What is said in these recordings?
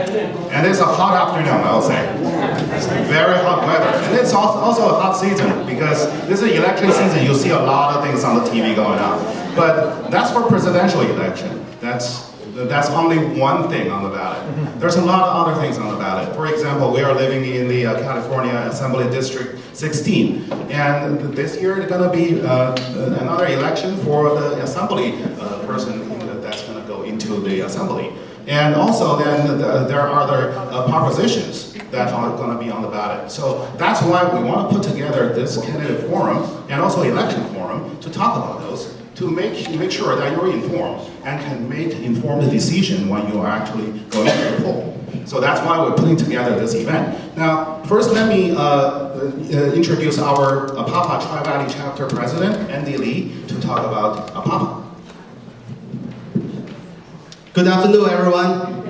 And it's a hot afternoon, I'll say. It's very hot weather. And it's also a hot season, because this is election season. You see a lot of things on the TV going on. But that's for presidential election. That's only one thing on the ballot. There's a lot of other things on the ballot. For example, we are living in the California Assembly District 16. And this year, there's going to be another election for the assembly person that's going to go into the assembly. And also then there are other propositions that are going to be on the ballot. So that's why we want to put together this candidate forum and also election forum to talk about those, to make sure that you're informed and can make informed decision when you are actually going to the poll. So that's why we're putting together this event. Now, first let me introduce our APAPA Tri-Valley Chapter President, Andy Lee, to talk about APAPA. Good afternoon, everyone.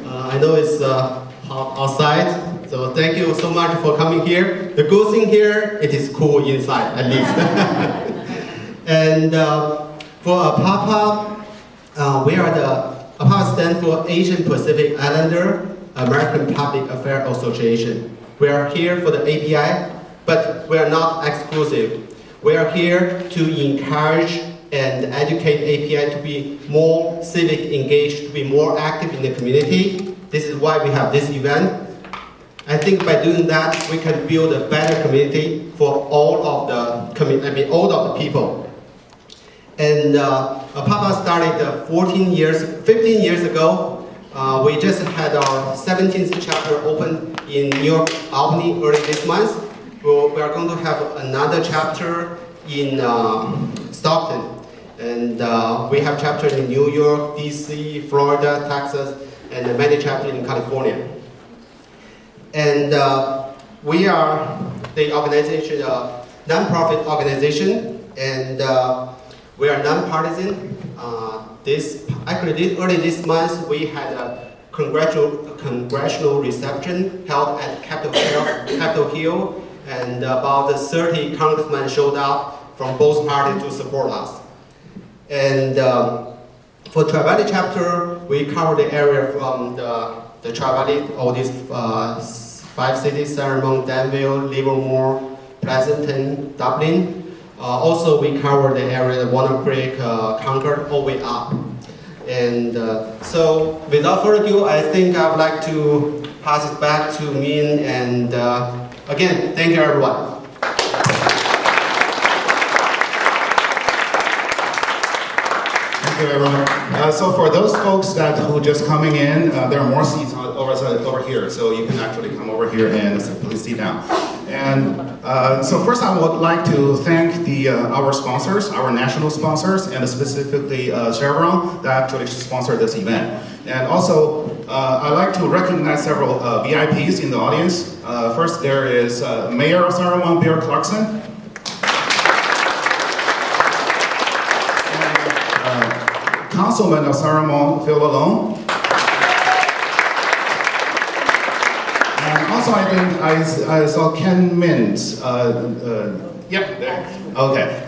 I know it's hot outside, so thank you so much for coming here. The good thing here, it is cool inside, at least. And for APAPA, APAPA stands for Asian Pacific Islander American Public Affairs Association. We are here for the API, but we are not exclusive. We are here to encourage and educate API to be more civic engaged, to be more active in the community. This is why we have this event. I think by doing that, we can build a better community for all of the people. And APAPA started 15 years ago. We just had our 17th chapter open in New York, Albany early this month. We are going to have another chapter in Stockton. And we have chapters in New York, DC, Florida, Texas, and many chapters in California. And we are the organization, non-profit organization, and we are non-partisan. Early this month, we had a congressional reception held at Capitol Hill, and about 30 congressmen showed up from both parties to support us. And for Tri-Valley chapter, we cover the area from the Tri-Valley, all these 5 cities: Saremont, Danville, Livermore, Pleasanton, Dublin. Also, we cover the area of Walnut Creek, Concord, all the way up. And so, without further ado, I think I would like to pass it back to Min. And again, thank you, everyone. Thank you, everyone. So for those folks who just coming in, there are more seats over here, so you can actually come over here and please sit down. And so first I would like to thank our sponsors, our national sponsors, and specifically Chevron that actually sponsored this event. And also, I'd like to recognize several VIPs in the audience. First, there is Mayor of Saremont, Bill Clarkson. Councilman of Saremont, Phil Malone. And also, I think I saw Ken Mintz. Yep, there. Okay.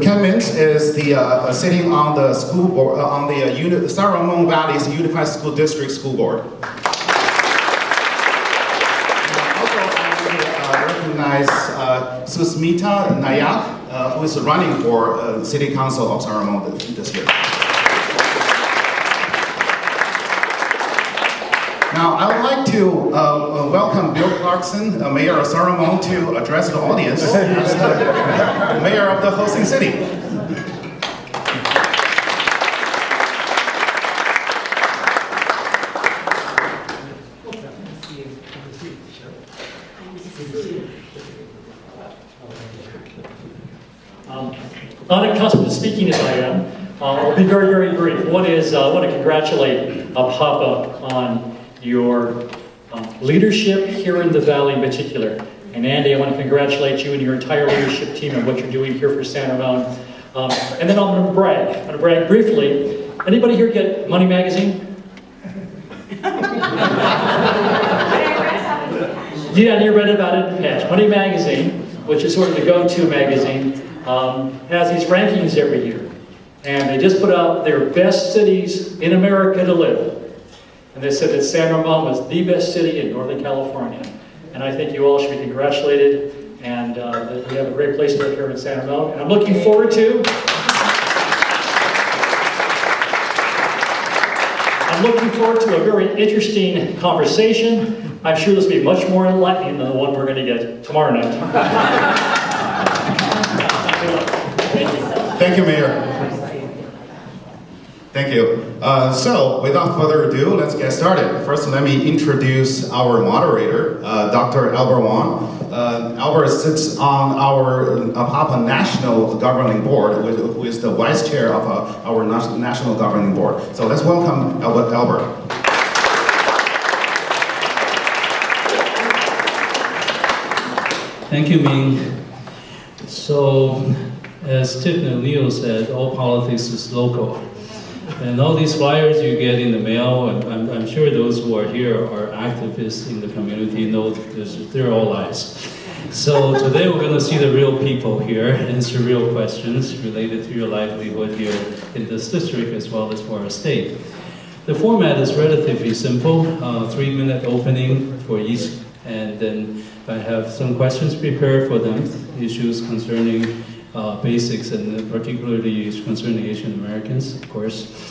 Ken Mintz is sitting on the school board on the Saremont Valley's Unified School District School Board. Also, I recognize Susmita Nayak, who is running for City Council of Saremont this year. Now, I would like to welcome Bill Clarkson, Mayor of Saremont, to address the audience as the Mayor of the hosting city. Unaccustomed to speaking as I am, I'll be very, very brief. One is I want to congratulate APAPA on your leadership here in the Valley in particular. And Andy, I want to congratulate you and your entire leadership team on what you're doing here for Santa Ramon. And then I'm going to brag. I'm going to brag briefly. Anybody here get Money Magazine? Yeah, you read about it in the past. Money Magazine, which is sort of the go-to magazine, has these rankings every year. And they just put out their best cities in America to live. and they said that San Ramon was the best city in Northern California. And I think you all should be congratulated, and that we have a great place to live here in San Ramon. And I'm looking forward to a very interesting conversation. I'm sure this will be much more enlightening than the one we're going to get tomorrow night. Thank you, Mayor. Thank you. So, without further ado, let's get started. First, let me introduce our moderator, Dr. Albert Wang. Albert sits on our APAPA National Governing Board, who is the vice chair of our National Governing Board. So let's welcome Albert. Thank you, Ming. So, as Tiffany O'Neill said, all politics is local. And all these flyers you get in the mail, and I'm sure those who are here are activists in the community, know they're all lies. So today we're going to see the real people here, answer real questions related to your livelihood here in this district as well as for our state. The format is relatively simple, 3-minute opening for each, and then I have some questions prepared for them, issues concerning basics and particularly issues concerning Asian Americans, of course.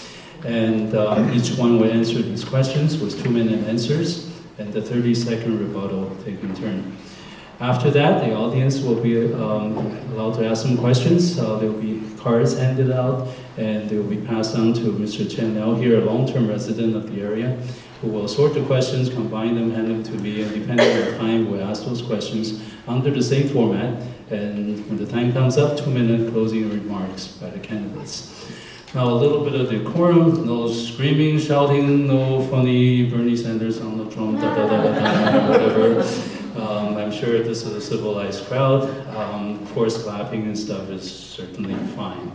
And each one will answer these questions with 2-minute answers and the 30-second rebuttal taking turn. After that, the audience will be allowed to ask some questions. There will be cards handed out, and they will be passed on to Mr. Chen Liao here, a long-term resident of the area, who will sort the questions, combine them, hand them to me, and depending on the time, we'll ask those questions under the same format. And when the time comes up, 2-minute closing remarks by the candidates. Now, a little bit of decorum, no screaming, shouting, no funny Bernie Sanders on the drum, whatever. I'm sure this is a civilized crowd. Of course, clapping and stuff is certainly fine.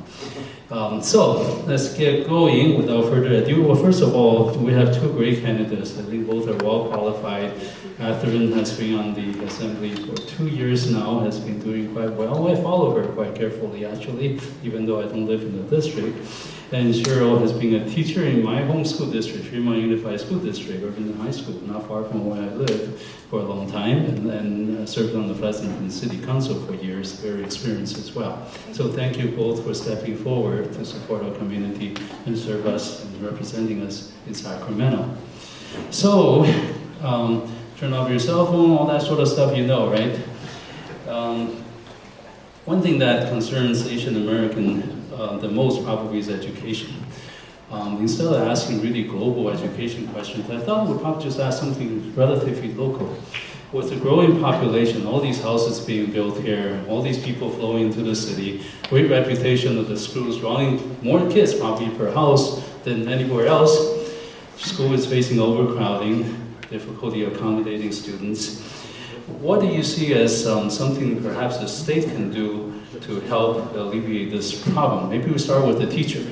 So, let's get going without further ado. Well, first of all, we have 2 great candidates. I think both are well qualified. Catherine has been on the assembly for 2 years now, has been doing quite well. I follow her quite carefully, actually, even though I don't live in the district. And Cheryl has been a teacher in my home school district, Fremont Unified School District, Irvington High School, not far from where I live, for a long time, and then served on the Pleasanton City Council for years, very experienced as well. So thank you both for stepping forward to support our community and serve us and representing us in Sacramento. So, turn off your cell phone, all that sort of stuff, you know, right? One thing that concerns Asian American the most probably is education. Instead of asking really global education questions, I thought we'd probably just ask something relatively local. With the growing population, all these houses being built here, all these people flowing into the city, great reputation of the schools, drawing more kids probably per house than anywhere else. School is facing overcrowding, difficulty accommodating students. What do you see as something perhaps the state can do to help alleviate this problem? Maybe we start with the teacher.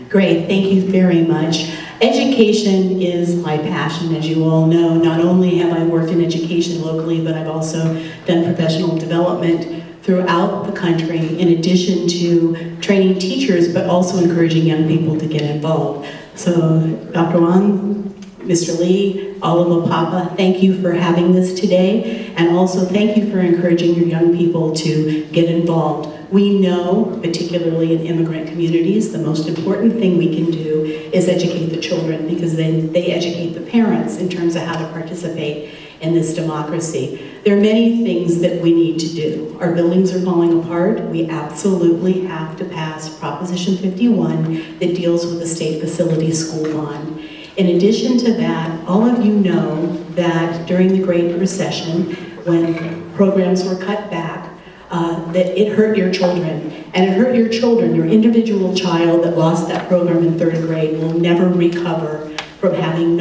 Great, thank you very much. Education is my passion, as you all know. Not only have I worked in education locally, but I've also done professional development throughout the country, in addition to training teachers, but also encouraging young people to get involved. So, Dr. Wang, Mr. Lee, all of APAPA, thank you for having this today, and also thank you for encouraging your young people to get involved. We know, particularly in immigrant communities, the most important thing we can do is educate the children, because then they educate the parents in terms of how to participate in this democracy. There are many things that we need to do. Our buildings are falling apart. We absolutely have to pass Proposition 51 that deals with the state facility school bond. In addition to that, all of you know that during the Great Recession, when programs were cut back, that it hurt your children. And it hurt your children. Your individual child that lost that program in 3rd grade will never recover from having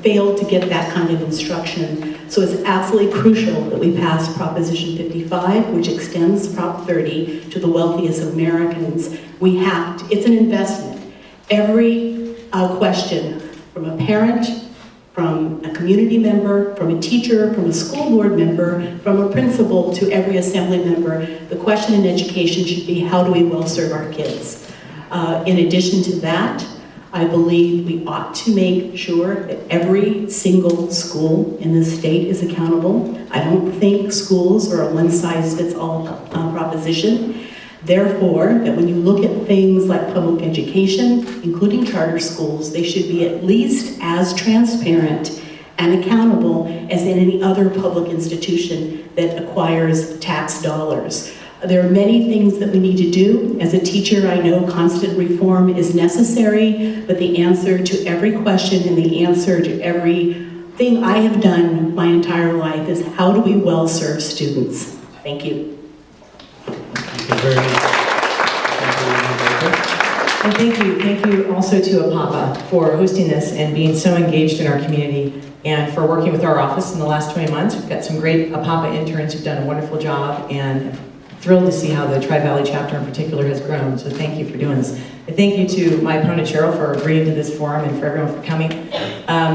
failed to get that kind of instruction. So it's absolutely crucial that we pass Proposition 55, which extends Prop 30 to the wealthiest of Americans. It's an investment. Every question from a parent, from a community member, from a teacher, from a school board member, from a principal to every assembly member, the question in education should be, how do we well serve our kids? In addition to that, I believe we ought to make sure that every single school in the state is accountable. I don't think schools are a one-size-fits-all proposition. Therefore, that when you look at things like public education, including charter schools, they should be at least as transparent and accountable as in any other public institution that acquires tax dollars. There are many things that we need to do. As a teacher, I know constant reform is necessary, but the answer to every question and the answer to everything I have done my entire life is how do we well serve students? Thank you. Thank you very much. And thank you also to APAPA for hosting this and being so engaged in our community and for working with our office in the last 20 months. We've got some great APAPA interns who've done a wonderful job, and thrilled to see how the Tri-Valley chapter in particular has grown, so thank you for doing this. And thank you to my opponent Cheryl for agreeing to this forum and for everyone for coming.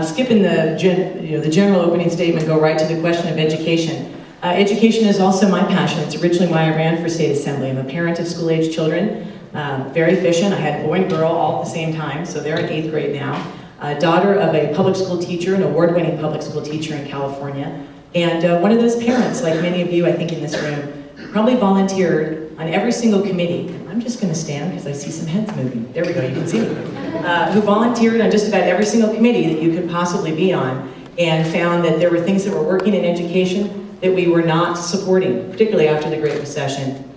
Skipping the general opening statement, go right to the question of education. Education is also my passion. It's originally why I ran for state assembly. I'm a parent of school-age children, very efficient. I had boy and girl all at the same time, so they're in 8th grade now. Daughter of a public school teacher, an award-winning public school teacher in California. And one of those parents, like many of you I think in this room, probably volunteered on every single committee. I'm just going to stand because I see some heads moving. There we go, you can see me. Who volunteered on just about every single committee that you could possibly be on, and found that there were things that were working in education that we were not supporting, particularly after the Great Recession,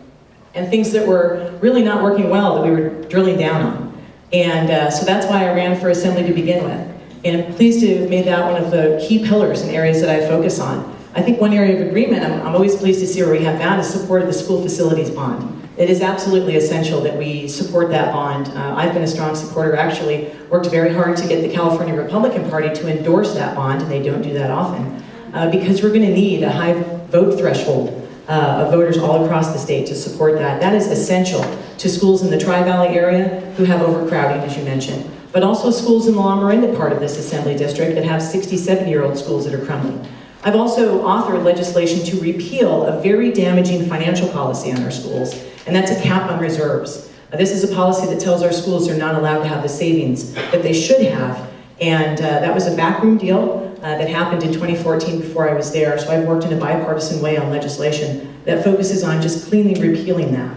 and things that were really not working well that we were drilling down on. And so that's why I ran for assembly to begin with. And I'm pleased to have made that one of the key pillars and areas that I focus on. I think one area of agreement I'm always pleased to see where we have found is support of the school facilities bond. It is absolutely essential that we support that bond. I've been a strong supporter, actually worked very hard to get the California Republican Party to endorse that bond, and they don't do that often, because we're going to need a high vote threshold of voters all across the state to support that. That is essential to schools in the Tri-Valley area who have overcrowding, as you mentioned, but also schools in the La Miranda part of this assembly district that have 60, 70-year-old schools that are crumbling. I've also authored legislation to repeal a very damaging financial policy on our schools, and that's a cap on reserves. This is a policy that tells our schools they're not allowed to have the savings that they should have, and that was a backroom deal that happened in 2014 before I was there, so I've worked in a bipartisan way on legislation that focuses on just cleanly repealing that.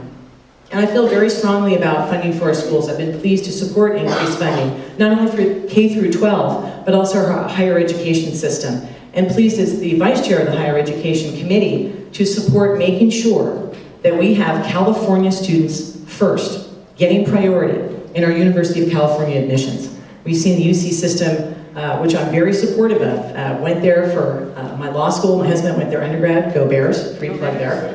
And I feel very strongly about funding for our schools. I've been pleased to support increased funding, not only for K through 12, but also our higher education system. And pleased as the vice chair of the Higher Education Committee to support making sure that we have California students first, getting priority in our University of California admissions. We've seen the UC system, which I'm very supportive of. Went there for my law school, my husband went there undergrad, go Bears, free plug there.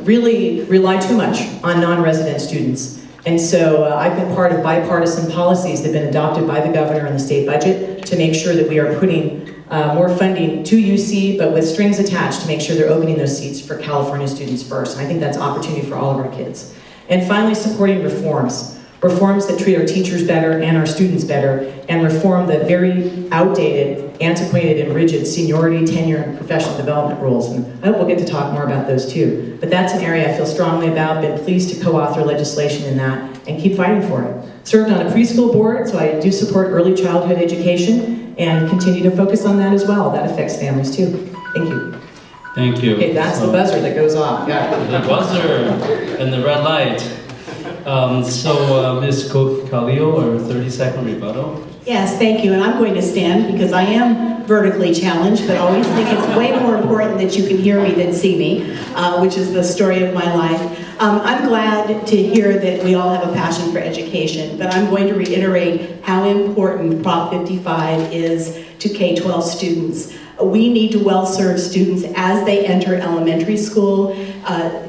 Really rely too much on non-resident students. And so I've been part of bipartisan policies that have been adopted by the governor in the state budget to make sure that we are putting more funding to UC, but with strings attached to make sure they're opening those seats for California students first. And I think that's opportunity for all of our kids. And finally, supporting reforms. Reforms that treat our teachers better and our students better, and reform the very outdated, antiquated, and rigid seniority, tenure, and professional development rules. And I hope we'll get to talk more about those too. But that's an area I feel strongly about, been pleased to co-author legislation in that, and keep fighting for it. Served on a preschool board, so I do support early childhood education, and continue to focus on that as well. That affects families too. Thank you. Thank you. Okay, that's the buzzer that goes off. Got it. The buzzer and the red light. Ms. Khalil, our 30-second rebuttal. Yes, thank you, and I'm going to stand because I am vertically challenged, but always think it's way more important that you can hear me than see me, which is the story of my life. I'm glad to hear that we all have a passion for education, but I'm going to reiterate how important Prop 55 is to K-12 students. We need to well serve students as they enter elementary school.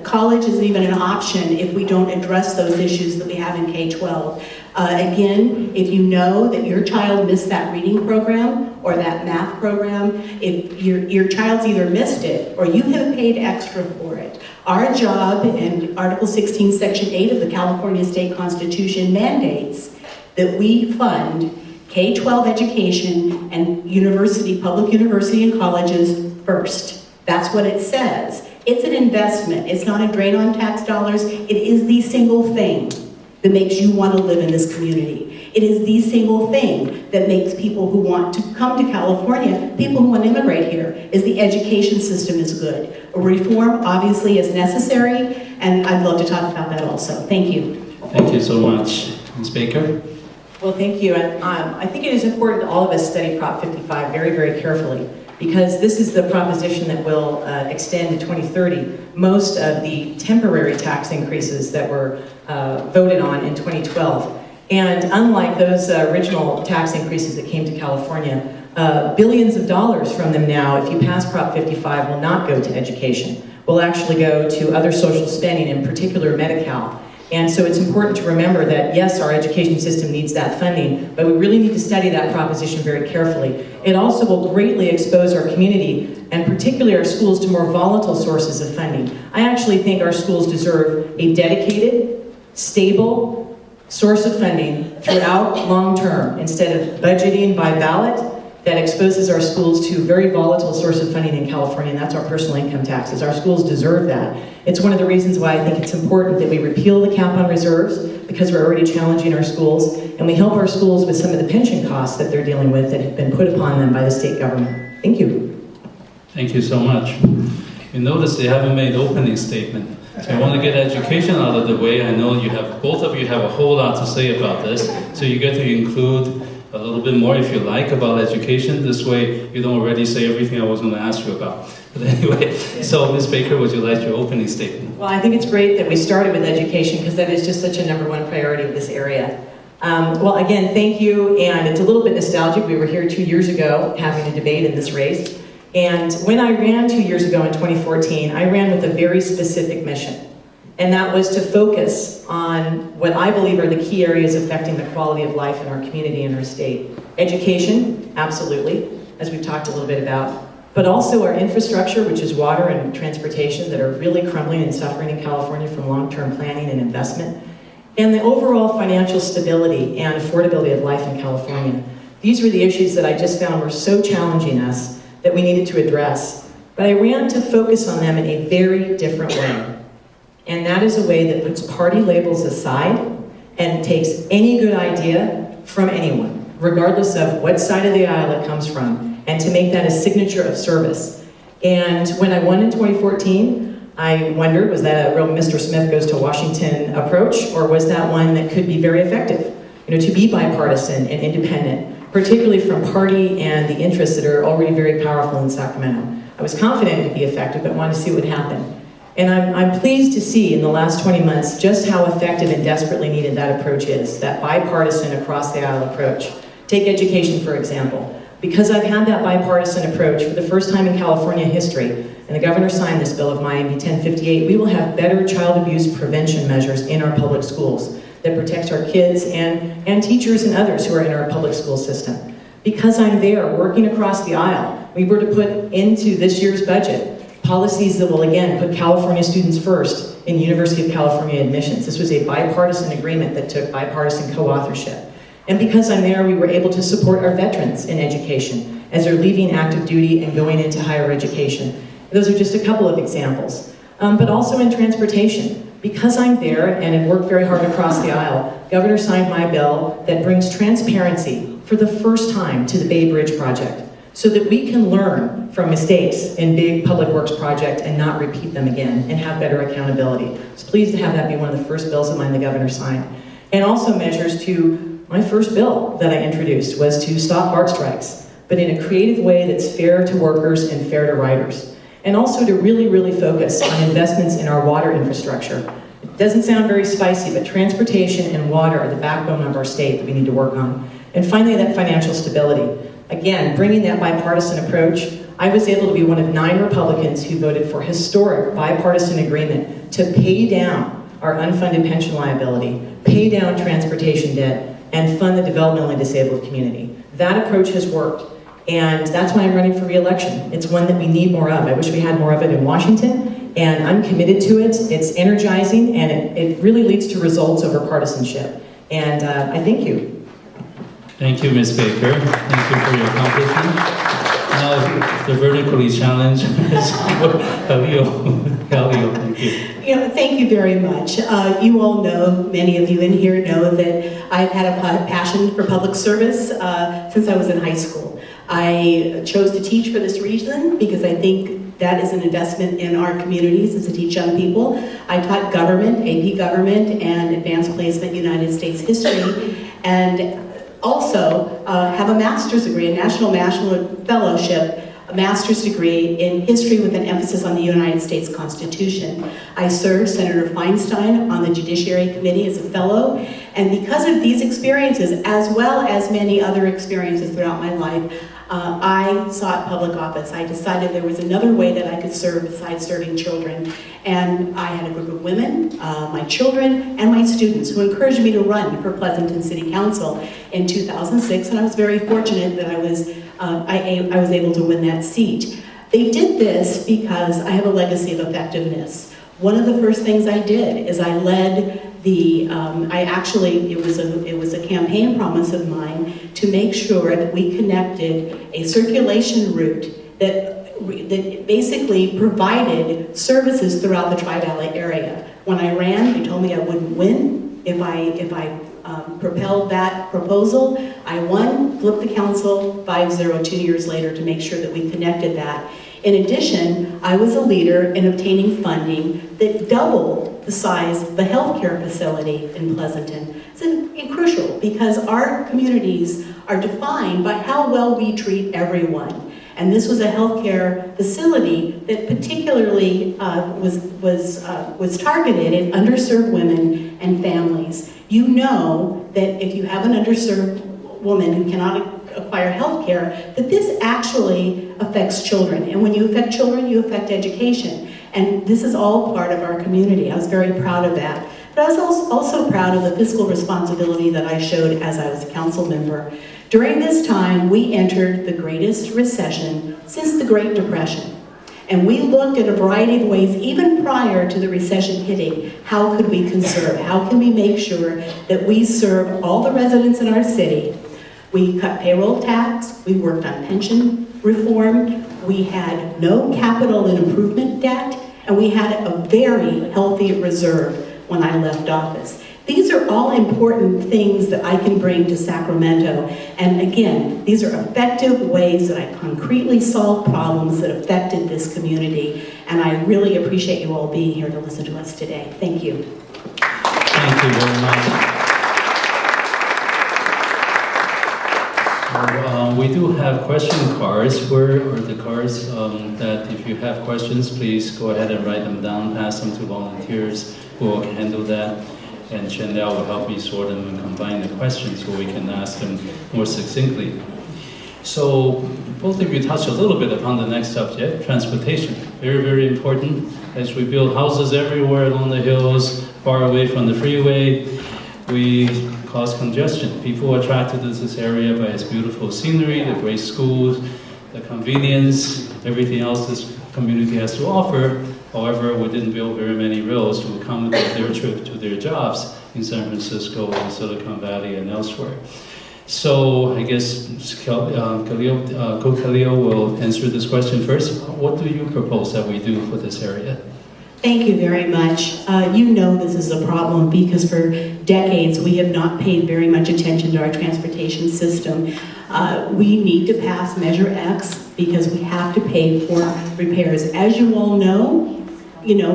College isn't even an option if we don't address those issues that we have in K-12. Again, if you know that your child missed that reading program or that math program, if your child's either missed it or you have paid extra for it, our job, and Article 16, Section 8 of the California State Constitution mandates that we fund K-12 education and public university and colleges first. That's what it says. It's an investment. It's not a drain on tax dollars. It is the single thing that makes you want to live in this community. It is the single thing that makes people who want to come to California, people who want to immigrate here, is the education system is good. A reform obviously is necessary, and I'd love to talk about that also. Thank you. Thank you so much. Ms. Baker? Well, thank you. And I think it is important that all of us study Prop 55 very, very carefully, because this is the proposition that will extend to 2030 most of the temporary tax increases that were voted on in 2012. And unlike those original tax increases that came to California, billions of dollars from them now, if you pass Prop 55, will not go to education. Will actually go to other social spending, in particular Medi-Cal. And so it's important to remember that, yes, our education system needs that funding, but we really need to study that proposition very carefully. It also will greatly expose our community, and particularly our schools, to more volatile sources of funding. I actually think our schools deserve a dedicated, stable source of funding throughout long term, instead of budgeting by ballot that exposes our schools to a very volatile source of funding in California, and that's our personal income taxes. Our schools deserve that. It's one of the reasons why I think it's important that we repeal the cap on reserves, because we're already challenging our schools, and we help our schools with some of the pension costs that they're dealing with that have been put upon them by the state government. Thank you. Thank you so much. You notice they haven't made opening statement. So I want to get education out of the way. I know both of you have a whole lot to say about this, so you get to include a little bit more, if you like, about education. This way, you don't already say everything I was going to ask you about. But anyway, so Ms. Baker, would you like your opening statement? Well, I think it's great that we started with education, because that is just such a #1 priority of this area. Well, again, thank you, and it's a little bit nostalgic. We were here 2 years ago having a debate in this race, and when I ran 2 years ago in 2014, I ran with a very specific mission. And that was to focus on what I believe are the key areas affecting the quality of life in our community and our state. Education, absolutely, as we've talked a little bit about, but also our infrastructure, which is water and transportation, that are really crumbling and suffering in California from long-term planning and investment, and the overall financial stability and affordability of life in California. These were the issues that I just found were so challenging us that we needed to address. But I ran to focus on them in a very different way. And that is a way that puts party labels aside and takes any good idea from anyone, regardless of what side of the aisle it comes from, and to make that a signature of service. And when I won in 2014, I wondered, was that a real Mr. Smith goes to Washington approach, or was that one that could be very effective? You know, to be bipartisan and independent, particularly from party and the interests that are already very powerful in Sacramento. I was confident it would be effective, but wanted to see what would happen. And I'm pleased to see in the last 20 months just how effective and desperately needed that approach is, that bipartisan across the aisle approach. Take education, for example. Because I've had that bipartisan approach for the first time in California history, and the governor signed this bill of mine, AB 1058, we will have better child abuse prevention measures in our public schools that protects our kids and teachers and others who are in our public school system. Because I'm there working across the aisle, we were to put into this year's budget policies that will, again, put California students first in University of California admissions. This was a bipartisan agreement that took bipartisan co-authorship. And because I'm there, we were able to support our veterans in education as they're leaving active duty and going into higher education. Those are just a couple of examples. But also in transportation. Because I'm there and have worked very hard across the aisle, Governor signed my bill that brings transparency for the first time to the Bay Bridge project, so that we can learn from mistakes in big public works projects and not repeat them again and have better accountability. I was pleased to have that be one of the first bills of mine the governor signed. And also measures to, my first bill that I introduced was to stop BART strikes, but in a creative way that's fair to workers and fair to riders. And also to really, really focus on investments in our water infrastructure. It doesn't sound very spicy, but transportation and water are the backbone of our state that we need to work on. And finally, that financial stability. Again, bringing that bipartisan approach, I was able to be one of 9 Republicans who voted for historic bipartisan agreement to pay down our unfunded pension liability, pay down transportation debt, and fund the developmentally disabled community. That approach has worked, and that's why I'm running for re-election. It's one that we need more of. I wish we had more of it in Washington, and I'm committed to it. It's energizing, and it really leads to results over partisanship. And I thank you. Thank you, Ms. Baker. Thank you for your accomplishment. Now The vertically challenged is Khalil. Khalil, thank you. You know, thank you very much. You all know, many of you in here know that I've had a passion for public service since I was in high school. I chose to teach for this reason because I think that is an investment in our communities, is to teach young people. I taught government, AP government, and advanced placement United States history, and also have a master's degree, a National Fellowship, a master's degree in history with an emphasis on the United States Constitution. I served Senator Feinstein on the Judiciary Committee as a fellow, and because of these experiences, as well as many other experiences throughout my life, I sought public office. I decided there was another way that I could serve besides serving children. And I had a group of women, my children, and my students who encouraged me to run for Pleasanton City Council in 2006, and I was very fortunate that I was able to win that seat. They did this because I have a legacy of effectiveness. One of the first things I did is I led the, it was a campaign promise of mine to make sure that we connected a circulation route that basically provided services throughout the Tri-Valley area. When I ran, they told me I wouldn't win if I propelled that proposal. I won, flipped the council 5-0 2 years later to make sure that we connected that. In addition, I was a leader in obtaining funding that doubled the size of the healthcare facility in Pleasanton. It's crucial because our communities are defined by how well we treat everyone. And this was a healthcare facility that particularly was targeted at underserved women and families. You know that if you have an underserved woman who cannot acquire health care, that this actually affects children. And when you affect children, you affect education. And this is all part of our community. I was very proud of that. But I was also proud of the fiscal responsibility that I showed as I was a council member. During this time, we entered the greatest recession since the Great Depression. And we looked at a variety of ways, even prior to the recession hitting, how could we conserve? How can we make sure that we serve all the residents in our city? We cut payroll tax, we worked on pension reform, we had no capital and improvement debt, and we had a very healthy reserve when I left office. These are all important things that I can bring to Sacramento. And again, these are effective ways that I concretely solve problems that affected this community. And I really appreciate you all being here to listen to us today. Thank you. Thank you very much. So, we do have question cards. Where are the cards that if you have questions, please go ahead and write them down, pass them to volunteers who will handle that. And Chandel will help me sort them and combine the questions so we can ask them more succinctly. So both of you touched a little bit upon the next subject, transportation. Very, very important. As we build houses everywhere along the hills, far away from the freeway, we cause congestion. People are attracted to this area by its beautiful scenery, the great schools, the convenience, everything else this community has to offer. However, we didn't build very many roads to accommodate their trip to their jobs in San Francisco, in Silicon Valley, and elsewhere. So I guess Khalil will answer this question first. What do you propose that we do for this area? Thank you very much. You know this is a problem because for decades we have not paid very much attention to our transportation system. We need to pass Measure X because we have to pay for repairs. As you all know,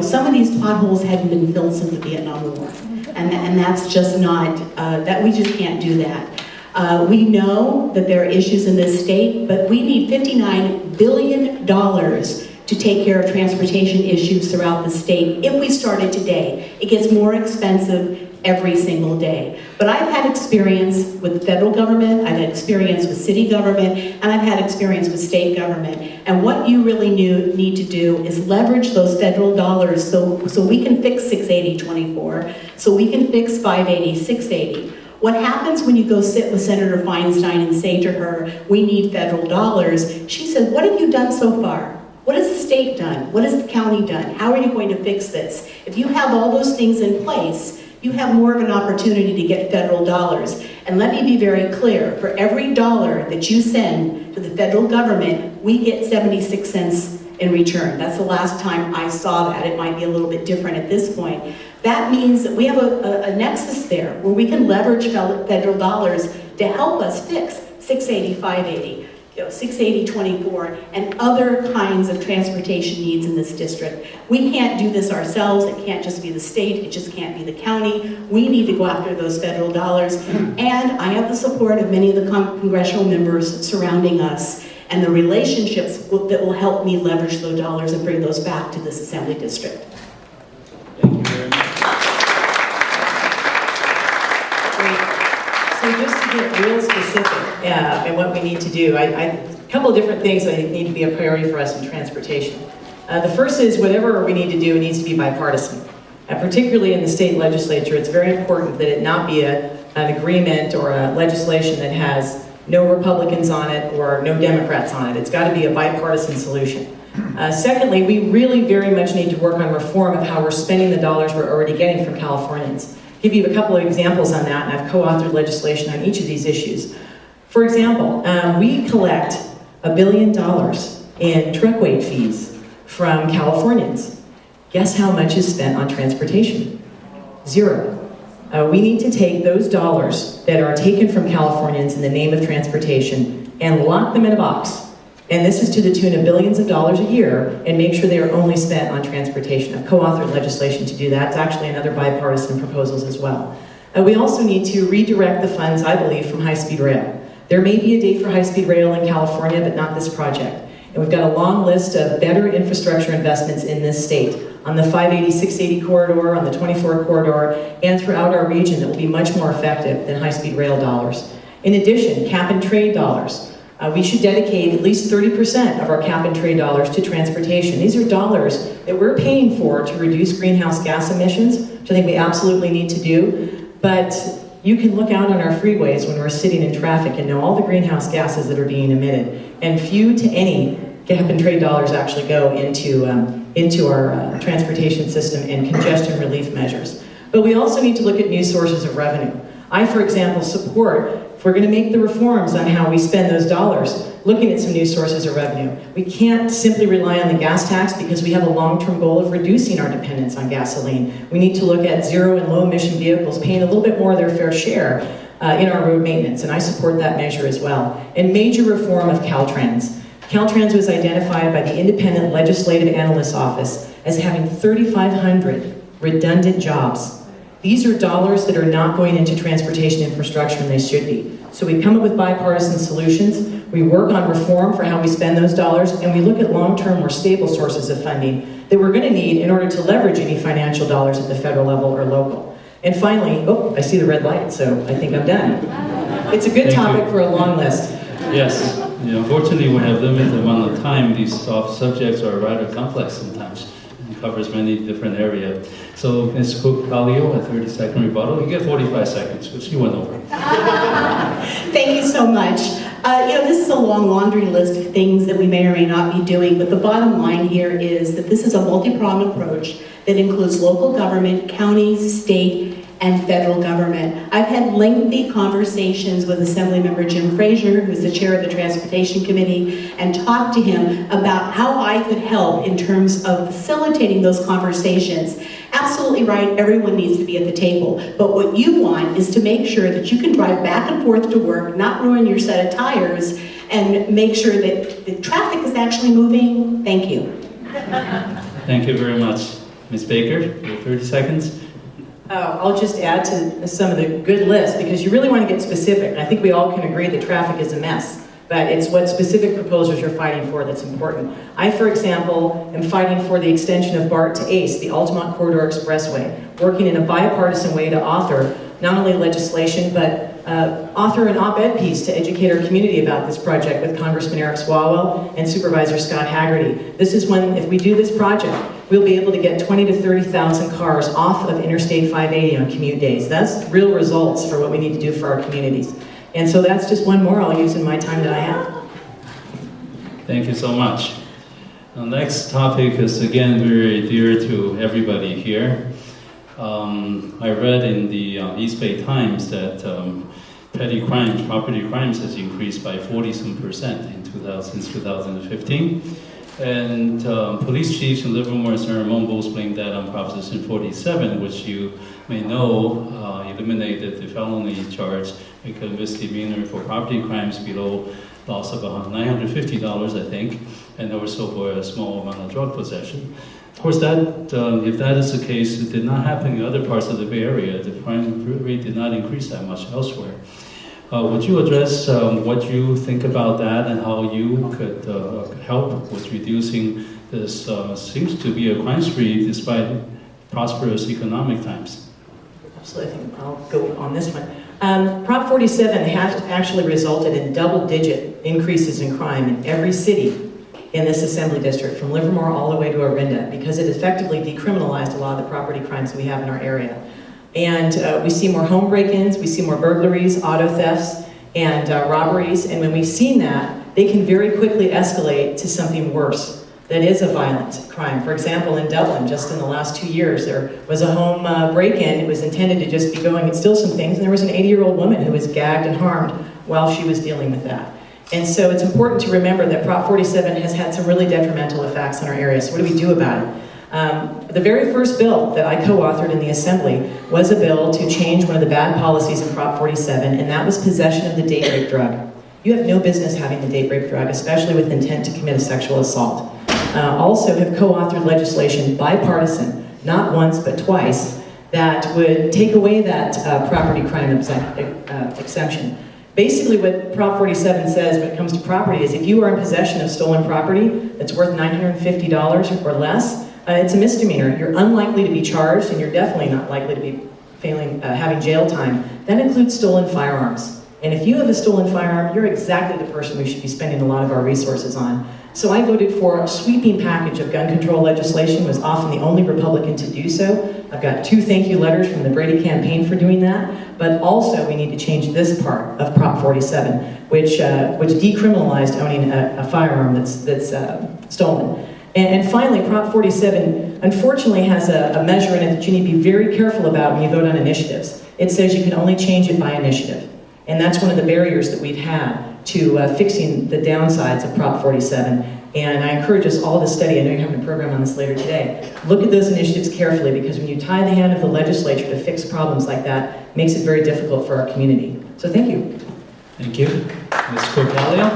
some of these potholes hadn't been filled since the Vietnam War. And that's just not, that we just can't do that. We know that there are issues in this state, but we need $59 billion to take care of transportation issues throughout the state. If we started today, it gets more expensive every single day. But I've had experience with the federal government, I've had experience with city government, and I've had experience with state government. And what you really need to do is leverage those federal dollars so we can fix 680-24, so we can fix 580-680. What happens when you go sit with Senator Feinstein and say to her, we need federal dollars? She said, what have you done so far? What has the state done? What has the county done? How are you going to fix this? If you have all those things in place, you have more of an opportunity to get federal dollars. And let me be very clear, for every dollar that you send to the federal government, we get 76 cents in return. That's the last time I saw that. It might be a little bit different at this point. That means that we have a nexus there where we can leverage federal dollars to help us fix 680, 580, 680, 24, and other kinds of transportation needs in this district. We can't do this ourselves. It can't just be the state. It just can't be the county. We need to go after those federal dollars. And I have the support of many of the congressional members surrounding us and the relationships that will help me leverage those dollars and bring those back to this assembly district. Thank you very much. So just to get real specific and what we need to do, a couple of different things that need to be a priority for us in transportation. The first is whatever we need to do, it needs to be bipartisan. Particularly in the state legislature, it's very important that it not be an agreement or a legislation that has no Republicans on it or no Democrats on it. It's got to be a bipartisan solution. Secondly, we really very much need to work on reform of how we're spending the dollars we're already getting from Californians. Give you a couple of examples on that, and I've co-authored legislation on each of these issues. For example, we collect $1 billion in truck weight fees from Californians. Guess how much is spent on transportation? Zero. We need to take those dollars that are taken from Californians in the name of transportation and lock them in a box. And this is to the tune of billions of dollars a year, and make sure they are only spent on transportation. I've co-authored legislation to do that. It's actually another bipartisan proposals as well. We also need to redirect the funds, I believe, from high-speed rail. There may be a day for high-speed rail in California, but not this project. And we've got a long list of better infrastructure investments in this state, on the 580, 680 corridor, on the 24 corridor, and throughout our region that will be much more effective than high-speed rail dollars. In addition, cap and trade dollars. We should dedicate at least 30% of our cap and trade dollars to transportation. These are dollars that we're paying for to reduce greenhouse gas emissions, which I think we absolutely need to do. But you can look out on our freeways when we're sitting in traffic and know all the greenhouse gases that are being emitted. And few to any cap and trade dollars actually go into our transportation system and congestion relief measures. But we also need to look at new sources of revenue. I, for example, support, if we're going to make the reforms on how we spend those dollars, looking at some new sources of revenue. We can't simply rely on the gas tax because we have a long-term goal of reducing our dependence on gasoline. We need to look at zero and low-emission vehicles paying a little bit more of their fair share in our road maintenance, and I support that measure as well. And major reform of Caltrans. Caltrans was identified by the Independent Legislative Analyst's Office as having 3,500 redundant jobs. These are dollars that are not going into transportation infrastructure, and they should be. So we come up with bipartisan solutions, we work on reform for how we spend those dollars, and we look at long-term, more stable sources of funding that we're going to need in order to leverage any financial dollars at the federal level or local. And finally, oh, I see the red light, so I think I'm done. It's a good topic for a long list. Yes, unfortunately we have limited amount of time. These soft subjects are rather complex sometimes and covers many different areas. So Ms. Cook-Palio, a 30-second rebuttal. You get 45 seconds, because you went over. Thank you so much. This is a long laundry list of things that we may or may not be doing, but the bottom line here is that this is a multi-pronged approach that includes local government, counties, state, and federal government. I've had lengthy conversations with Assemblymember Jim Frazier, who's the chair of the Transportation Committee, and talked to him about how I could help in terms of facilitating those conversations. Absolutely right, everyone needs to be at the table. But what you want is to make sure that you can drive back and forth to work, not ruin your set of tires, and make sure that the traffic is actually moving. Thank you. Thank you very much. Ms. Baker, your 30 seconds. I'll just add to some of the good lists, because you really want to get specific. I think we all can agree that traffic is a mess, but it's what specific proposals you're fighting for that's important. I, for example, am fighting for the extension of BART to ACE, the Altamont Corridor Expressway, working in a bipartisan way to author not only legislation, but author an op-ed piece to educate our community about this project with Congressman Eric Swalwell and Supervisor Scott Haggerty. This is when, if we do this project, we'll be able to get 20 to 30,000 cars off of Interstate 580 on commute days. That's real results for what we need to do for our communities. And so that's just one more I'll use in my time that I have. Thank you so much. The next topic is again very dear to everybody here. I read in the East Bay Times that petty crimes, property crimes has increased by 40% since 2015. And police chiefs in Livermore and San Ramon both blame that on Proposition 47, which you may know eliminated the felony charge, make a misdemeanor for property crimes below loss of $950, I think, and also for a small amount of drug possession. Of course, if that is the case, it did not happen in other parts of the Bay Area. The crime rate did not increase that much elsewhere. Would you address what you think about that and how you could help with reducing this seems to be a crime spree despite prosperous economic times? Absolutely, I think I'll go on this one. Prop 47 has actually resulted in double-digit increases in crime in every city in this assembly district, from Livermore all the way to Orinda, because it effectively decriminalized a lot of the property crimes we have in our area. And we see more home break-ins, we see more burglaries, auto thefts, and robberies. And when we've seen that, they can very quickly escalate to something worse that is a violent crime. For example, in Dublin, just in the last 2 years, there was a home break-in. It was intended to just be going and steal some things, and there was an 80-year-old woman who was gagged and harmed while she was dealing with that. And so it's important to remember that Prop 47 has had some really detrimental effects in our area. So what do we do about it? The very first bill that I co-authored in the Assembly was a bill to change one of the bad policies in Prop 47, and that was possession of the date rape drug. You have no business having the date rape drug, especially with intent to commit a sexual assault. Also have co-authored legislation, bipartisan, not once but twice, that would take away that property crime exemption. Basically what Prop 47 says when it comes to property is if you are in possession of stolen property that's worth $950 or less, it's a misdemeanor. You're unlikely to be charged, and you're definitely not likely to be having jail time. That includes stolen firearms. And if you have a stolen firearm, you're exactly the person we should be spending a lot of our resources on. So I voted for a sweeping package of gun control legislation, was often the only Republican to do so. I've got 2 thank you letters from the Brady campaign for doing that, but also we need to change this part of Prop 47, which decriminalized owning a firearm that's stolen. And finally, Prop 47 unfortunately has a measure in it that you need to be very careful about when you vote on initiatives. It says you can only change it by initiative. And that's one of the barriers that we've had to fixing the downsides of Prop 47. And I encourage us all to study. I know you're having a program on this later today. Look at those initiatives carefully, because when you tie the hand of the legislature to fix problems like that, it makes it very difficult for our community. So thank you. Thank you. Ms. Cortalia?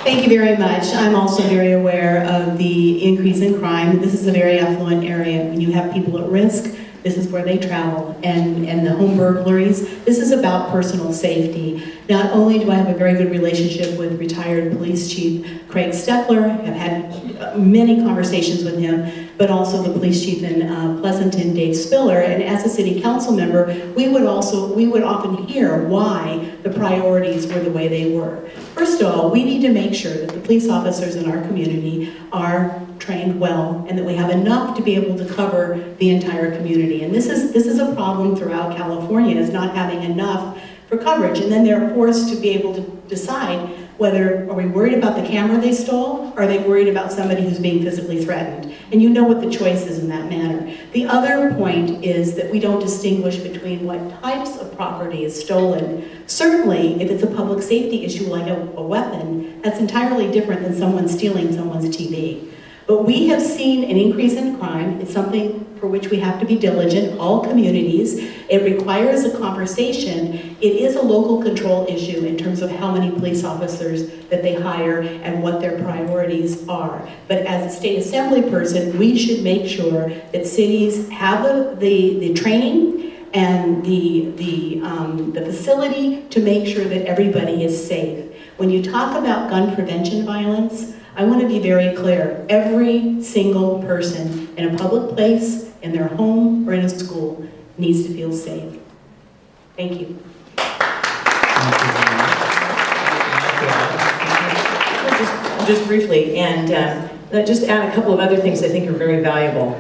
Thank you very much. I'm also very aware of the increase in crime. This is a very affluent area. When you have people at risk, this is where they travel. And the home burglaries, this is about personal safety. Not only do I have a very good relationship with retired Police Chief Craig Steckler, I've had many conversations with him, but also the Police Chief in Pleasanton, Dave Spiller. And as a city council member, we would often hear why the priorities were the way they were. First of all, we need to make sure that the police officers in our community are trained well, and that we have enough to be able to cover the entire community. And this is a problem throughout California, is not having enough for coverage. And then they're forced to be able to decide whether, are we worried about the camera they stole, or are they worried about somebody who's being physically threatened? And you know what the choice is in that matter. The other point is that we don't distinguish between what types of property is stolen. Certainly, if it's a public safety issue like a weapon, that's entirely different than someone stealing someone's TV. But we have seen an increase in crime. It's something for which we have to be diligent, all communities. It requires a conversation. It is a local control issue in terms of how many police officers that they hire and what their priorities are. But as a state assembly person, we should make sure that cities have the training and the facility to make sure that everybody is safe. When you talk about gun prevention violence, I want to be very clear. Every single person in a public place, in their home or in a school, needs to feel safe. Thank you. Just briefly, and just add a couple of other things I think are very valuable.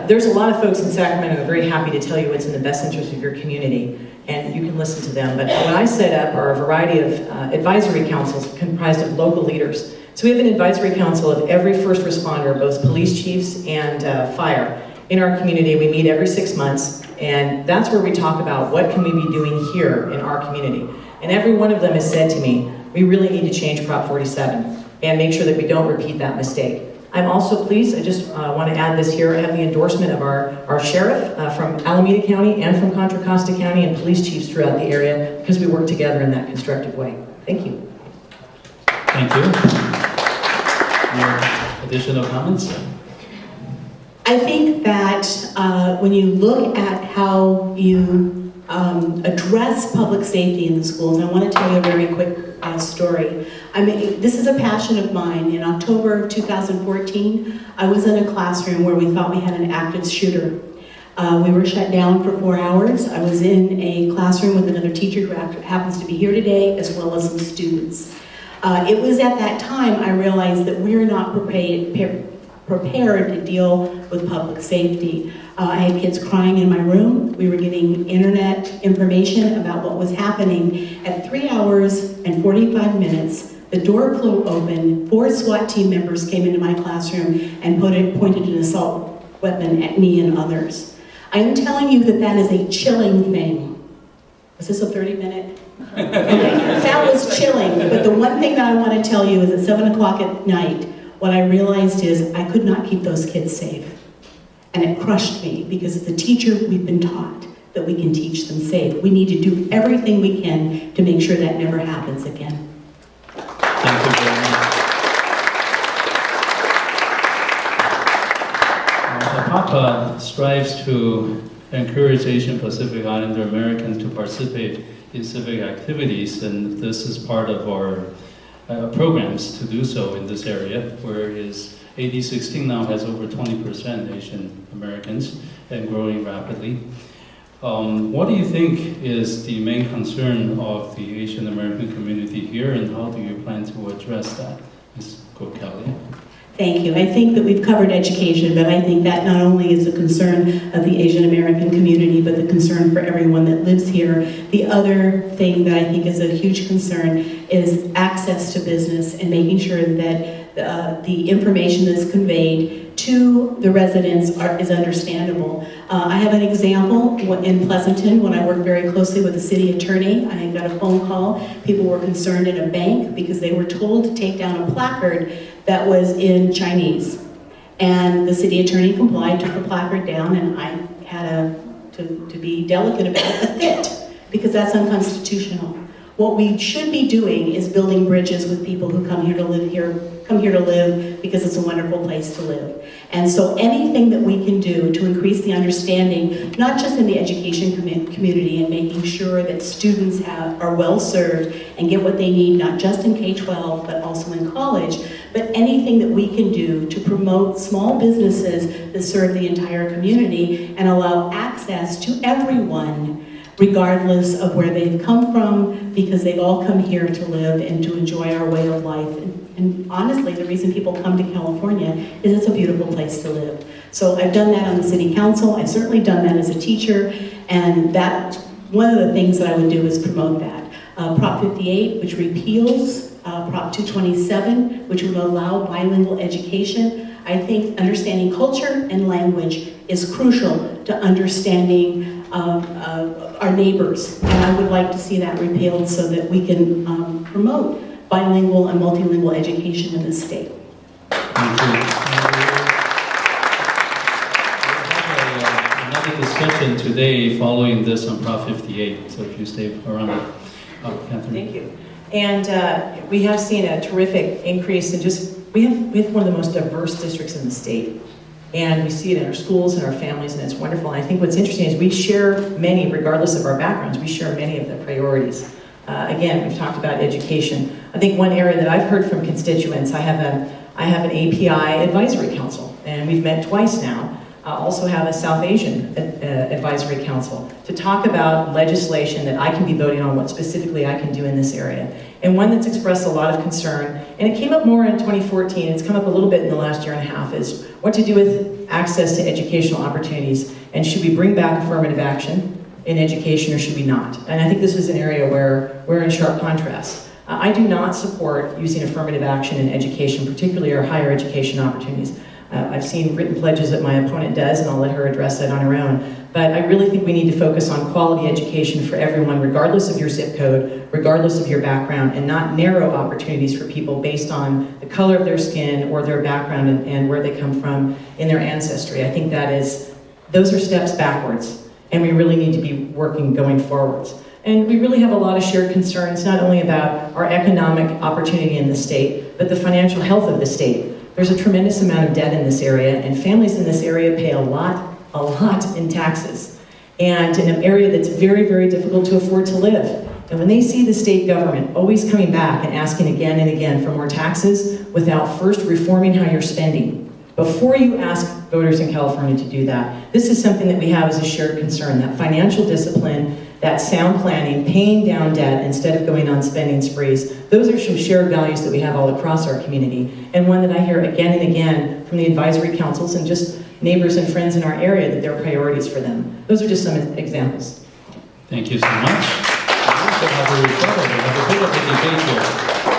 There's a lot of folks in Sacramento who are very happy to tell you what's in the best interest of your community, and you can listen to them. But what I set up are a variety of advisory councils comprised of local leaders. So we have an advisory council of every first responder, both police chiefs and fire. In our community, we meet every 6 months, and that's where we talk about what can we be doing here in our community. And every one of them has said to me, we really need to change Prop 47 and make sure that we don't repeat that mistake. I'm also pleased, I just want to add this here, I have the endorsement of our sheriff from Alameda County and from Contra Costa County and police chiefs throughout the area because we work together in that constructive way. Thank you. Thank you. More additional comments? I think that when you look at how you address public safety in the schools, I want to tell you a very quick story. This is a passion of mine. In October of 2014, I was in a classroom where we thought we had an active shooter. We were shut down for 4 hours. I was in a classroom with another teacher who happens to be here today, as well as some students. It was at that time I realized that we're not prepared to deal with public safety. I had kids crying in my room. We were getting internet information about what was happening. At 3 hours and 45 minutes, the door flew open. 4 SWAT team members came into my classroom and pointed an assault weapon at me and others. I am telling you that that is a chilling thing. Was this a 30-minute? That was chilling. But the one thing that I want to tell you is at 7 o'clock at night, what I realized is I could not keep those kids safe. And it crushed me because as a teacher, we've been taught that we can teach them safe. We need to do everything we can to make sure that never happens again. Thank you very much. APAPA strives to encourage Asian Pacific Islander Americans to participate in civic activities, and this is part of our programs to do so in this area, whereas AD 16 now has over 20% Asian Americans and growing rapidly. What do you think is the main concern of the Asian American community here, and how do you plan to address that, Ms. Kelly? Thank you. I think that we've covered education, but I think that not only is a concern of the Asian American community, but the concern for everyone that lives here. The other thing that I think is a huge concern is access to business and making sure that the information that's conveyed to the residents is understandable. I have an example in Pleasanton when I worked very closely with the city attorney. I got a phone call. People were concerned at a bank because they were told to take down a placard that was in Chinese. And the city attorney complied, took the placard down, and I had to be delicate about the fit because that's unconstitutional. What we should be doing is building bridges with people who come here to live because it's a wonderful place to live. And so anything that we can do to increase the understanding, not just in the education community and making sure that students are well served and get what they need, not just in K-12, but also in college, but anything that we can do to promote small businesses that serve the entire community and allow access to everyone, regardless of where they've come from, because they've all come here to live and to enjoy our way of life. And honestly, the reason people come to California is it's a beautiful place to live. So I've done that on the city council. I've certainly done that as a teacher, and that one of the things that I would do is promote that. Prop 58, which repeals Prop 227, which would allow bilingual education. I think understanding culture and language is crucial to understanding our neighbors, and I would like to see that repealed so that we can promote bilingual and multilingual education in this state. Thank you. We'll have another discussion today following this on Prop 58, so if you stay around. Catherine. Thank you. And we have seen a terrific increase in we have one of the most diverse districts in the state. And we see it in our schools and our families, and it's wonderful. And I think what's interesting is we share many, regardless of our backgrounds, we share many of the priorities. Again, we've talked about education. I think one area that I've heard from constituents, I have an API advisory council, and we've met twice now. I also have a South Asian advisory council to talk about legislation that I can be voting on, what specifically I can do in this area. And one that's expressed a lot of concern, and it came up more in 2014, it's come up a little bit in the last year and a half, is what to do with access to educational opportunities, and should we bring back affirmative action in education or should we not? And I think this is an area where we're in sharp contrast. I do not support using affirmative action in education, particularly our higher education opportunities. I've seen written pledges that my opponent does, and I'll let her address that on her own. But I really think we need to focus on quality education for everyone, regardless of your zip code, regardless of your background, and not narrow opportunities for people based on the color of their skin or their background and where they come from in their ancestry. I think those are steps backwards, and we really need to be working going forwards. And we really have a lot of shared concerns, not only about our economic opportunity in the state, but the financial health of the state. There's a tremendous amount of debt in this area, and families in this area pay a lot in taxes, and in an area that's very, very difficult to afford to live. And when they see the state government always coming back and asking again and again for more taxes without first reforming how you're spending, before you ask voters in California to do that, this is something that we have as a shared concern, that financial discipline, that sound planning, paying down debt instead of going on spending sprees. Those are some shared values that we have all across our community, and one that I hear again and again from the advisory councils and just neighbors and friends in our area that they're priorities for them. Those are just some examples. Thank you so much. We also have a rebuttal. We have a bit of a debate here.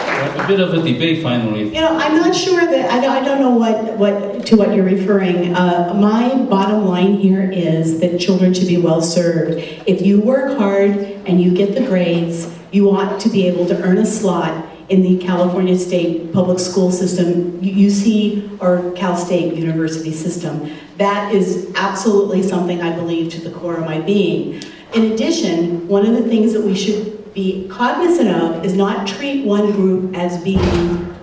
We have a bit of a debate finally. You know, I'm not sure that, I don't know what you're referring. My bottom line here is that children should be well served. If you work hard and you get the grades, you ought to be able to earn a slot in the California State Public School System, UC or Cal State University system. That is absolutely something I believe to the core of my being. In addition, one of the things that we should be cognizant of is not treat one group as being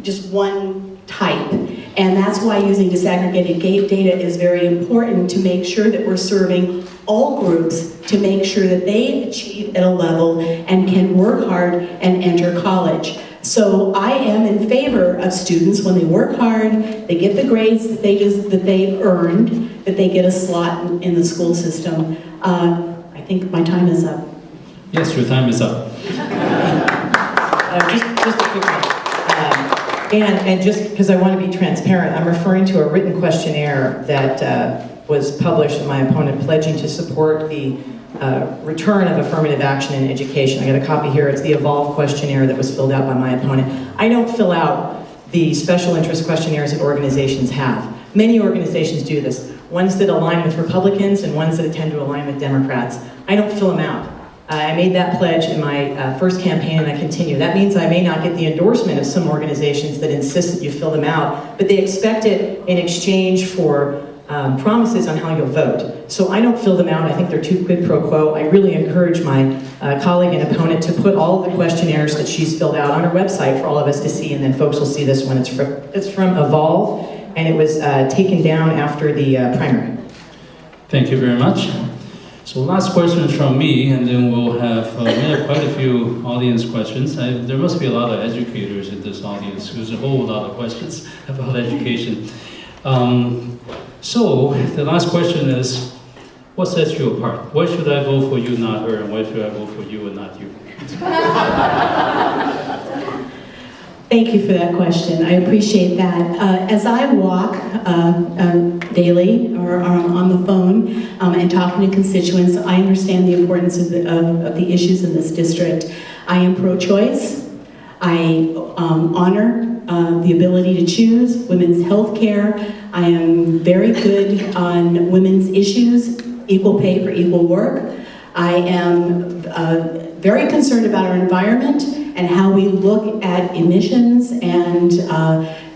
just one type. And that's why using disaggregated data is very important, to make sure that we're serving all groups, to make sure that they achieve at a level and can work hard and enter college. So I am in favor of students, when they work hard, they get the grades that they've earned, that they get a slot in the school system. I think my time is up. Yes, your time is up. Just a quick one. And just because I want to be transparent, I'm referring to a written questionnaire that was published by my opponent pledging to support the return of affirmative action in education. I got a copy here. It's the Evolve questionnaire that was filled out by my opponent. I don't fill out the special interest questionnaires that organizations have. Many organizations do this. Ones that align with Republicans and ones that tend to align with Democrats. I don't fill them out. I made that pledge in my first campaign, and I continue. That means I may not get the endorsement of some organizations that insist that you fill them out, but they expect it in exchange for promises on how you'll vote. So I don't fill them out. I think they're too quid pro quo. I really encourage my colleague and opponent to put all of the questionnaires that she's filled out on her website for all of us to see, and then folks will see this when it's from Evolve, and it was taken down after the primary. Thank you very much. So last question from me, and then we have quite a few audience questions. There must be a lot of educators in this audience. There's a whole lot of questions about education. So the last question is, what sets you apart? Why should I vote for you, not her, and why should I vote for you and not you? Thank you for that question. I appreciate that. As I walk daily or on the phone and talking to constituents, I understand the importance of the issues in this district. I am pro-choice. I honor the ability to choose, women's health care. I am very good on women's issues, equal pay for equal work. I am very concerned about our environment and how we look at emissions and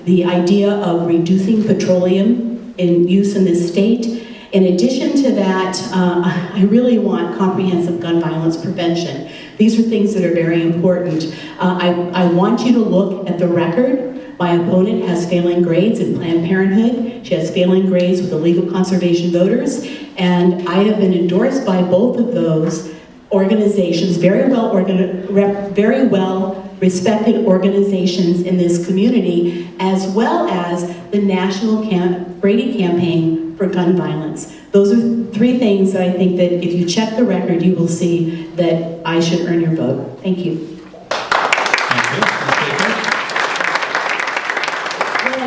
the idea of reducing petroleum in use in this state. In addition to that, I really want comprehensive gun violence prevention. These are things that are very important. I want you to look at the record. My opponent has failing grades in Planned Parenthood. She has failing grades with illegal conservation voters. And I have been endorsed by both of those organizations, very well respected organizations in this community, as well as the National Brady Campaign for Gun Violence. Those are three things that I think that if you check the record, you will see that I should earn your vote. Thank you. Well,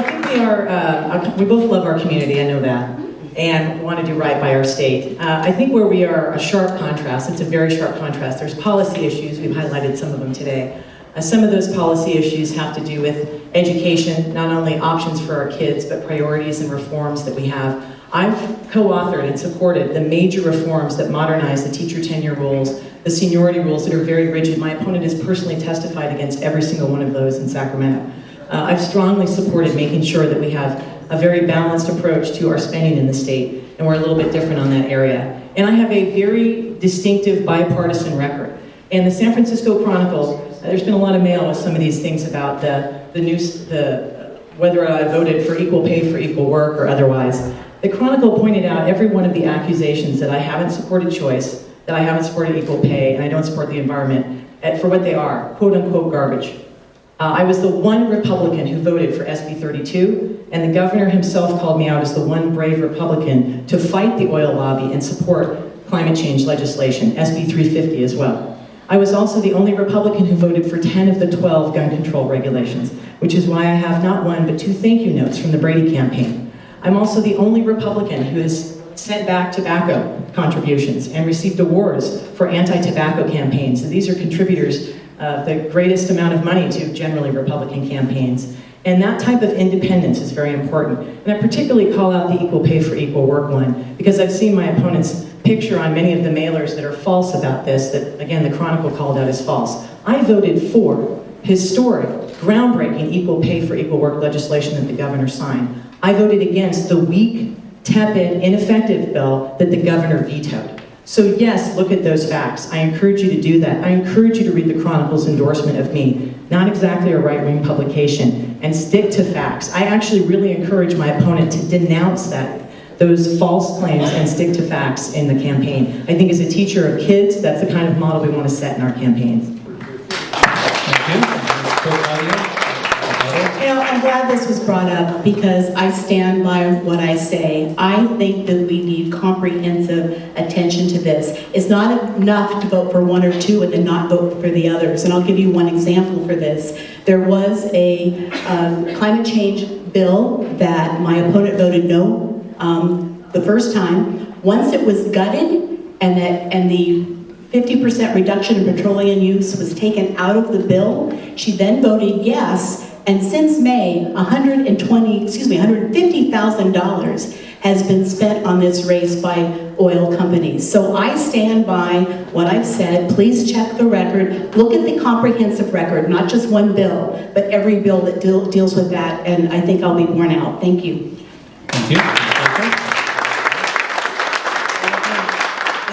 I think we both love our community, I know that, and want to do right by our state. I think where we are a sharp contrast, it's a very sharp contrast. There's policy issues, we've highlighted some of them today. Some of those policy issues have to do with education, not only options for our kids, but priorities and reforms that we have. I've co-authored and supported the major reforms that modernize the teacher tenure rules, the seniority rules that are very rigid. My opponent has personally testified against every single one of those in Sacramento. I've strongly supported making sure that we have a very balanced approach to our spending in the state, and we're a little bit different on that area. And I have a very distinctive bipartisan record. In the San Francisco Chronicle, there's been a lot of mail with some of these things about whether I voted for equal pay for equal work or otherwise. The Chronicle pointed out every one of the accusations that I haven't supported choice, that I haven't supported equal pay, and I don't support the environment for what they are, quote unquote garbage. I was the one Republican who voted for SB 32, and the governor himself called me out as the one brave Republican to fight the oil lobby and support climate change legislation, SB 350 as well. I was also the only Republican who voted for 10 of the 12 gun control regulations, which is why I have not one but 2 thank you notes from the Brady campaign. I'm also the only Republican who has sent back tobacco contributions and received awards for anti-tobacco campaigns. And these are contributors the greatest amount of money to generally Republican campaigns. And that type of independence is very important. And I particularly call out the equal pay for equal work one, because I've seen my opponent's picture on many of the mailers that are false about this, that again, the Chronicle called out as false. I voted for historic, groundbreaking equal pay for equal work legislation that the governor signed. I voted against the weak, tepid, ineffective bill that the governor vetoed. So yes, look at those facts. I encourage you to do that. I encourage you to read the Chronicle's endorsement of me, not exactly a right-wing publication, and stick to facts. I actually really encourage my opponent to denounce those false claims and stick to facts in the campaign. I think as a teacher of kids, that's the kind of model we want to set in our campaigns. You know, I'm glad this was brought up because I stand by what I say. I think that we need comprehensive attention to this. It's not enough to vote for one or two and then not vote for the others. And I'll give you one example for this. There was a climate change bill that my opponent voted no the first time. Once it was gutted and the 50% reduction in petroleum use was taken out of the bill, she then voted yes. And since May, $150,000 has been spent on this race by oil companies. So I stand by what I've said. Please check the record. Look at the comprehensive record, not just one bill, but every bill that deals with that. And I think I'll be borne out. Thank you. Thank you.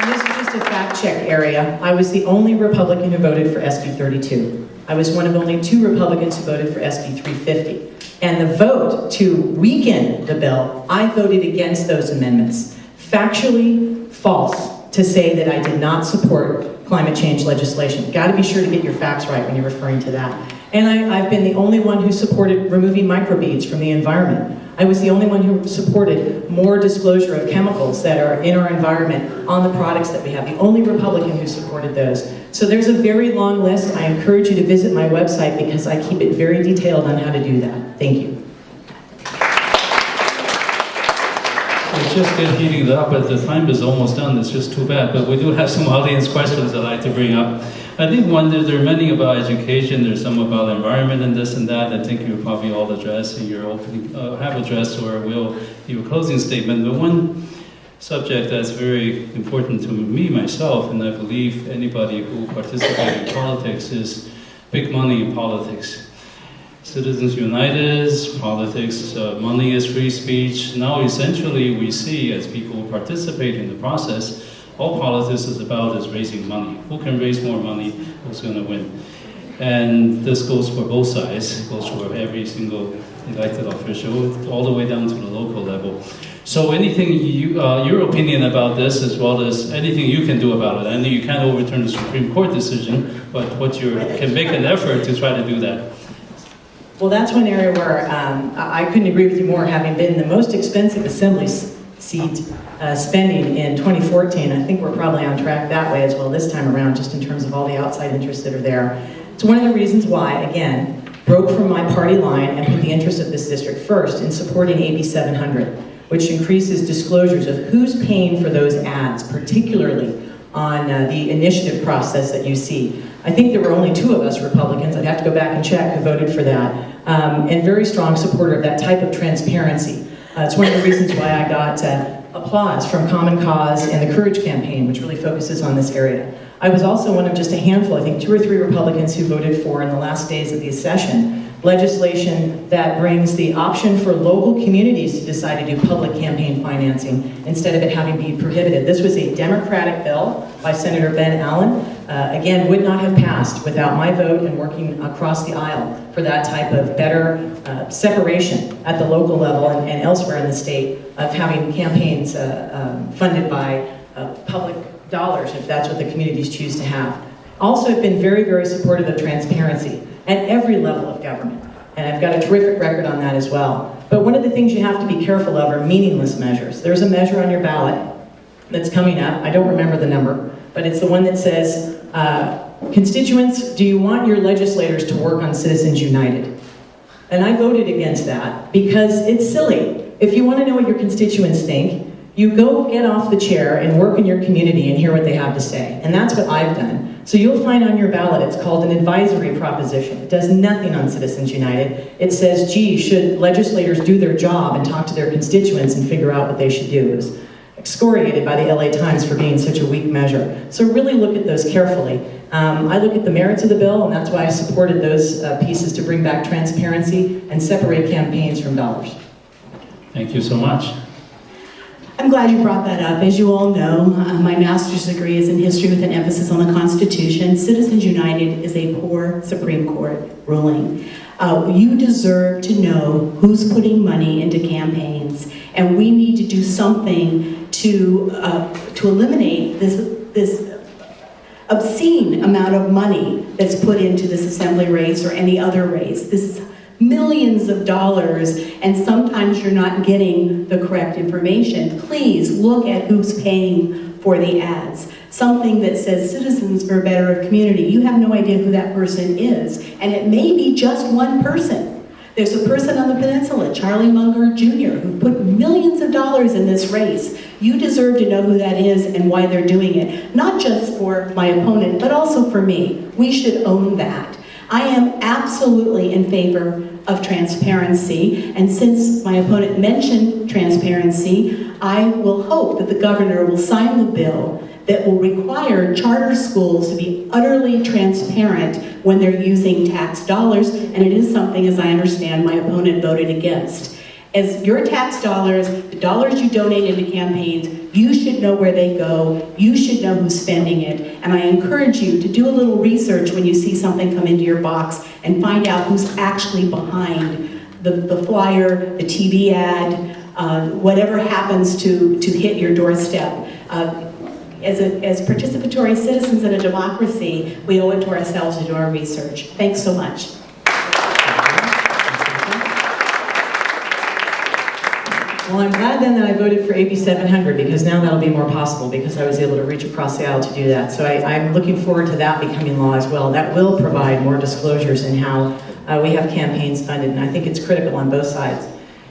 And this is just a fact check area. I was the only Republican who voted for SB 32. I was one of only 2 Republicans who voted for SB 350. And the vote to weaken the bill, I voted against those amendments. Factually false to say that I did not support climate change legislation. Got to be sure to get your facts right when you're referring to that. And I've been the only one who supported removing microbeads from the environment. I was the only one who supported more disclosure of chemicals that are in our environment on the products that we have. The only Republican who supported those. So there's a very long list. I encourage you to visit my website because I keep it very detailed on how to do that. Thank you. It's just get heating up, but the time is almost done. It's just too bad. But we do have some audience questions I'd like to bring up. I think there are many about education. There's some about environment and this and that. I think you probably all address in your opening, have addressed or will your closing statement. But one subject that's very important to me myself, and I believe anybody who participates in politics, is big money in politics. Citizens United, politics, money is free speech. Now essentially we see, as people who participate in the process, all politics is about is raising money. Who can raise more money, who's going to win? And this goes for both sides. It goes for every single elected official, all the way down to the local level. So anything, your opinion about this, as well as anything you can do about it. I know you can't overturn the Supreme Court decision, but can make an effort to try to do that. Well, that's one area where I couldn't agree with you more, having been the most expensive assembly seat spending in 2014. I think we're probably on track that way as well this time around, just in terms of all the outside interests that are there. It's one of the reasons why, again, broke from my party line and put the interests of this district first in supporting AB 700, which increases disclosures of who's paying for those ads, particularly on the initiative process that you see. I think there were only 2 of us Republicans, I'd have to go back and check, who voted for that, and very strong supporter of that type of transparency. It's one of the reasons why I got applause from Common Cause and the Courage Campaign, which really focuses on this area. I was also one of just a handful, I think 2 or 3 Republicans who voted for, in the last days of the session, legislation that brings the option for local communities to decide to do public campaign financing instead of it having to be prohibited. This was a Democratic bill by Senator Ben Allen. Again, would not have passed without my vote and working across the aisle for that type of better separation at the local level and elsewhere in the state of having campaigns funded by public dollars, if that's what the communities choose to have. Also, have been very, very supportive of transparency at every level of government. And I've got a terrific record on that as well. But one of the things you have to be careful of are meaningless measures. There's a measure on your ballot that's coming up. I don't remember the number, but it's the one that says, constituents, do you want your legislators to work on Citizens United? And I voted against that because it's silly. If you want to know what your constituents think, you go get off the chair and work in your community and hear what they have to say. And that's what I've done. So you'll find on your ballot, it's called an advisory proposition. It does nothing on Citizens United. It says, gee, should legislators do their job and talk to their constituents and figure out what they should do? It was excoriated by the LA Times for being such a weak measure. So really look at those carefully. I look at the merits of the bill, and that's why I supported those pieces to bring back transparency and separate campaigns from dollars. Thank you so much. I'm glad you brought that up. As you all know, my master's degree is in history with an emphasis on the Constitution. Citizens United is a poor Supreme Court ruling. You deserve to know who's putting money into campaigns, and we need to do something to eliminate this obscene amount of money that's put into this assembly race or any other race. This is millions of dollars, and sometimes you're not getting the correct information. Please look at who's paying for the ads. Something that says Citizens for a Better Community. You have no idea who that person is, and it may be just one person. There's a person on the peninsula, Charlie Munger Jr., who put millions of dollars in this race. You deserve to know who that is and why they're doing it. Not just for my opponent, but also for me. We should own that. I am absolutely in favor of transparency, and since my opponent mentioned transparency, I will hope that the governor will sign the bill that will require charter schools to be utterly transparent when they're using tax dollars, and it is something, as I understand, my opponent voted against. As your tax dollars, the dollars you donate into campaigns, you should know where they go, you should know who's spending it, and I encourage you to do a little research when you see something come into your box and find out who's actually behind the flyer, the TV ad, whatever happens to hit your doorstep. As participatory citizens in a democracy, we owe it to ourselves to do our research. Thanks so much. Well, I'm glad then that I voted for AB 700, because now that'll be more possible, because I was able to reach across the aisle to do that. So I'm looking forward to that becoming law as well. That will provide more disclosures in how we have campaigns funded, and I think it's critical on both sides.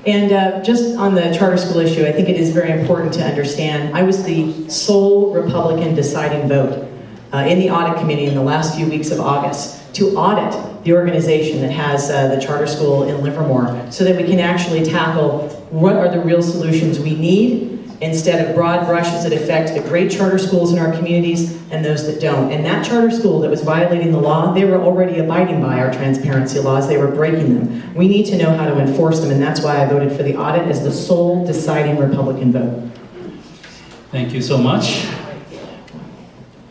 And just on the charter school issue, I think it is very important to understand, I was the sole Republican deciding vote in the audit committee in the last few weeks of August to audit the organization that has the charter school in Livermore, so that we can actually tackle what are the real solutions we need instead of broad brushes that affect the great charter schools in our communities and those that don't. And that charter school that was violating the law, they were already abiding by our transparency laws, they were breaking them. We need to know how to enforce them, and that's why I voted for the audit as the sole deciding Republican vote. Thank you so much.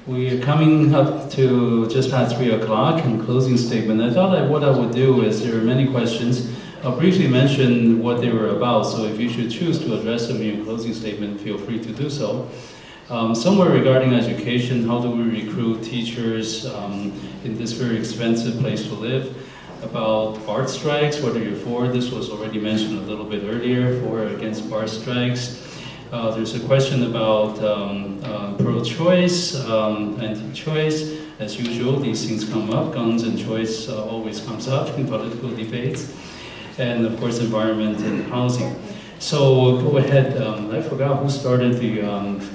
We are coming up to just past 3 o'clock and closing statement. I thought that what I would do is, there are many questions. I'll briefly mention what they were about, so if you should choose to address them in your closing statement, feel free to do so. Some were regarding education, how do we recruit teachers in this very expensive place to live? About BART strikes, what are you for? This was already mentioned a little bit earlier, for or against BART strikes. There's a question about pro-choice, anti-choice. As usual, these things come up. Guns and choice always comes up in political debates. And of course, environment and housing. So go ahead. I forgot who started the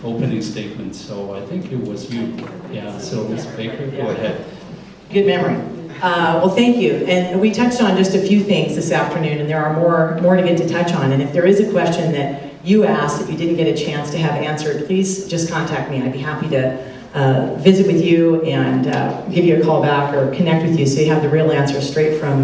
opening statement, so I think it was you. Yeah, so Ms. Baker, go ahead. Good memory. Well, thank you. And we touched on just a few things this afternoon, and there are more to get to touch on. And if there is a question that you asked that you didn't get a chance to have answered, please just contact me. I'd be happy to visit with you and give you a call back or connect with you so you have the real answer straight from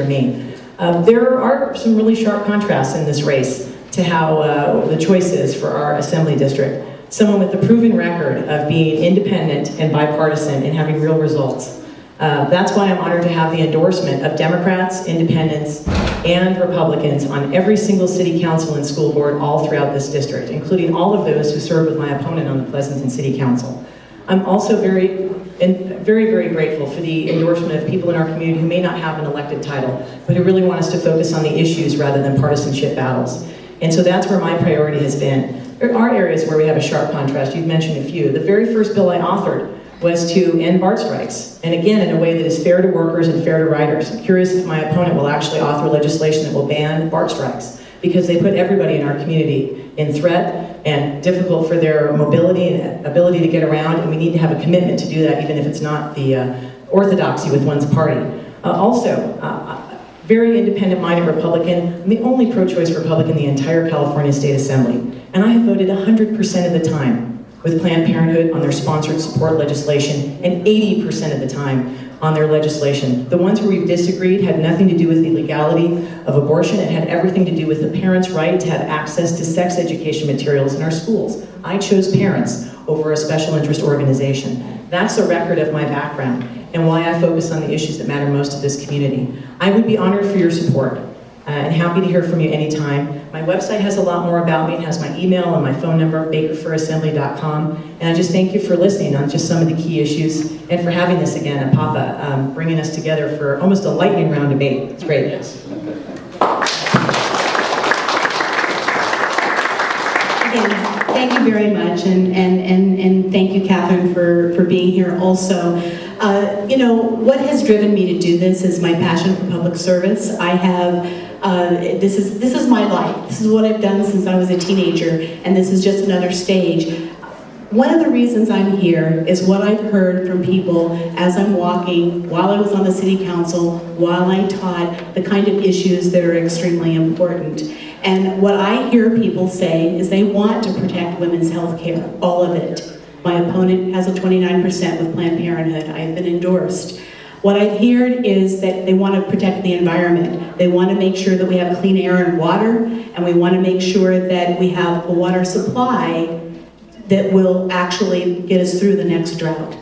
me. There are some really sharp contrasts in this race to how the choice is for our assembly district. Someone with a proven record of being independent and bipartisan and having real results. That's why I'm honored to have the endorsement of Democrats, Independents, and Republicans on every single city council and school board all throughout this district, including all of those who serve with my opponent on the Pleasanton City Council. I'm also very, very grateful for the endorsement of people in our community who may not have an elected title, but who really want us to focus on the issues rather than partisanship battles. And so that's where my priority has been. There are areas where we have a sharp contrast. You've mentioned a few. The very first bill I authored was to end BART strikes, and again, in a way that is fair to workers and fair to riders. I'm curious if my opponent will actually author legislation that will ban BART strikes, because they put everybody in our community in threat and difficult for their mobility and ability to get around, and we need to have a commitment to do that, even if it's not the orthodoxy with one's party. Very independent-minded Republican. I'm the only pro-choice Republican in the entire California State Assembly, and I have voted 100% of the time with Planned Parenthood on their sponsored support legislation, and 80% of the time on their legislation. The ones where we've disagreed had nothing to do with the legality of abortion. It had everything to do with the parents' right to have access to sex education materials in our schools. I chose parents over a special interest organization. That's a record of my background and why I focus on the issues that matter most to this community. I would be honored for your support. And happy to hear from you anytime. My website has a lot more about me. It has my email and my phone number, bakerforassembly.com. And I just thank you for listening on just some of the key issues and for having this again, APAPA, bringing us together for almost a lightning round debate. It's great. Yes. Again, thank you very much, and thank you, Catherine, for being here also. You know, what has driven me to do this is my passion for public service. I have, this is my life. This is what I've done since I was a teenager, and this is just another stage. One of the reasons I'm here is what I've heard from people as I'm walking, while I was on the city council, while I taught, the kind of issues that are extremely important. And what I hear people say is they want to protect women's health care, all of it. My opponent has a 29% with Planned Parenthood. I have been endorsed. What I've heard is that they want to protect the environment. They want to make sure that we have clean air and water, and we want to make sure that we have a water supply that will actually get us through the next drought.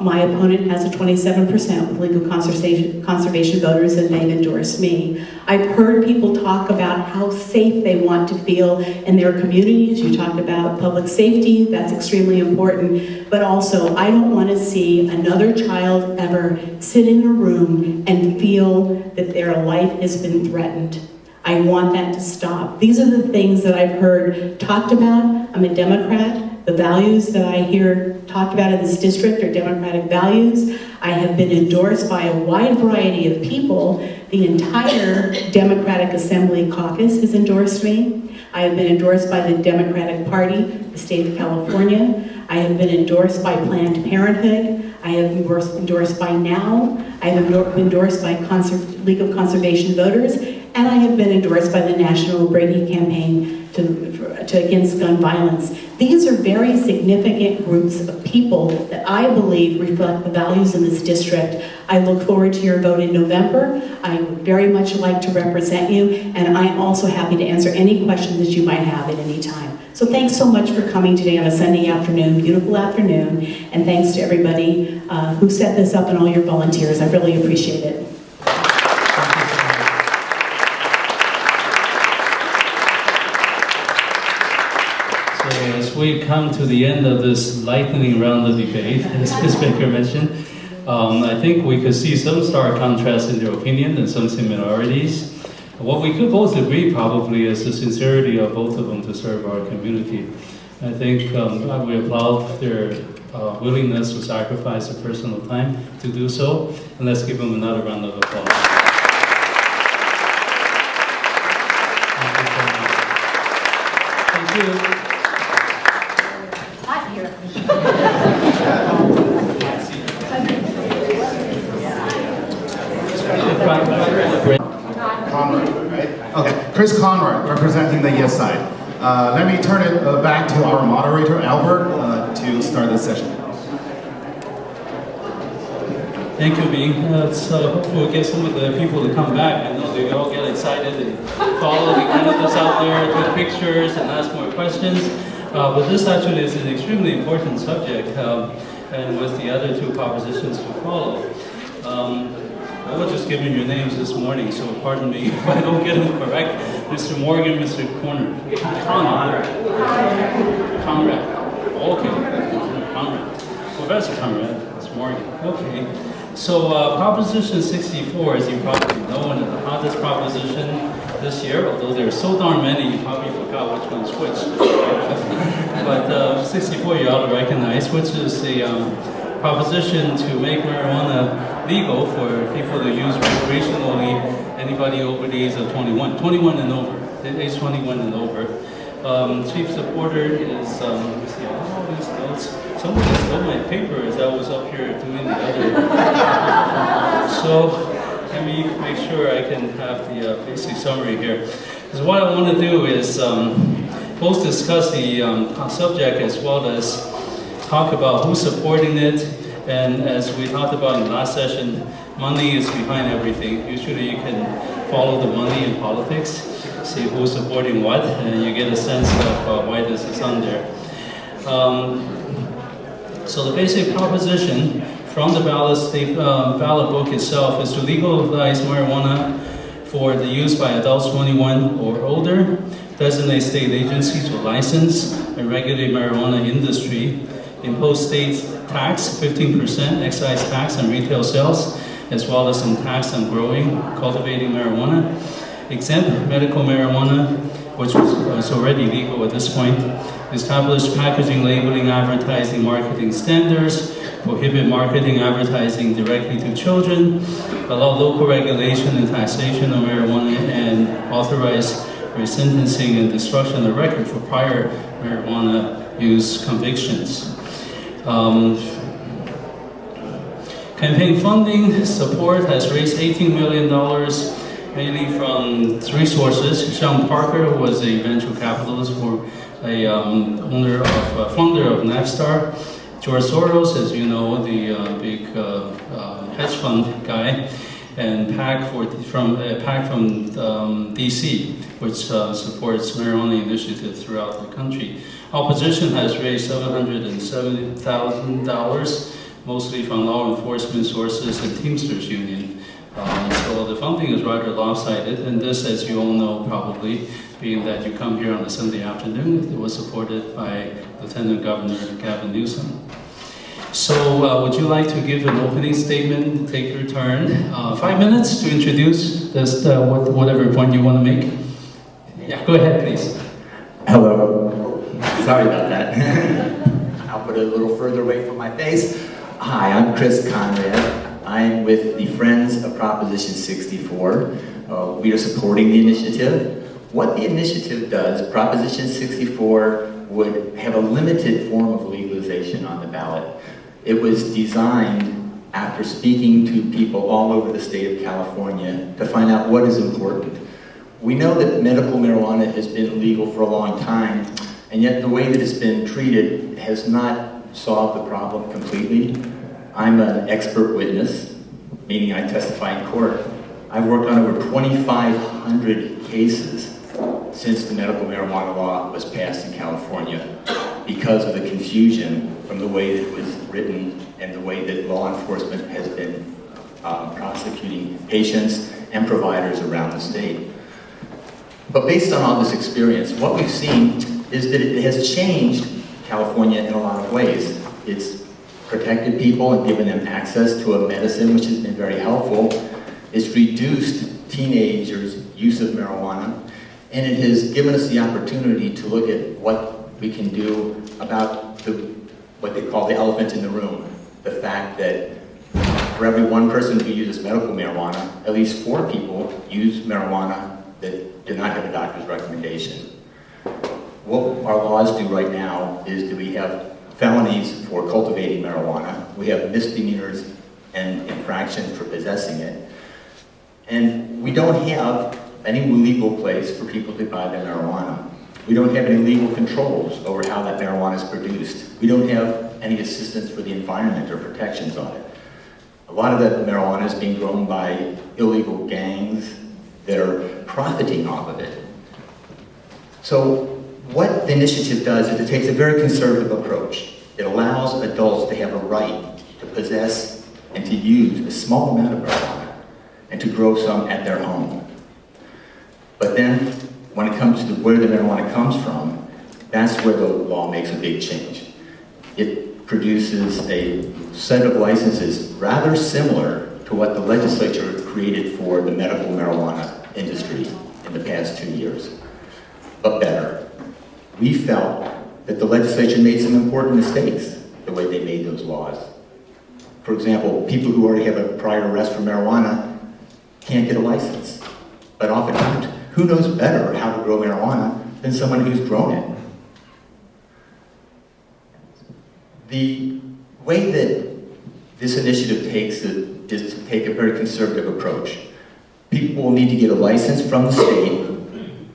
My opponent has a 27% with legal conservation voters, and they've endorsed me. I've heard people talk about how safe they want to feel in their communities. You talked about public safety, that's extremely important, but also I don't want to see another child ever sit in a room and feel that their life has been threatened. I want that to stop. These are the things that I've heard talked about. I'm a Democrat. The values that I hear talked about in this district are Democratic values. I have been endorsed by a wide variety of people. The entire Democratic Assembly caucus has endorsed me. I have been endorsed by the Democratic Party, the state of California. I have been endorsed by Planned Parenthood. I have been endorsed by NOW. I have been endorsed by League of Conservation Voters. And I have been endorsed by the National Brady Campaign to against gun violence. These are very significant groups of people that I believe reflect the values in this district. I look forward to your vote in November. I would very much like to represent you, and I'm also happy to answer any questions that you might have at any time. So thanks so much for coming today on a Sunday afternoon, beautiful afternoon, and thanks to everybody who set this up and all your volunteers. I really appreciate it. As we come to the end of this lightning round of debate, as Ms. Baker mentioned, I think we could see some stark contrast in their opinion and some similarities. What we could both agree probably is the sincerity of both of them to serve our community. I think we applaud their willingness to sacrifice their personal time to do so, and let's give them another round of applause. Thank you. Conrad, right? Okay, Chris Conrad representing the yes side. Let me turn it back to our moderator, Albert, to start this session. Thank you, Bing. Hopefully we'll get some of the people to come back. I know they all get excited and follow the candidates out there, take pictures, and ask more questions. But this actually is an extremely important subject, and with the other two propositions to follow. I was just giving your names this morning, so pardon me if I don't get them correct. Mr. Morgan, Mr. Conrad. Okay. Conrad. Professor Conrad. Mr. Morgan. Okay. So Proposition 64, as you probably know, one of the hottest proposition this year, although there are so darn many, you probably forgot which one's which. But 64 you ought to recognize, which is the proposition to make marijuana legal for people to use recreationally, anybody over the age of 21. 21 and over, age 21 and over. Chief supporter is, let me see, all these notes. Somebody stole my paper as I was up here doing the other. So let me make sure I can have the basic summary here. Because what I want to do is both discuss the subject as well as talk about who's supporting it. And as we talked about in the last session, money is behind everything. Usually you can follow the money in politics, see who's supporting what, and you get a sense of why this is on there. So the basic proposition from the ballot book itself is to legalize marijuana for the use by adults 21 or older, designate state agencies to license and regulate marijuana industry, impose state tax, 15% excise tax on retail sales, as well as some tax on growing, cultivating marijuana, exempt medical marijuana, which was already legal at this point, establish packaging, labeling, advertising, marketing standards, prohibit marketing, advertising directly to children, allow local regulation and taxation of marijuana, and authorize resentencing and destruction of record for prior marijuana use convictions. Campaign funding support has raised $18 million, mainly from three sources. Sean Parker, who was a venture capitalist for a founder of Napstar. George Soros, as you know, the big hedge fund guy, and PAC from DC, which supports marijuana initiatives throughout the country. Opposition has raised $770,000, mostly from law enforcement sources and Teamsters Union. So the funding is rather lopsided, and this, as you all know probably, being that you come here on a Sunday afternoon, it was supported by Lieutenant Governor Gavin Newsom. So would you like to give an opening statement, take your turn? 5 minutes to introduce this, whatever point you want to make. Yeah, go ahead, please. Hello. Sorry about that. I'll put it a little further away from my face. Hi, I'm Chris Conrad. I'm with the Friends of Proposition 64. We are supporting the initiative. What the initiative does, Proposition 64 would have a limited form of legalization on the ballot. It was designed after speaking to people all over the state of California to find out what is important. We know that medical marijuana has been legal for a long time, and yet the way that it's been treated has not solved the problem completely. I'm an expert witness, meaning I testify in court. I've worked on over 2,500 cases since the medical marijuana law was passed in California because of the confusion from the way that it was written and the way that law enforcement has been prosecuting patients and providers around the state. But based on all this experience, what we've seen is that it has changed California in a lot of ways. It's protected people and given them access to a medicine, which has been very helpful. It's reduced teenagers' use of marijuana, and it has given us the opportunity to look at what we can do about what they call the elephant in the room. The fact that for every one person who uses medical marijuana, at least 4 people use marijuana that do not have a doctor's recommendation. What our laws do right now is that we have felonies for cultivating marijuana, we have misdemeanors and infractions for possessing it, And we don't have any legal place for people to buy their marijuana. We don't have any legal controls over how that marijuana is produced. We don't have any assistance for the environment or protections on it. A lot of that marijuana is being grown by illegal gangs that are profiting off of it. So what the initiative does is it takes a very conservative approach. It allows adults to have a right to possess and to use a small amount of marijuana and to grow some at their home. But then, when it comes to where the marijuana comes from, that's where the law makes a big change. It produces a set of licenses rather similar to what the legislature created for the medical marijuana industry in the past 2 years, but better. We felt that the legislature made some important mistakes the way they made those laws. For example, people who already have a prior arrest for marijuana can't get a license, but often don't. Who knows better how to grow marijuana than someone who's grown it? The way that this initiative takes it is to take a very conservative approach. People will need to get a license from the state,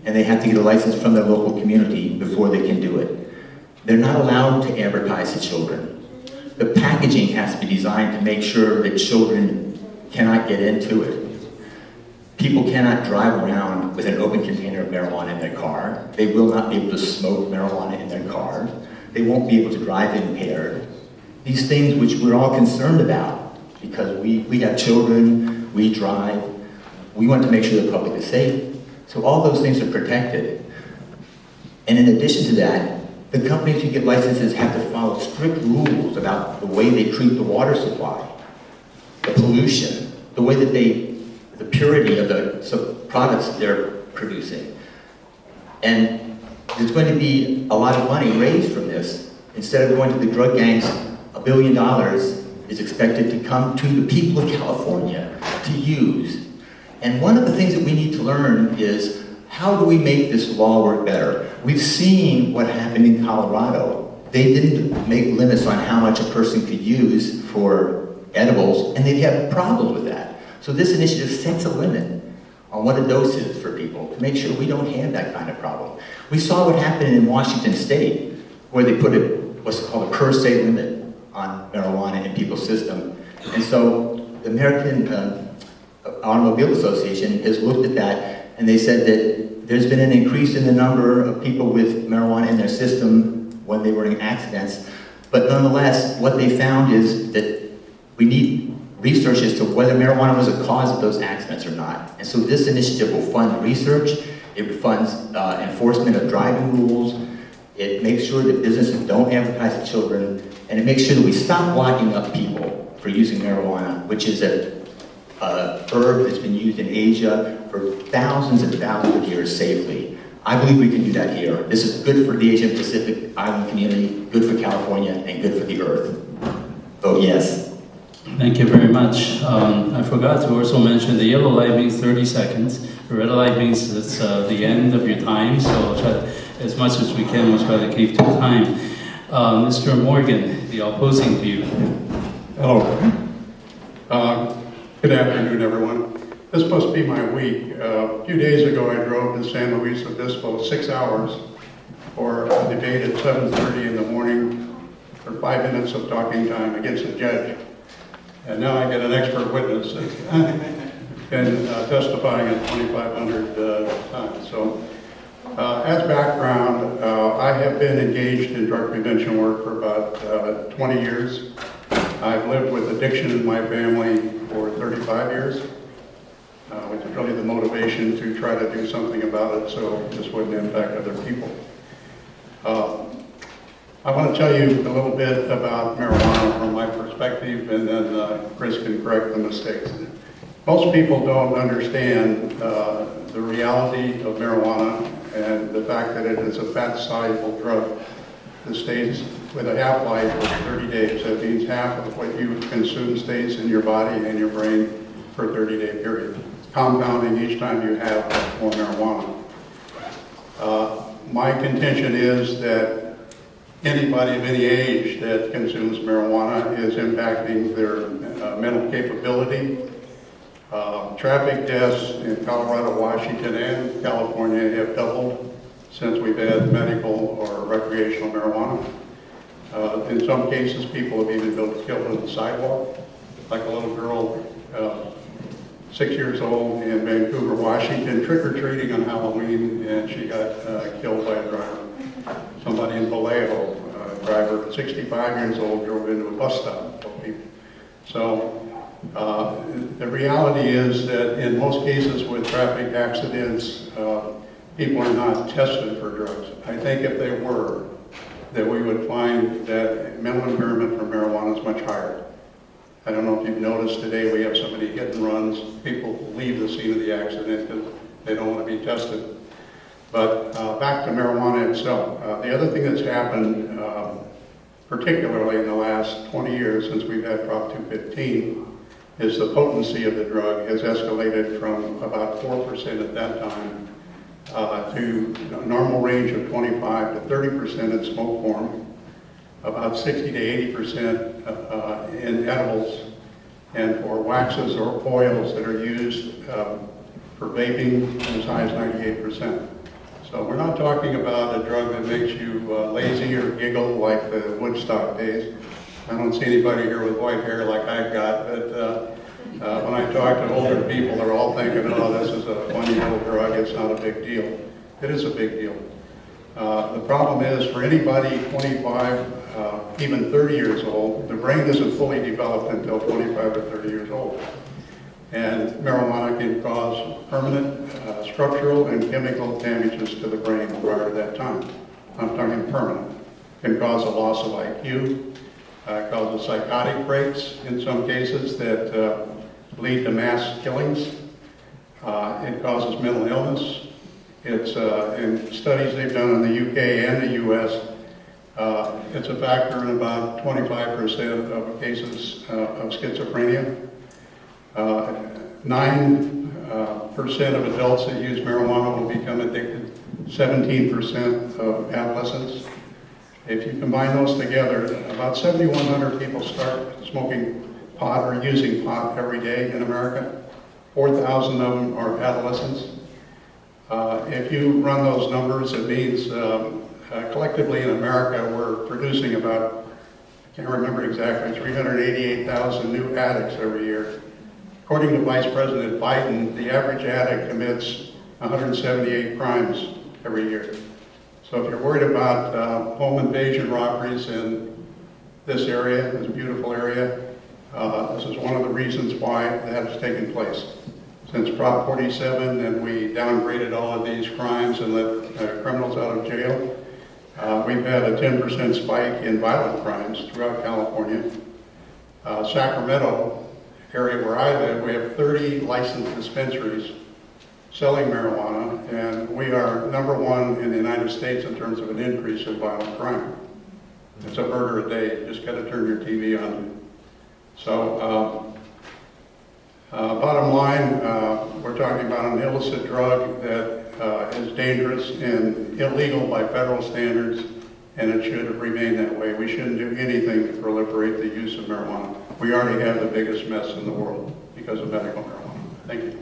and they have to get a license from their local community before they can do it. They're not allowed to advertise to children. The packaging has to be designed to make sure that children cannot get into it. People cannot drive around with an open container of marijuana in their car. They will not be able to smoke marijuana in their car. They won't be able to drive impaired. These things which we're all concerned about because we have children, we drive, we want to make sure the public is safe. So all those things are protected. And in addition to that, the companies who get licenses have to follow strict rules about the way they treat the water supply, the pollution, the way that the purity of the products they're producing. And there's going to be a lot of money raised from this. Instead of going to the drug gangs, $1 billion is expected to come to the people of California to use. And one of the things that we need to learn is, how do we make this law work better? We've seen what happened in Colorado. They didn't make limits on how much a person could use for edibles, and they had problems with that. So this initiative sets a limit on what a dose is for people to make sure we don't have that kind of problem. We saw what happened in Washington State, where they put what's called a per se limit on marijuana in people's system. And so the American Automobile Association has looked at that, and they said that there's been an increase in the number of people with marijuana in their system when they were in accidents. But nonetheless, what they found is that we need research as to whether marijuana was a cause of those accidents or not. And so this initiative will fund research, it funds enforcement of driving rules, it makes sure that businesses don't advertise to children, and it makes sure that we stop locking up people for using marijuana, which is a herb that's been used in Asia for thousands and thousands of years safely. I believe we can do that here. This is good for the Asian Pacific Island community, good for California, and good for the earth. Vote yes. Thank you very much. I forgot to also mention the yellow light means 30 seconds. The red light means it's the end of your time, so try to, as much as we can, we'll try to keep to time. Mr. Morgan, the opposing view. Hello. Good afternoon, everyone. This must be my week. A few days ago, I drove to San Luis Obispo 6 hours for a debate at 7:30 in the morning for 5 minutes of talking time against a judge. And now I get an expert witness that's been testifying at 2,500 times. So, as background, I have been engaged in drug prevention work for about 20 years. I've lived with addiction in my family for 35 years, which is really the motivation to try to do something about it so this wouldn't impact other people. I want to tell you a little bit about marijuana from my perspective, and then Chris can correct the mistakes. Most people don't understand the reality of marijuana and the fact that it is a fat-soluble drug that stays with a half-life of 30 days. That means half of what you consume stays in your body and your brain for a 30-day period, compounding each time you have more marijuana. My contention is that anybody of any age that consumes marijuana is impacting their mental capability, Traffic deaths in Colorado, Washington, and California have doubled since we've had medical or recreational marijuana. In some cases, people have even been killed on the sidewalk, like a little girl, 6 years old in Vancouver, Washington, trick-or-treating on Halloween, and she got killed by a driver. Somebody in Vallejo, a driver, 65 years old, drove into a bus stop, killed people. So the reality is that in most cases with traffic accidents, people are not tested for drugs. I think if they were, that we would find that mental impairment from marijuana is much higher. I don't know if you've noticed today we have so many hit and runs. People leave the scene of the accident because they don't want to be tested. But back to marijuana itself. The other thing that's happened, particularly in the last 20 years since we've had Prop 215, is the potency of the drug has escalated from about 4% at that time to a normal range of 25 to 30% in smoke form, about 60 to 80% in edibles, and for waxes or oils that are used for vaping, as high as 98%. So we're not talking about a drug that makes you lazy or giggle like the Woodstock days. I don't see anybody here with white hair like I've got, but when I talk to older people, they're all thinking, oh, this is a funny little drug, it's not a big deal. It is a big deal. The problem is, for anybody 25, even 30 years old, the brain isn't fully developed until 25 or 30 years old. And marijuana can cause permanent structural and chemical damages to the brain prior to that time. I'm talking permanent. It can cause a loss of IQ, causes psychotic breaks in some cases that lead to mass killings. It causes mental illness. It's in studies they've done in the UK and the US, it's a factor in about 25% of cases of schizophrenia. 9% of adults that use marijuana will become addicted, 17% of adolescents. If you combine those together, about 7,100 people start smoking pot or using pot every day in America. 4,000 of them are adolescents. If you run those numbers, it means collectively in America we're producing about, I can't remember exactly, 388,000 new addicts every year. According to Vice President Biden, the average addict commits 178 crimes every year. So if you're worried about home invasion robberies in this area, this beautiful area, this is one of the reasons why that has taken place. Since Prop 47 and we downgraded all of these crimes and let criminals out of jail, we've had a 10% spike in violent crimes throughout California. Sacramento, area where I live, we have 30 licensed dispensaries selling marijuana, and we are #1 in the United States in terms of an increase in violent crime. It's a murder a day. You just got to turn your TV on. So, bottom line, we're talking about an illicit drug that is dangerous and illegal by federal standards, and it should remain that way. We shouldn't do anything to proliferate the use of marijuana. We already have the biggest mess in the world because of medical marijuana. Thank you.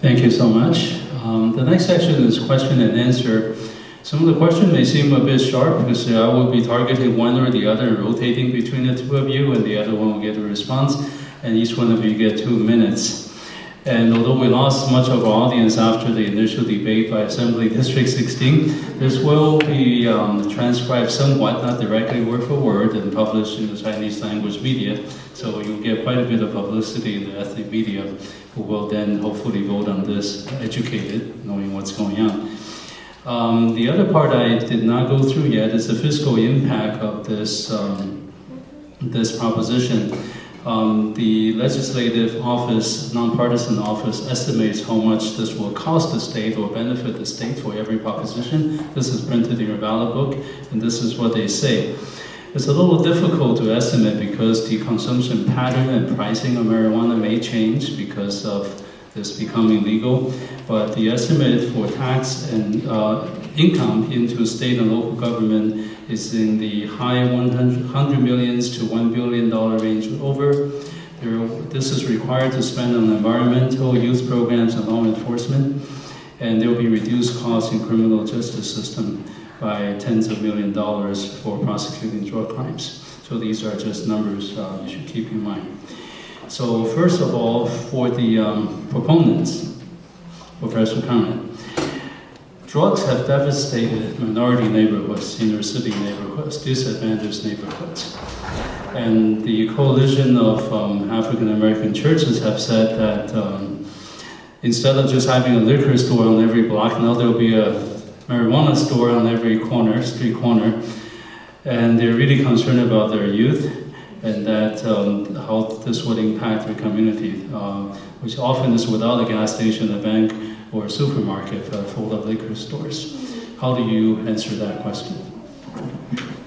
Thank you so much. The next section is question and answer. Some of the questions may seem a bit sharp because I will be targeting one or the other and rotating between the two of you, and the other one will get a response, and each one of you get 2 minutes. And although we lost much of our audience after the initial debate by Assembly District 16, this will be transcribed somewhat, not directly word for word, and published in the Chinese language media. So you'll get quite a bit of publicity in the ethnic media, who will then hopefully vote on this educated, knowing what's going on. The other part I did not go through yet is the fiscal impact of this, this proposition. The legislative office, nonpartisan office, estimates how much this will cost the state or benefit the state for every proposition. This is printed in your ballot book, and this is what they say. It's a little difficult to estimate because the consumption pattern and pricing of marijuana may change because of this becoming legal, but the estimate for tax and income into state and local government is in the high $100 million to $1 billion range over. This is required to spend on environmental, youth programs, and law enforcement, and there will be reduced costs in criminal justice system by tens of $millions for prosecuting drug crimes. So these are just numbers you should keep in mind. So first of all, for the proponents, Professor Conrad, drugs have devastated minority neighborhoods, inner city neighborhoods, disadvantaged neighborhoods. And the coalition of African American churches have said that instead of just having a liquor store on every block, now there'll be a marijuana store on every corner, street corner. And they're really concerned about their youth and that how this would impact their community, which often is without a gas station, a bank, or a supermarket full of liquor stores. How do you answer that question?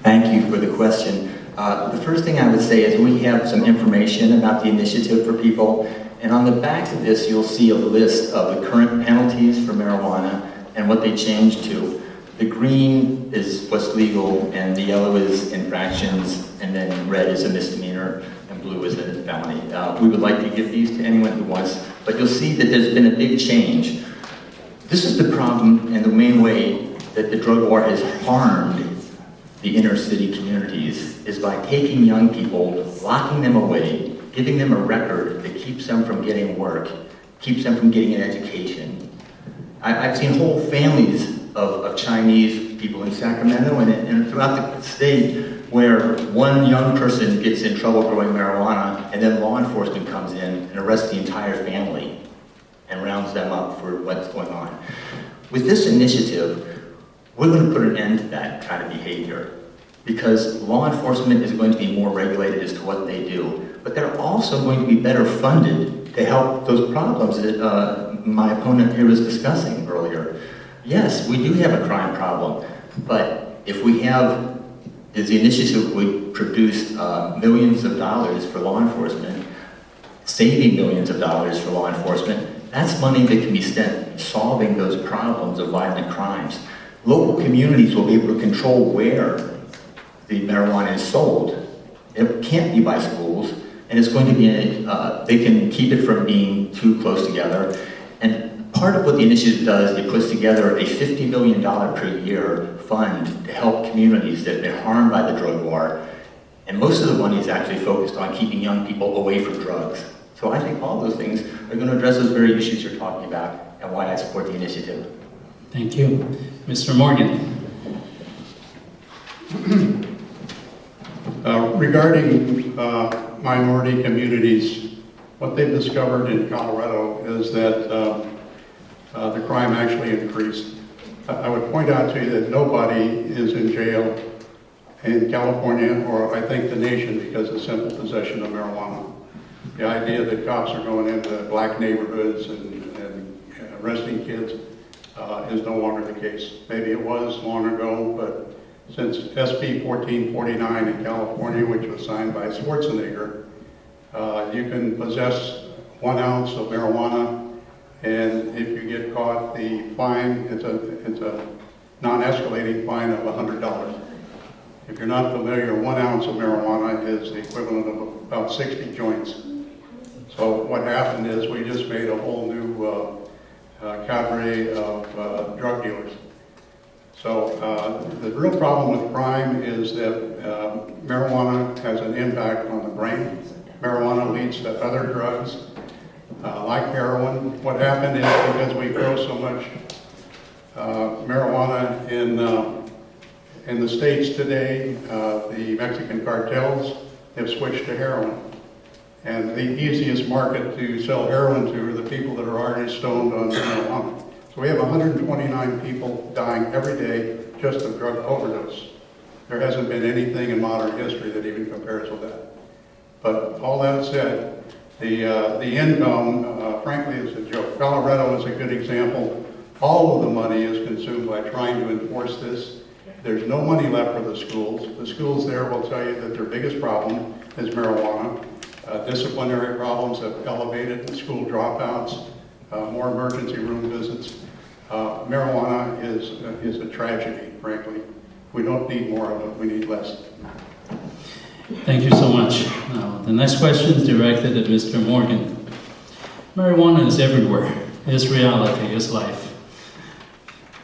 Thank you for the question. The first thing I would say is we have some information about the initiative for people, and on the back of this you'll see a list of the current penalties for marijuana and what they changed to. The green is what's legal, and the yellow is infractions, and then red is a misdemeanor, and blue is a felony. We would like to give these to anyone who wants, but you'll see that there's been a big change. This is the problem and the main way that the drug war has harmed the inner city communities is by taking young people, locking them away, giving them a record that keeps them from getting work, keeps them from getting an education. I've seen whole families of Chinese people in Sacramento and throughout the state where one young person gets in trouble growing marijuana and then law enforcement comes in and arrests the entire family and rounds them up for what's going on. With this initiative, we're going to put an end to that kind of behavior because law enforcement is going to be more regulated as to what they do, but they're also going to be better funded to help those problems that my opponent here was discussing earlier. Yes, we do have a crime problem, but if we have, as the initiative would produce millions of dollars for law enforcement, saving millions of dollars for law enforcement, that's money that can be spent solving those problems of violent crimes. Local communities will be able to control where the marijuana is sold. It can't be by schools, and it's going to be, they can keep it from being too close together. And part of what the initiative does, it puts together a $50 million per year fund to help communities that have been harmed by the drug war. And most of the money is actually focused on keeping young people away from drugs. So I think all those things are going to address those very issues you're talking about and why I support the initiative. Thank you. Mr. Morgan. Regarding minority communities, what they've discovered in Colorado is that the crime actually increased. I would point out to you that nobody is in jail in California, or I think the nation, because of simple possession of marijuana. The idea that cops are going into black neighborhoods and arresting kids is no longer the case. Maybe it was long ago, but since SB 1449 in California, which was signed by Schwarzenegger, you can possess 1 ounce of marijuana, and if you get caught, the fine, it's a non-escalating fine of $100. If you're not familiar, 1 ounce of marijuana is the equivalent of about 60 joints. So what happened is we just made a whole new cadre of drug dealers. So the real problem with crime is that marijuana has an impact on the brain. Marijuana leads to other drugs, like heroin. What happened is because we grow so much marijuana in the States today, the Mexican cartels have switched to heroin. And the easiest market to sell heroin to are the people that are already stoned on marijuana. So we have 129 people dying every day just of drug overdose. There hasn't been anything in modern history that even compares with that. But all that said, the income, frankly, is a joke. Colorado is a good example. All of the money is consumed by trying to enforce this. There's no money left for the schools. The schools there will tell you that their biggest problem is marijuana. Disciplinary problems have elevated, school dropouts, more emergency room visits. Marijuana is a tragedy, frankly. We don't need more of it, we need less. Thank you so much. Now, the next question is directed at Mr. Morgan. Marijuana is everywhere. It's reality, it's life.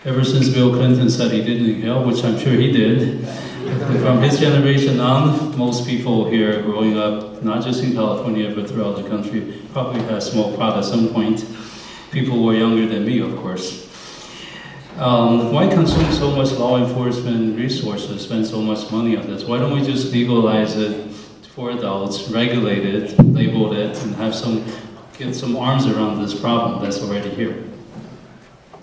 Ever since Bill Clinton said he didn't inhale, which I'm sure he did, from his generation on, most people here growing up, not just in California, but throughout the country, probably has smoked pot at some point. People who are younger than me, of course. Why consume so much law enforcement resources, spend so much money on this? Why don't we just legalize it for adults, regulate it, label it, and get some arms around this problem that's already here?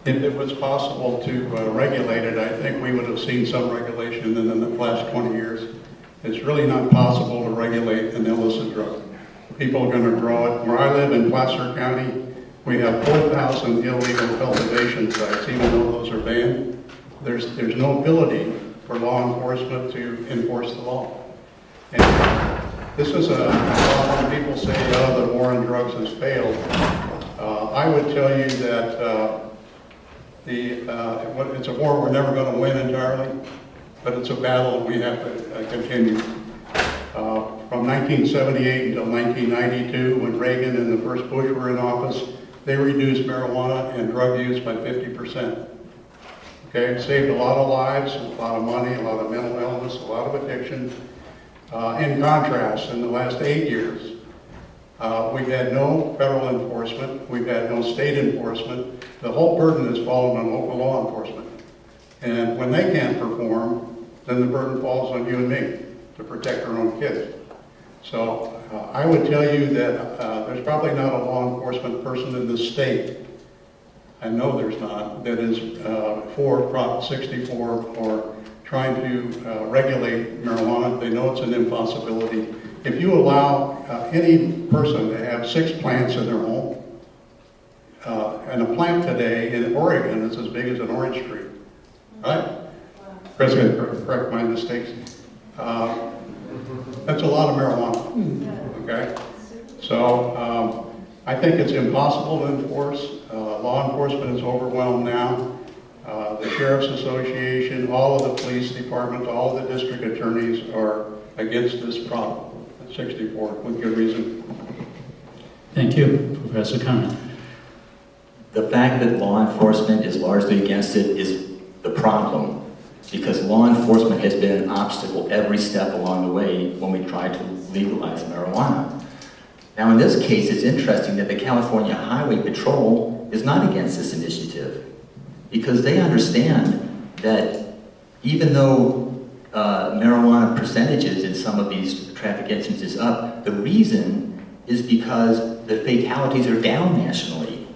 If it was possible to regulate it, I think we would have seen some regulation in the last 20 years. It's really not possible to regulate an illicit drug. People are going to grow it. Where I live in Placer County, we have 4,000 illegal cultivation sites, even though those are banned. There's no ability for law enforcement to enforce the law. And this is a problem. People say, oh, the war on drugs has failed. I would tell you that it's a war we're never going to win entirely, but it's a battle we have to continue. From 1978 until 1992, when Reagan and the first Bush were in office, they reduced marijuana and drug use by 50%. Okay, it saved a lot of lives, a lot of money, a lot of mental illness, a lot of addiction. In contrast, in the last 8 years, we've had no federal enforcement, we've had no state enforcement. The whole burden has fallen on local law enforcement. And when they can't perform, then the burden falls on you and me to protect our own kids. So I would tell you that there's probably not a law enforcement person in this state, I know there's not, that is for Prop 64 or trying to regulate marijuana. They know it's an impossibility. If you allow any person to have 6 plants in their home, and a plant today in Oregon is as big as an orange tree, right? President, correct my mistakes. That's a lot of marijuana, okay? So I think it's impossible to enforce. Law enforcement is overwhelmed now. The Sheriff's Association, all of the police departments, all of the district attorneys are against this problem at 64 with good reason. Thank you, Professor Conrad. The fact that law enforcement is largely against it is the problem, because law enforcement has been an obstacle every step along the way when we try to legalize marijuana. Now in this case, it's interesting that the California Highway Patrol is not against this initiative, because they understand that even though marijuana percentages in some of these traffic incidents is up, the reason is because the fatalities are down nationally.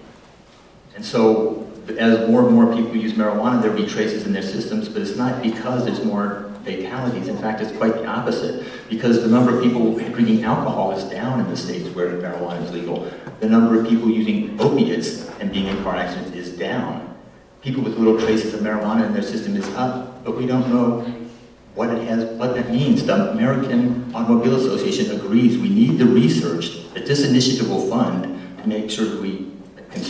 And so as more and more people use marijuana, there'll be traces in their systems, but it's not because there's more fatalities. In fact, it's quite the opposite, because the number of people drinking alcohol is down in the states where marijuana is legal. The number of people using opiates and being in car accidents is down. People with little traces of marijuana in their system is up, but we don't know what that means. The American Automobile Association agrees we need the research that this initiative will fund to make sure that we can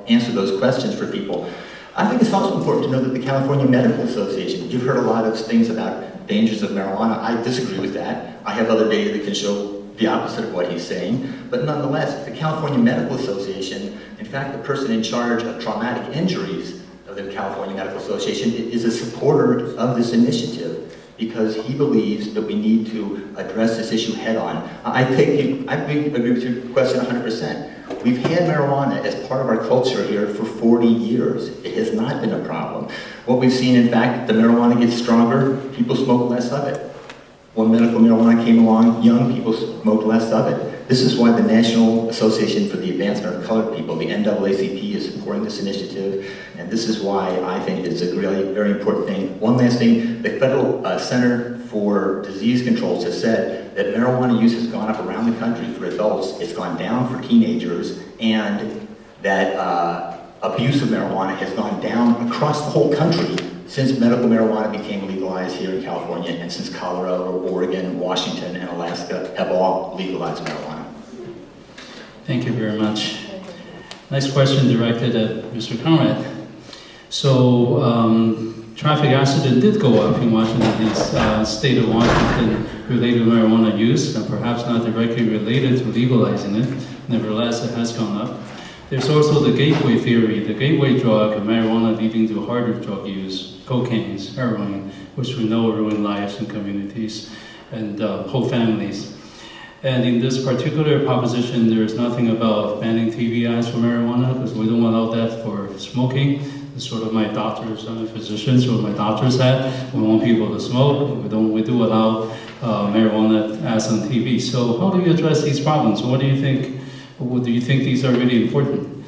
answer those questions for people. I think it's also important to know that the California Medical Association, you've heard a lot of things about dangers of marijuana. I disagree with that. I have other data that can show the opposite of what he's saying. But nonetheless, the California Medical Association, in fact, the person in charge of traumatic injuries of the California Medical Association is a supporter of this initiative, because he believes that we need to address this issue head on. I agree with your question 100%. We've had marijuana as part of our culture here for 40 years. It has not been a problem. What we've seen, in fact, the marijuana gets stronger, people smoke less of it. When medical marijuana came along, young people smoked less of it. This is why the National Association for the Advancement of Colored People, the NAACP, is supporting this initiative, and this is why I think it's a really very important thing. One last thing, the Federal Center for Disease Control has said that marijuana use has gone up around the country for adults, it's gone down for teenagers, and that abuse of marijuana has gone down across the whole country since medical marijuana became legalized here in California, and since Colorado, Oregon, Washington, and Alaska have all legalized marijuana. Thank you very much. Next question directed at Mr. Conrad. So, traffic accident did go up in Washington, D.C., state of Washington, related to marijuana use, and perhaps not directly related to legalizing it. Nevertheless, it has gone up. There's also the gateway theory, the gateway drug, marijuana leading to harder drug use, cocaine, heroin, which we know ruin lives and communities and whole families. And in this particular proposition, there is nothing about banning TV ads for marijuana, because we don't allow that for smoking. It's sort of my doctor's, I'm a physician, so my doctor's hat. We want people to smoke. We do allow marijuana ads on TV. So how do you address these problems? What do you think? Do you think these are really important?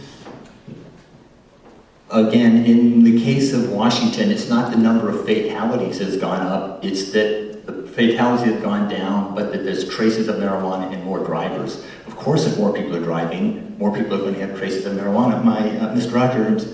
Again, in the case of Washington, it's not the number of fatalities has gone up, it's that the fatalities have gone down, but that there's traces of marijuana in more drivers. Of course, if more people are driving, more people are going to have traces of marijuana. Mr. Rogers,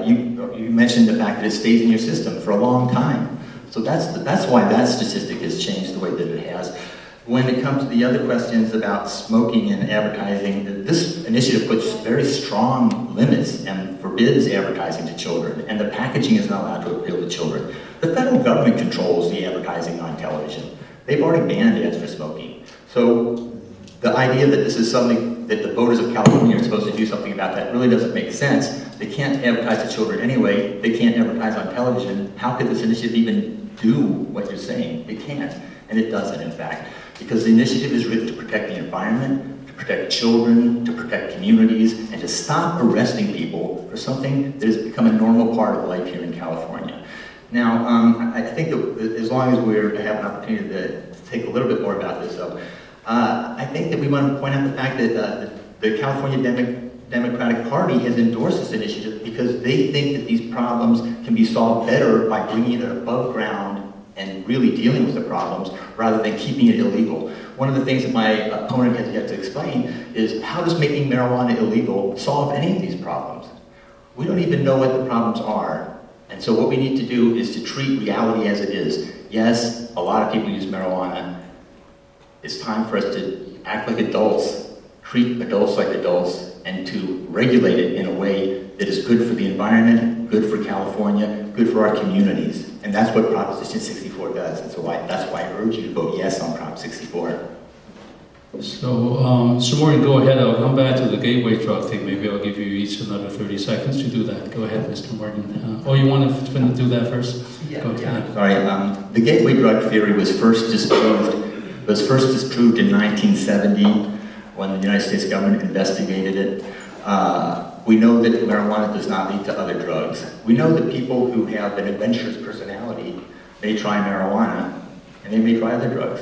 you mentioned the fact that it stays in your system for a long time. So that's why that statistic has changed the way that it has. When it comes to the other questions about smoking and advertising, this initiative puts very strong limits and forbids advertising to children, and the packaging is not allowed to appeal to children. The federal government controls the advertising on television. They've already banned ads for smoking. So the idea that this is something that the voters of California are supposed to do something about that really doesn't make sense. They can't advertise to children anyway. They can't advertise on television. How could this initiative even do what you're saying? It can't, and it doesn't, in fact. Because the initiative is written to protect the environment, to protect children, to protect communities, and to stop arresting people for something that has become a normal part of life here in California. Now, I think that as long as we have an opportunity to take a little bit more about this, though, I think that we want to point out the fact that the California Democratic Party has endorsed this initiative because they think that these problems can be solved better by bringing it above ground and really dealing with the problems rather than keeping it illegal. One of the things that my opponent has yet to explain is how does making marijuana illegal solve any of these problems? We don't even know what the problems are. And so what we need to do is to treat reality as it is. Yes, a lot of people use marijuana. It's time for us to act like adults, treat adults like adults, and to regulate it in a way that is good for the environment, good for California, good for our communities. And that's what Proposition 64 does. And so that's why I urge you to vote yes on Prop 64. So, Mr. Morgan, go ahead. I'll come back to the gateway drug thing. Maybe I'll give you each another 30 seconds to do that. Go ahead, Mr. Morgan. You want to do that first? Yeah. Sorry. The gateway drug theory was first disproved in 1970 when the United States government investigated it. We know that marijuana does not lead to other drugs. We know that people who have an adventurous personality may try marijuana and they may try other drugs.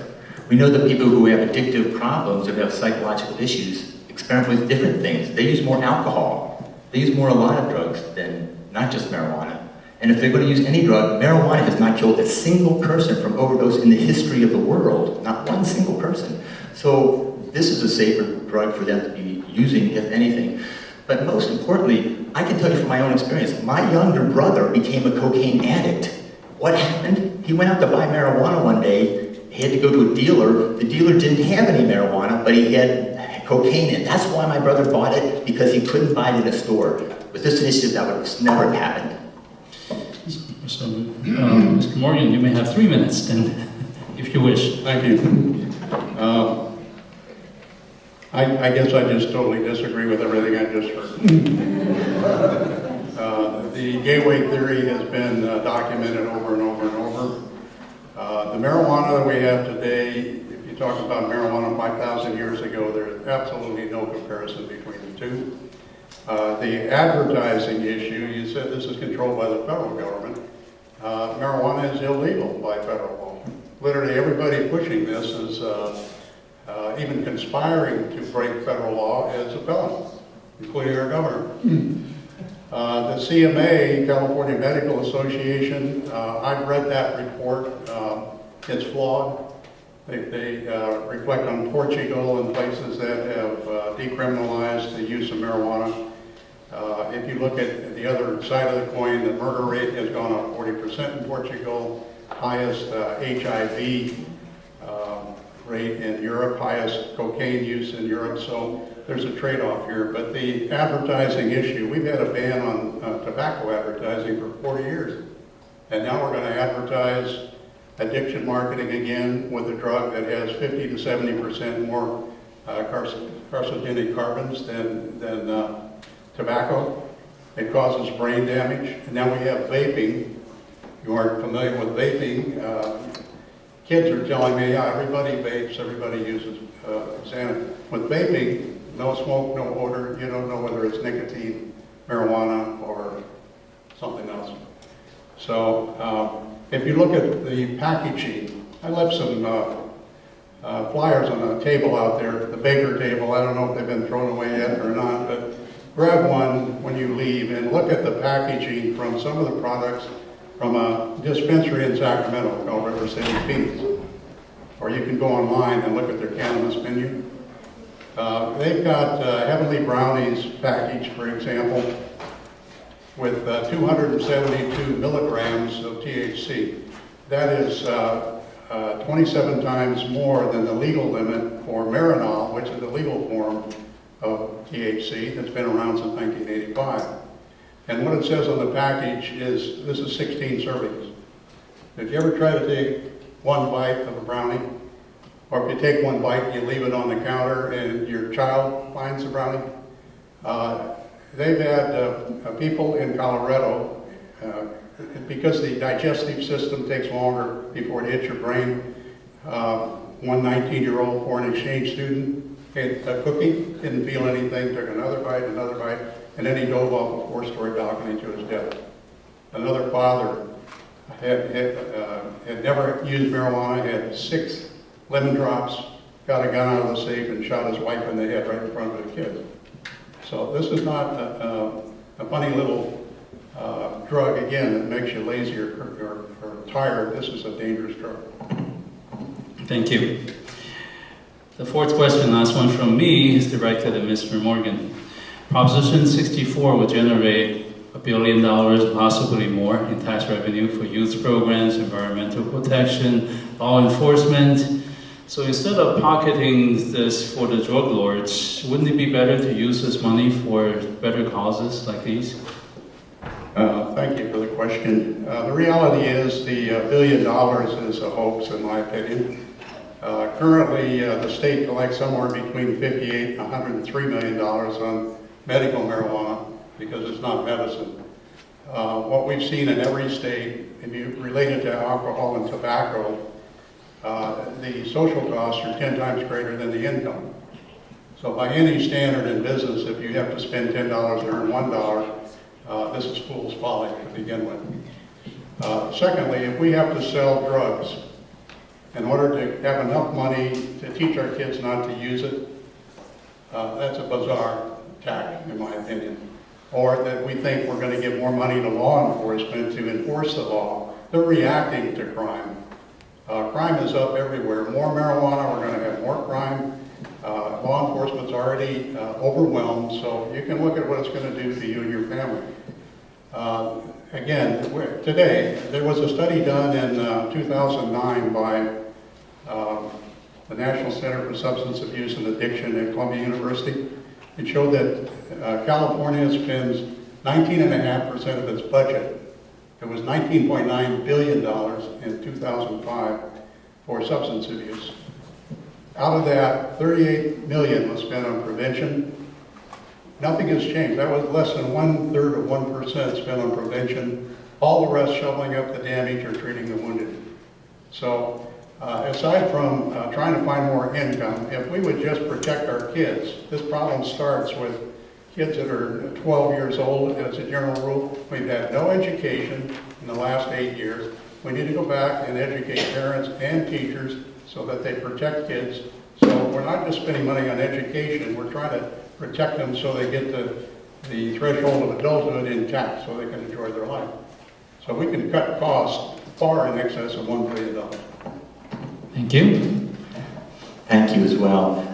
We know that people who have addictive problems or have psychological issues experiment with different things. They use more alcohol. They use a lot of drugs than not just marijuana. And if they're going to use any drug, marijuana has not killed a single person from overdose in the history of the world. Not one single person. So this is a safer drug for them to be using, if anything. But most importantly, I can tell you from my own experience, my younger brother became a cocaine addict. What happened? He went out to buy marijuana one day. He had to go to a dealer. The dealer didn't have any marijuana, but he had cocaine in it. That's why my brother bought it, because he couldn't buy it in a store. With this initiative, that would have never happened. So, Mr. Morgan, you may have 3 minutes then, if you wish. Thank you. I guess I just totally disagree with everything I just heard. The gateway theory has been documented over and over and over. The marijuana that we have today, if you talk about marijuana 5,000 years ago, there's absolutely no comparison between the two. The advertising issue, you said this is controlled by the federal government. Marijuana is illegal by federal law. Literally everybody pushing this is even conspiring to break federal law is a felon, including our governor. The CMA, California Medical Association, I've read that report. It's flawed. They reflect on Portugal and places that have decriminalized the use of marijuana. If you look at the other side of the coin, the murder rate has gone up 40% in Portugal, highest HIV rate in Europe, highest cocaine use in Europe, so there's a trade-off here. But the advertising issue, we've had a ban on tobacco advertising for 40 years. And now we're going to advertise addiction marketing again with a drug that has 50 to 70% more carcinogenic carbons than tobacco. It causes brain damage. And now we have vaping. You aren't familiar with vaping. Kids are telling me, yeah, everybody vapes, everybody uses Xanax. With vaping, no smoke, no odor, you don't know whether it's nicotine, marijuana, or something else. So if you look at the packaging, I left some flyers on a table out there, the baker table. I don't know if they've been thrown away yet or not, but grab one when you leave and look at the packaging from some of the products from a dispensary in Sacramento called River City Phoenix. Or you can go online and look at their cannabis menu. They've got Heavenly Brownies package, for example, with 272 milligrams of THC. That is 27 times more than the legal limit for Marinol, which is the legal form of THC that's been around since 1985. And what it says on the package is, this is 16 servings. If you ever try to take one bite of a brownie, or if you take one bite and you leave it on the counter and your child finds the brownie, they've had people in Colorado, because the digestive system takes longer before it hits your brain. One 19-year-old foreign exchange student ate a cookie, didn't feel anything, took another bite, and then he dove off a 4-story balcony to his death. Another father had never used marijuana, had 6 lemon drops, got a gun out of the safe and shot his wife in the head right in front of the kids. So this is not a funny little drug, again, that makes you lazy or tired. This is a dangerous drug. Thank you. The fourth question, last one from me, is directed at Mr. Morgan. Proposition 64 would generate $1 billion, possibly more, in tax revenue for youth programs, environmental protection, law enforcement. So instead of pocketing this for the drug lords, wouldn't it be better to use this money for better causes like these? Thank you for the question. The reality is the $1 billion is a hoax, in my opinion. Currently, the state collects somewhere between $58 and $103 million on medical marijuana because it's not medicine. What we've seen in every state, if you relate it to alcohol and tobacco, the social costs are 10 times greater than the income. So by any standard in business, if you have to spend $10 to earn $1, this is fool's folly to begin with. Secondly, if we have to sell drugs in order to have enough money to teach our kids not to use it, that's a bizarre tack, in my opinion. Or that we think we're going to give more money to law enforcement to enforce the law. They're reacting to crime. Crime is up everywhere. More marijuana, we're going to have more crime. Law enforcement's already overwhelmed, so you can look at what it's going to do to you and your family. Again, today, there was a study done in 2009 by the National Center for Substance Abuse and Addiction at Columbia University. It showed that California spends 19.5% of its budget. It was $19.9 billion in 2005 for substance abuse. Out of that, $38 million was spent on prevention. Nothing has changed. That was less than 1/3 of 1% spent on prevention. All the rest shoveling up the damage or treating the wounded. So aside from trying to find more income, if we would just protect our kids, this problem starts with kids that are 12 years old as a general rule. We've had no education in the last 8 years. We need to go back and educate parents and teachers so that they protect kids. So we're not just spending money on education, we're trying to protect them so they get the threshold of adulthood intact so they can enjoy their life. So we can cut costs far in excess of $1 billion. Thank you. Thank you as well.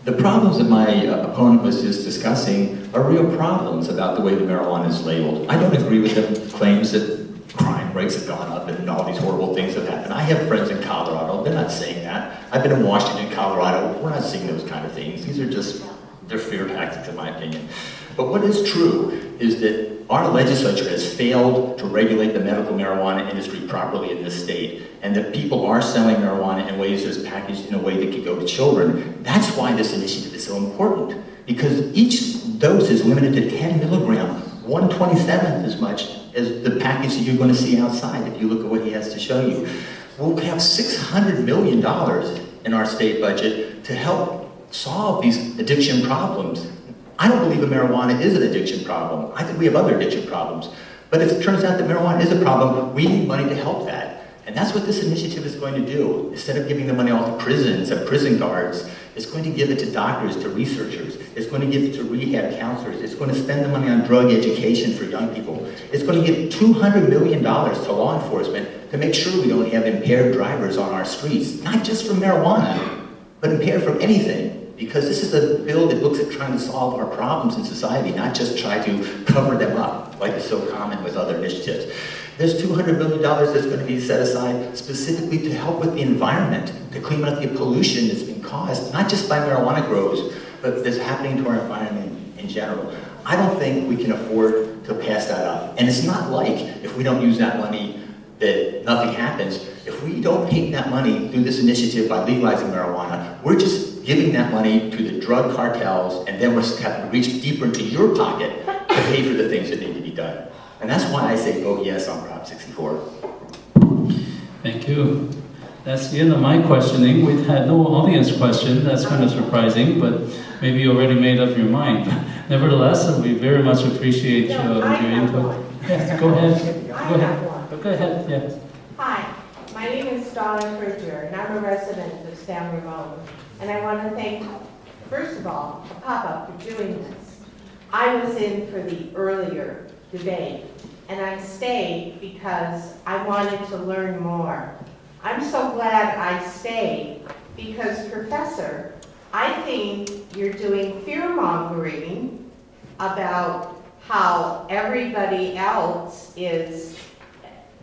The problems that my opponent was just discussing are real problems about the way the marijuana is labeled. I don't agree with the claims that crime rates have gone up and all these horrible things have happened. I have friends in Colorado, they're not saying that. I've been in Washington, Colorado, we're not seeing those kind of things. These are just, they're fear tactics in my opinion. But what is true is that our legislature has failed to regulate the medical marijuana industry properly in this state, and that people are selling marijuana in ways that's packaged in a way that could go to children. That's why this initiative is so important, because each dose is limited to 10 milligrams, 1/27th as much as the package that you're going to see outside if you look at what he has to show you. We'll have $600 million in our state budget to help solve these addiction problems. I don't believe that marijuana is an addiction problem. I think we have other addiction problems. But if it turns out that marijuana is a problem, we need money to help that. And that's what this initiative is going to do. Instead of giving the money all to prisons and prison guards, it's going to give it to doctors, to researchers. It's going to give it to rehab counselors. It's going to spend the money on drug education for young people. It's going to give $200 million to law enforcement to make sure we don't have impaired drivers on our streets, not just from marijuana, but impaired from anything. Because this is a bill that looks at trying to solve our problems in society, not just try to cover them up, like is so common with other initiatives. There's $200 million that's going to be set aside specifically to help with the environment, to clean up the pollution that's been caused, not just by marijuana grows, but that's happening to our environment in general. I don't think we can afford to pass that up. And it's not like if we don't use that money that nothing happens. If we don't take that money through this initiative by legalizing marijuana, we're just giving that money to the drug cartels, and then we're having to reach deeper into your pocket to pay for the things that need to be done. And that's why I say vote yes on Prop 64. Thank you. That's the end of my questioning. We've had no audience question. That's kind of surprising, but maybe you already made up your mind. Nevertheless, we very much appreciate your input. Yes, go ahead. Go ahead. Go ahead. Yes. Hi, my name is Donna Pritchard, and I'm a resident of San Ramon. And I want to thank, first of all, APAPA for doing this. I was in for the earlier debate, and I stayed because I wanted to learn more. I'm so glad I stayed because, Professor, I think you're doing fear-mongering about how everybody else is.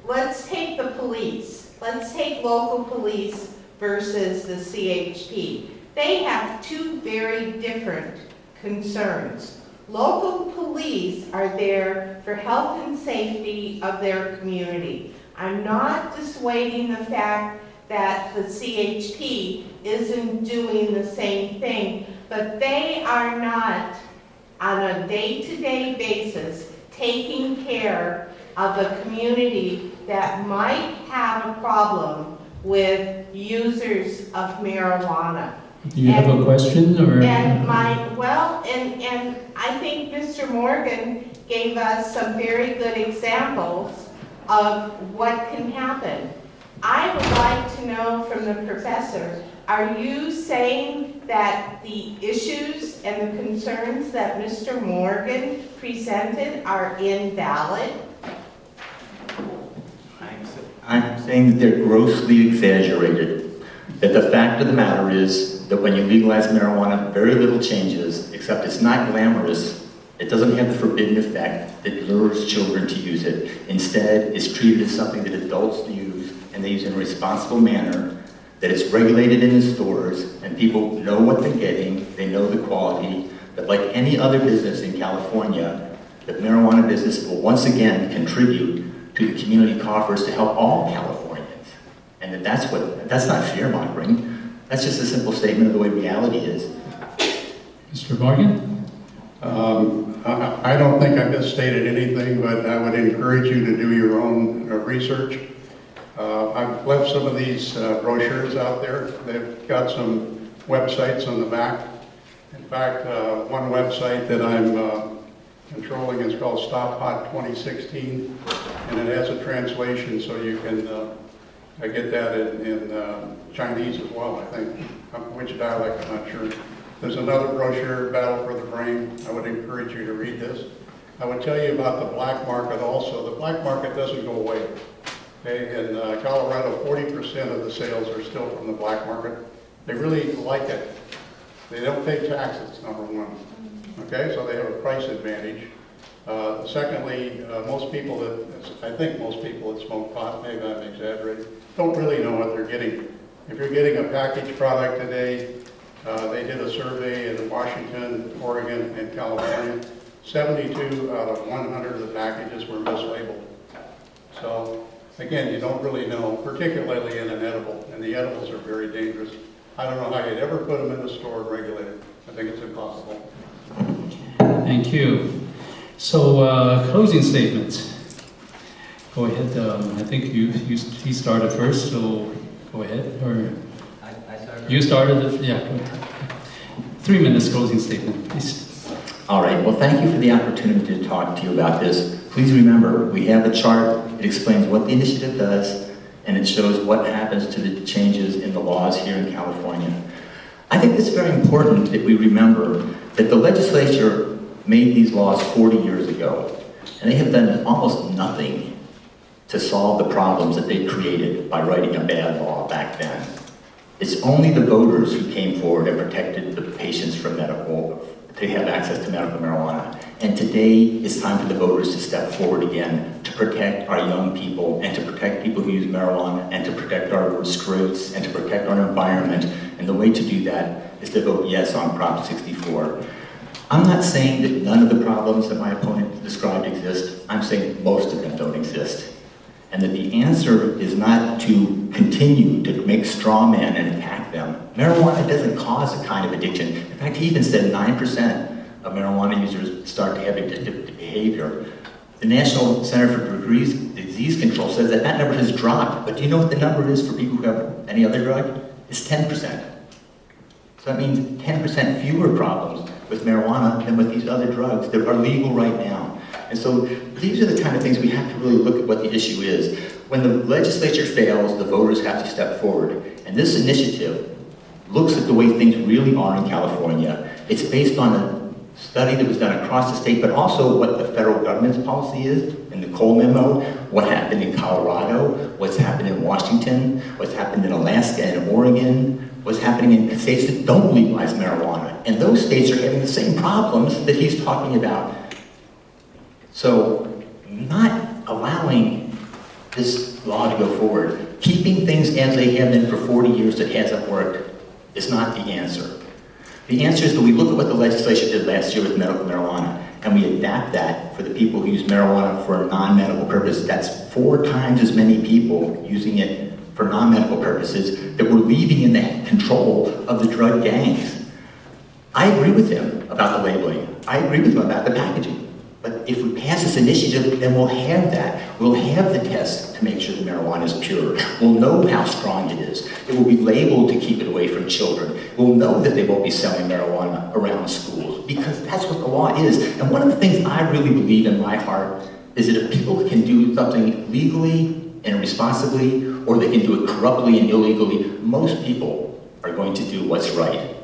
Let's take the police. Let's take local police versus the CHP. They have two very different concerns. Local police are there for health and safety of their community. I'm not dissuading the fact that the CHP isn't doing the same thing, but they are not, on a day-to-day basis, taking care of a community that might have a problem with users of marijuana. Do you have a question, or? And I think Mr. Morgan gave us some very good examples of what can happen. I would like to know from the professor, are you saying that the issues and the concerns that Mr. Morgan presented are invalid? I'm saying that they're grossly exaggerated. That the fact of the matter is that when you legalize marijuana, very little changes, except it's not glamorous. It doesn't have the forbidden effect that lures children to use it. Instead, it's treated as something that adults use, and they use in a responsible manner, that it's regulated in the stores, and people know what they're getting, they know the quality, that like any other business in California, the marijuana business will once again contribute to the community coffers to help all Californians. And that's not fear-mongering. That's just a simple statement of the way reality is. Mr. Morgan? I don't think I misstated anything, but I would encourage you to do your own research. I've left some of these brochures out there. They've got some websites on the back. In fact, one website that I'm controlling is called Stop Hot 2016, and it has a translation so you can get that in Chinese as well, I think. Which dialect, I'm not sure. There's another brochure, Battle for the Brain. I would encourage you to read this. I would tell you about the black market also. The black market doesn't go away. Okay? In Colorado, 40% of the sales are still from the black market. They really like it. They don't pay taxes, number one. Okay, so they have a price advantage. Secondly, most people that smoke pot, maybe I'm exaggerating, don't really know what they're getting. If you're getting a packaged product today, they did a survey in Washington, Oregon, and California. 72 out of 100 of the packages were mislabeled. So, again, you don't really know, particularly in an edible, and the edibles are very dangerous. I don't know how you'd ever put them in the store and regulate it. I think it's impossible. Thank you. So, closing statements. Go ahead. I think he started first, so go ahead. Or I started. you started it. Yeah. Go ahead. 3 minutes closing statement, please. All right, well, thank you for the opportunity to talk to you about this. Please remember, we have a chart. It explains what the initiative does, and it shows what happens to the changes in the laws here in California. I think it's very important that we remember that the legislature made these laws 40 years ago, and they have done almost nothing to solve the problems that they created by writing a bad law back then. It's only the voters who came forward and protected the patients from to have access to medical marijuana. And today, it's time for the voters to step forward again to protect our young people and to protect people who use marijuana and to protect our streets and to protect our environment. And the way to do that is to vote yes on Prop 64. I'm not saying that none of the problems that my opponent described exist. I'm saying most of them don't exist. And that the answer is not to continue to make straw men and attack them. Marijuana doesn't cause a kind of addiction. In fact, he even said 9% of marijuana users start to have addictive behavior. The National Center for Disease Control says that that number has dropped. But do you know what the number is for people who have any other drug? It's 10%. So that means 10% fewer problems with marijuana than with these other drugs that are legal right now. And so these are the kind of things we have to really look at what the issue is. When the legislature fails, the voters have to step forward. And this initiative looks at the way things really are in California. It's based on a study that was done across the state, but also what the federal government's policy is in the Cole memo, what happened in Colorado, what's happened in Washington, what's happened in Alaska and Oregon, what's happening in states that don't legalize marijuana. And those states are having the same problems that he's talking about. So, not allowing this law to go forward, keeping things as they have been for 40 years that hasn't worked, is not the answer. The answer is that we look at what the legislature did last year with medical marijuana, and we adapt that for the people who use marijuana for a non-medical purpose. That's 4 times as many people using it for non-medical purposes that we're leaving in the control of the drug gangs. I agree with him about the labeling. I agree with him about the packaging. But if we pass this initiative, then we'll have that. We'll have the test to make sure the marijuana is pure. We'll know how strong it is. It will be labeled to keep it away from children. We'll know that they won't be selling marijuana around schools because that's what the law is. And one of the things I really believe in my heart is that if people can do something legally and responsibly, or they can do it corruptly and illegally, most people are going to do what's right.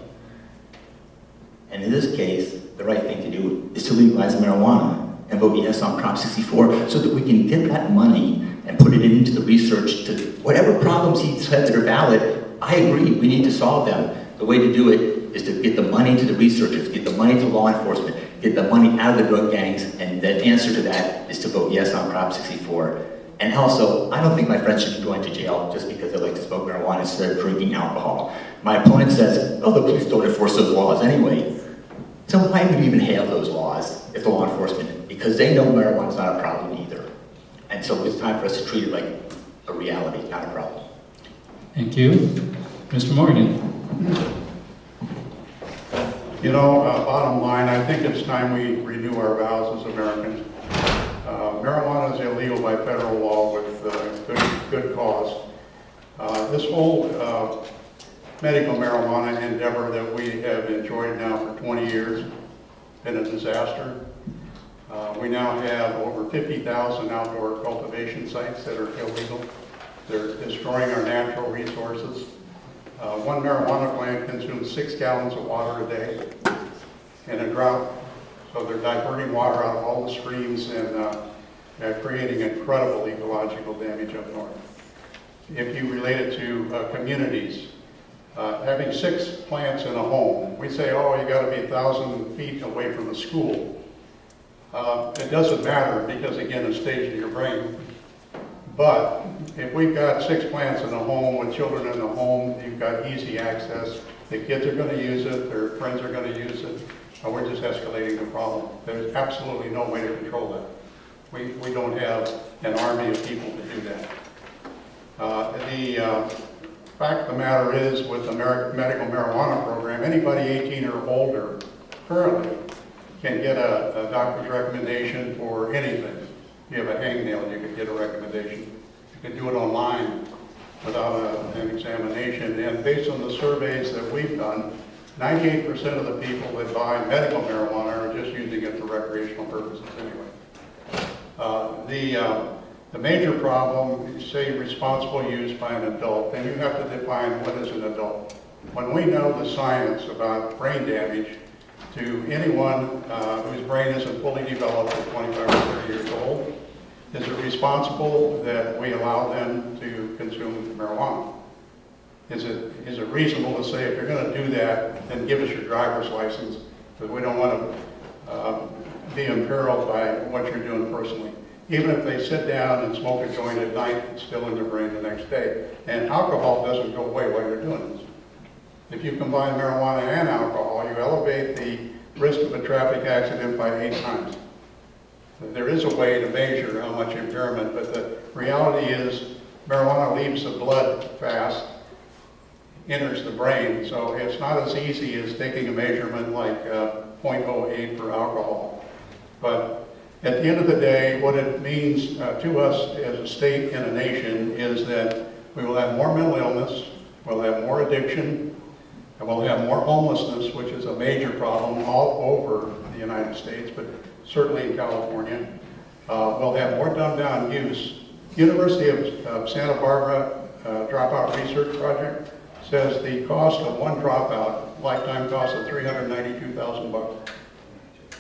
And in this case, the right thing to do is to legalize marijuana and vote yes on Prop 64 so that we can get that money and put it into the research to whatever problems he said that are valid. I agree, we need to solve them. The way to do it is to get the money to the researchers, get the money to law enforcement, get the money out of the drug gangs, and the answer to that is to vote yes on Prop 64. And also, I don't think my friends should be going to jail just because they like to smoke marijuana instead of drinking alcohol. My opponent says, oh, the police don't enforce those laws anyway. So why would we even have those laws if the law enforcement, because they know marijuana is not a problem either. And so it's time for us to treat it like a reality, not a problem. Thank you. Mr. Morgan. You know, bottom line, I think it's time we renew our vows as Americans. Marijuana is illegal by federal law with good cause. This whole medical marijuana endeavor that we have enjoyed now for 20 years been a disaster. We now have over 50,000 outdoor cultivation sites that are illegal. They're destroying our natural resources. One marijuana plant consumes 6 gallons of water a day in a drought. So they're diverting water out of all the streams and creating incredible ecological damage up north. If you relate it to communities, having 6 plants in a home, we say, oh, you got to be 1,000 feet away from a school. It doesn't matter because, again, it's staged in your brain. But if we've got 6 plants in a home with children in the home, you've got easy access. The kids are going to use it, their friends are going to use it. We're just escalating the problem. There's absolutely no way to control that. We don't have an army of people to do that. The fact of the matter is, with the medical marijuana program, anybody 18 or older currently can get a doctor's recommendation for anything. If you have a hangnail, you can get a recommendation. You can do it online without an examination. And based on the surveys that we've done, 98% of the people that buy medical marijuana are just using it for recreational purposes anyway. The major problem is, say, responsible use by an adult, then you have to define what is an adult. When we know the science about brain damage to anyone whose brain isn't fully developed at 25 or 30 years old, is it responsible that we allow them to consume marijuana? Is it reasonable to say, if you're going to do that, then give us your driver's license, because we don't want to be imperiled by what you're doing personally. Even if they sit down and smoke a joint at night, it's still in their brain the next day. And alcohol doesn't go away while you're doing this. If you combine marijuana and alcohol, you elevate the risk of a traffic accident by 8 times. There is a way to measure how much impairment, but the reality is marijuana leaves the blood fast, enters the brain, so it's not as easy as taking a measurement like 0.08 for alcohol. But at the end of the day, what it means to us as a state and a nation is that we will have more mental illness, we'll have more addiction, and we'll have more homelessness, which is a major problem all over the United States, but certainly in California. We'll have more dumbed-down use. University of Santa Barbara Dropout Research Project says the cost of one dropout, lifetime cost of $392,000.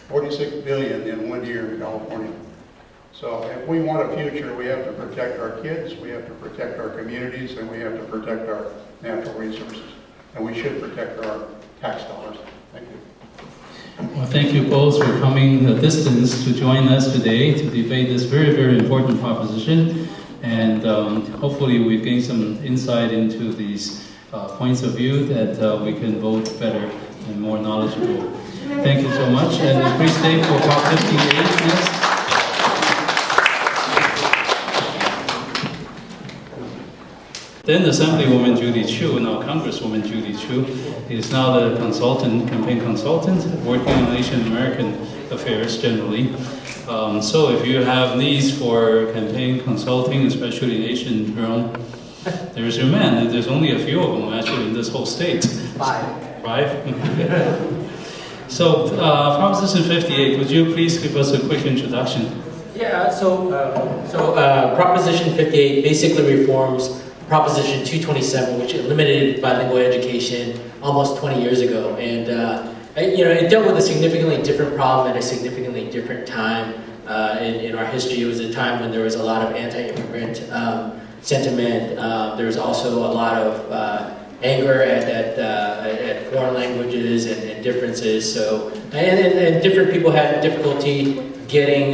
46 billion in 1 year in California. So if we want a future, we have to protect our kids, we have to protect our communities, and we have to protect our natural resources. And we should protect our tax dollars. Thank you. Well, thank you both for coming the distance to join us today to debate this very, very important proposition. And hopefully we've gained some insight into these points of view that we can vote better and more knowledgeable. Thank you so much, and please stay for Prop 58 next. Then Assemblywoman Judy Chu, now Congresswoman Judy Chu, is now the campaign consultant, working on Asian American affairs generally. So if you have needs for campaign consulting, especially in Asian realm, there's your man. There's only a few of them actually in this whole state. 5. 5? So, Proposition 58, would you please give us a quick introduction? Yeah, so Proposition 58 basically reforms Proposition 227, which eliminated bilingual education almost 20 years ago. And, it dealt with a significantly different problem at a significantly different time in our history. It was a time when there was a lot of anti-immigrant sentiment. There was also a lot of anger at foreign languages and differences. So, and different people had difficulty getting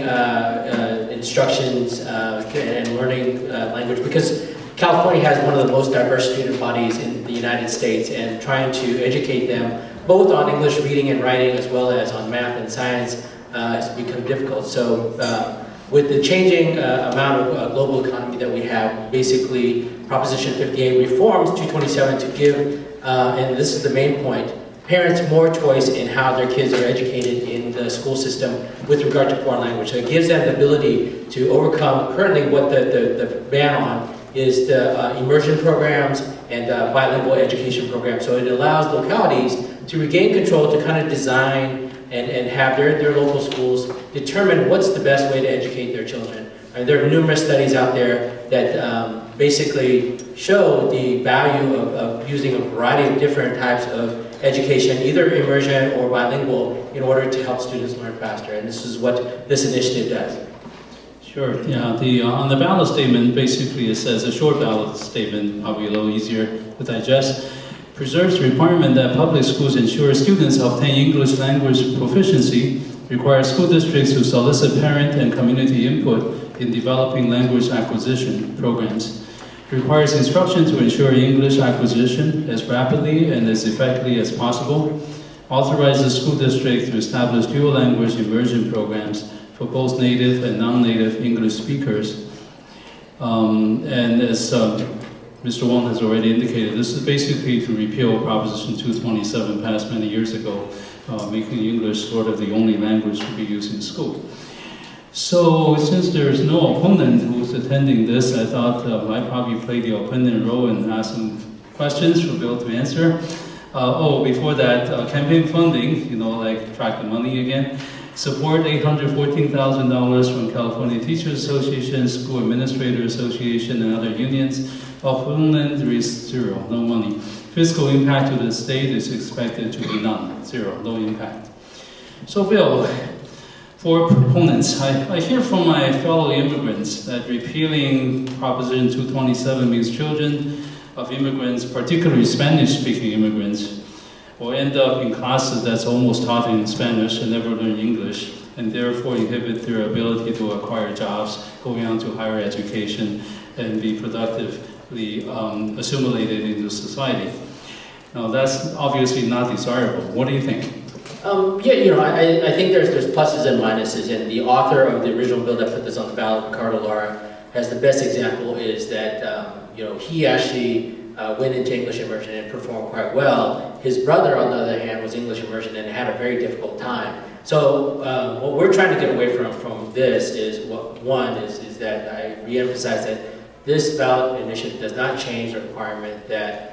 instructions and learning language, because California has one of the most diverse student bodies in the United States, and trying to educate them both on English reading and writing as well as on math and science has become difficult. So with the changing amount of global economy that we have, basically Proposition 58 reforms 227 to give, and this is the main point, parents more choice in how their kids are educated in the school system with regard to foreign language. So it gives them the ability to overcome currently what the ban on is the immersion programs and bilingual education programs. So it allows localities to regain control to kind of design and have their local schools determine what's the best way to educate their children. There are numerous studies out there that basically show the value of using a variety of different types of education, either immersion or bilingual, in order to help students learn faster. And this is what this initiative does. Sure. Yeah. On the ballot statement, basically it says, a short ballot statement, probably a little easier to digest, preserves the requirement that public schools ensure students obtain English language proficiency, requires school districts to solicit parent and community input in developing language acquisition programs, requires instruction to ensure English acquisition as rapidly and as effectively as possible, Authorize the school district to establish dual language immersion programs for both native and non-native English speakers. And as Mr. Wong has already indicated, this is basically to repeal Proposition 227 passed many years ago, making English sort of the only language to be used in school. So since there is no opponent who's attending this, I thought I'd probably play the opponent role and ask some questions for Bill to answer. Before that, campaign funding, like track the money again. Support $814,000 from California Teachers Association, School Administrator Association, and other unions. Opponent is 0, no money. Fiscal impact to the state is expected to be none, 0, no impact. So Bill, for proponents, I hear from my fellow immigrants that repealing Proposition 227 means children of immigrants, particularly Spanish-speaking immigrants, will end up in classes that's almost taught in Spanish and never learn English, and therefore inhibit their ability to acquire jobs, going on to higher education, and be productively assimilated into society. Now that's obviously not desirable. What do you think? I think there's pluses and minuses, and the author of the original bill that put this on the ballot, Ricardo Lara, has the best example is that he actually went into English immersion and performed quite well. His brother, on the other hand, was English immersion and had a very difficult time. So what we're trying to get away from this is, one is that I reemphasize that this ballot initiative does not change the requirement that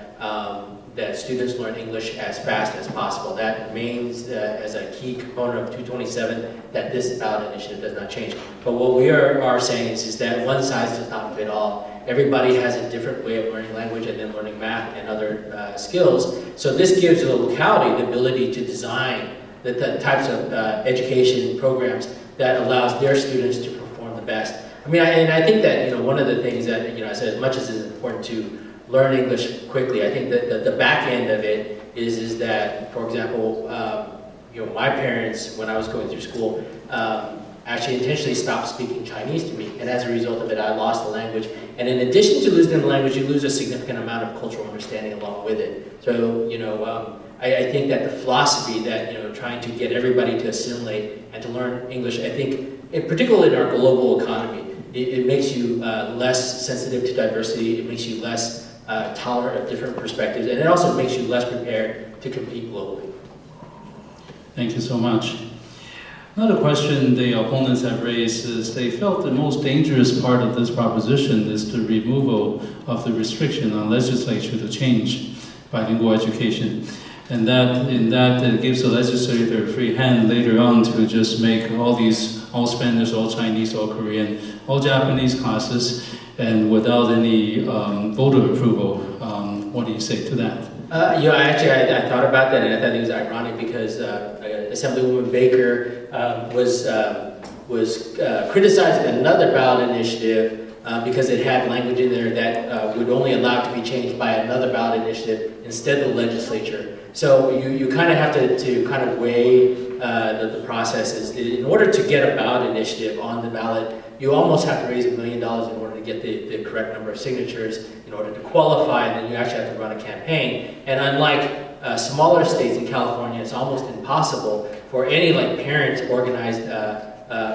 that students learn English as fast as possible. That remains as a key component of 227 that this ballot initiative does not change. But what we are saying is that one size does not fit all. Everybody has a different way of learning language and then learning math and other skills. So this gives the locality the ability to design the types of education programs that allows their students to perform the best. I mean, I think that one of the things that I said, as much as it's important to learn English quickly, I think that the back end of it is that, for example, my parents, when I was going through school, actually intentionally stopped speaking Chinese to me, and as a result of it, I lost the language. And in addition to losing the language, you lose a significant amount of cultural understanding along with it. So, I think that the philosophy that, trying to get everybody to assimilate and to learn English, I think, particularly in our global economy, it makes you less sensitive to diversity, it makes you less tolerant of different perspectives, and it also makes you less prepared to compete globally. Thank you so much. Another question the opponents have raised is they felt the most dangerous part of this proposition is the removal of the restriction on legislature to change bilingual education. And that it gives the legislator a free hand later on to just make all Spanish, all Chinese, all Korean, all Japanese classes, and without any voter approval. What do you say to that? I thought about that, and I thought it was ironic because Assemblywoman Baker was criticizing another ballot initiative because it had language in there that would only allow it to be changed by another ballot initiative instead of the legislature. So you kind of have to kind of weigh the processes. In order to get a ballot initiative on the ballot, you almost have to raise $1 million in order to get the correct number of signatures in order to qualify, and then you actually have to run a campaign. And unlike smaller states in California, it's almost impossible for any parent organized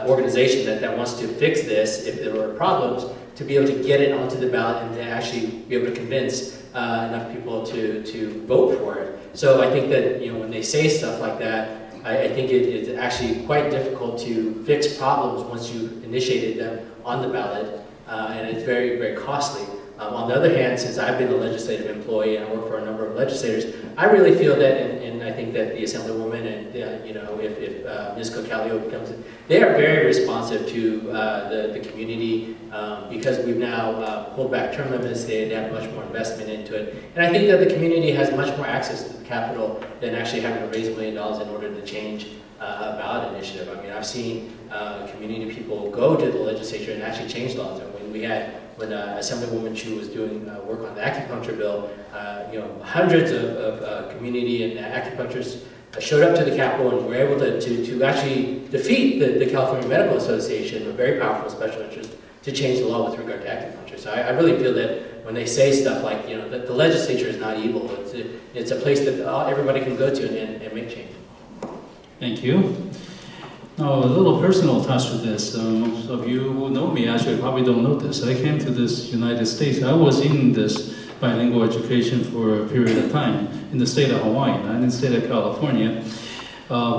organization that wants to fix this, if there were problems, to be able to get it onto the ballot and to actually be able to convince enough people to vote for it. So I think that when they say stuff like that, I think it's actually quite difficult to fix problems once you initiated them on the ballot, and it's very, very costly. On the other hand, since I've been a legislative employee and I work for a number of legislators, I really feel that, and I think that the Assemblywoman and if Ms. Cocalio becomes, they are very responsive to the community because we've now pulled back term limits. They have much more investment into it, and I think that the community has much more access to the capital than actually having to raise $1 million in order to change a ballot initiative. I mean, I've seen community people go to the legislature and actually change laws. And when Assemblywoman Chu was doing work on the acupuncture bill, hundreds of community and acupuncturists showed up to the Capitol and were able to actually defeat the California Medical Association, a very powerful special interest, to change the law with regard to acupuncture. So I really feel that when they say stuff like, that the legislature is not evil, it's a place that everybody can go to and make change. Thank you. Now, a little personal touch to this. Most of you who know me actually probably don't know this. I came to this United States. I was in this bilingual education for a period of time in the state of Hawaii, not in the state of California,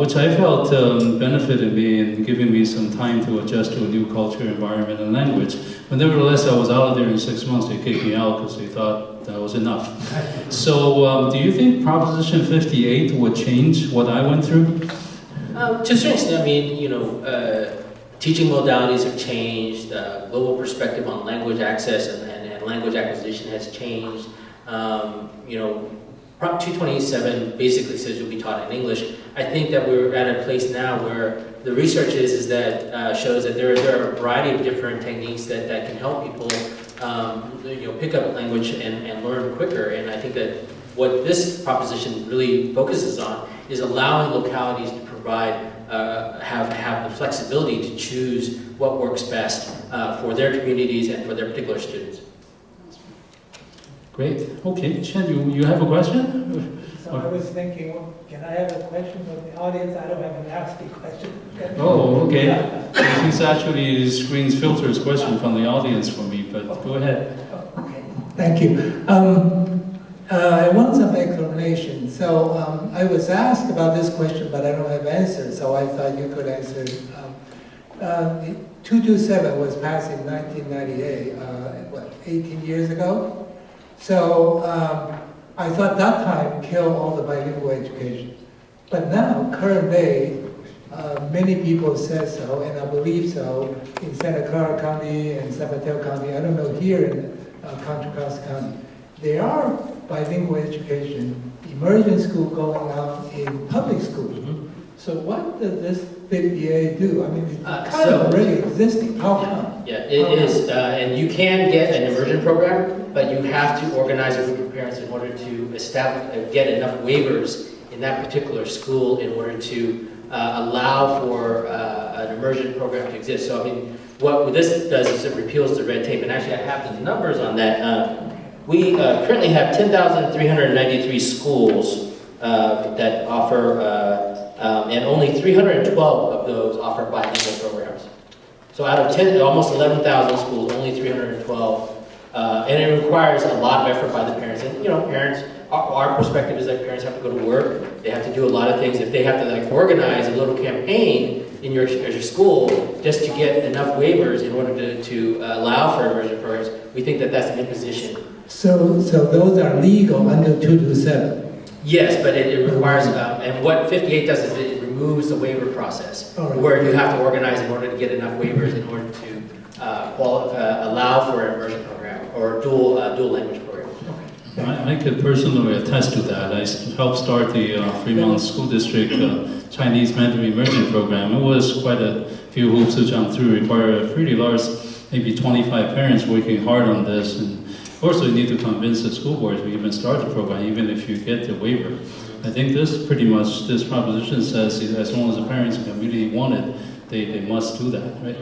which I felt benefited me in giving me some time to adjust to a new culture, environment, and language. But nevertheless, I was out of there in 6 months. They kicked me out because they thought that was enough. So do you think Proposition 58 would change what I went through? To a certain extent, I mean, teaching modalities have changed, global perspective on language access and language acquisition has changed. Prop 227 basically says you'll be taught in English. I think that we're at a place now where the research shows that there are a variety of different techniques that can help people, pick up language and learn quicker. And I think that what this proposition really focuses on is allowing localities to have the flexibility to choose what works best for their communities and for their particular students. Great. Okay, Chen, you have a question? So I was thinking, can I have a question from the audience? I don't have a nasty question. Oh, okay. He's actually screens filters question from the audience for me, but go ahead. Okay, thank you. I want some explanation. So I was asked about this question, but I don't have answers, so I thought you could answer. The 227 was passed in 1998, 18 years ago? So I thought that time killed all the bilingual education. But now, current day, many people say so, and I believe so, in Santa Clara County and San Mateo County, I don't know, here in Contra Costa County. There are bilingual education, immersion school going on in public schools. Mm-hmm. So what does this 58 do? I mean, it's kind of already existing. How come? Yeah, it is, and you can get an immersion program, but you have to organize a group of parents in order to get enough waivers in that particular school in order to allow for an immersion program to exist. So I mean, what this does is it repeals the red tape, and actually I have the numbers on that. We currently have 10,393 schools that offer, and only 312 of those offer bilingual programs. So out of almost 11,000 schools, only 312, and it requires a lot of effort by the parents. And parents, our perspective is that parents have to go to work, they have to do a lot of things. If they have to organize a little campaign in your school just to get enough waivers in order to allow for immersion programs, we think that that's an imposition. So those are legal under 227? Yes, but it requires, and what 58 does is it removes the waiver process, right, where you have to organize in order to get enough waivers in order to allow for an immersion program or dual language program. I could personally attest to that. I helped start the Fremont School District Chinese Mandarin Immersion Program. It was quite a few hoops to jump through, required a pretty large, maybe 25 parents working hard on this. And also, you need to convince the school board to even start the program, even if you get the waiver. I think this proposition says as long as the parents can really want it, they must do that, right?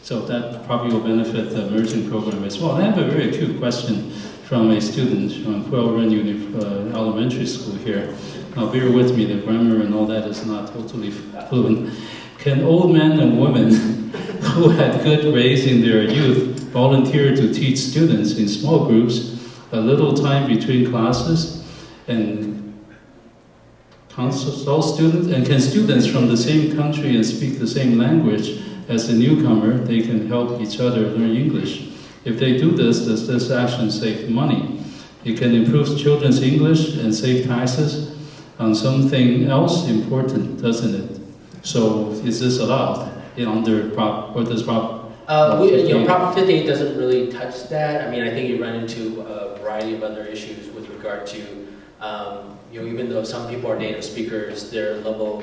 So that probably will benefit the immersion program as well. And I have a very acute question from a student from Quail Run Elementary School here. Now bear with me, the grammar and all that is not totally fluent. Can old men and women who had good grades in their youth volunteer to teach students in small groups a little time between classes and consult students? And can students from the same country and speak the same language as the newcomer, they can help each other learn English? If they do this, does this action save money? It can improve children's English and save taxes on something else important, doesn't it? So is this allowed under Prop, or does Prop? Prop 58 doesn't really touch that. I mean, I think you run into a variety of other issues with regard to, even though some people are native speakers, their level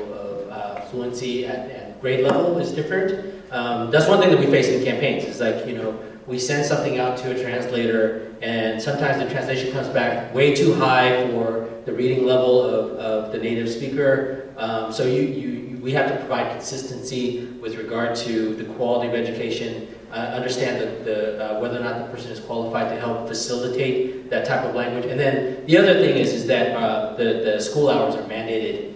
of fluency at grade level is different. That's one thing that we face in campaigns. It's like, we send something out to a translator, and sometimes the translation comes back way too high for the reading level of the native speaker. So we we have to provide consistency with regard to the quality of education, understand whether or not the person is qualified to help facilitate that type of language. And then the other thing is that the school hours are mandated,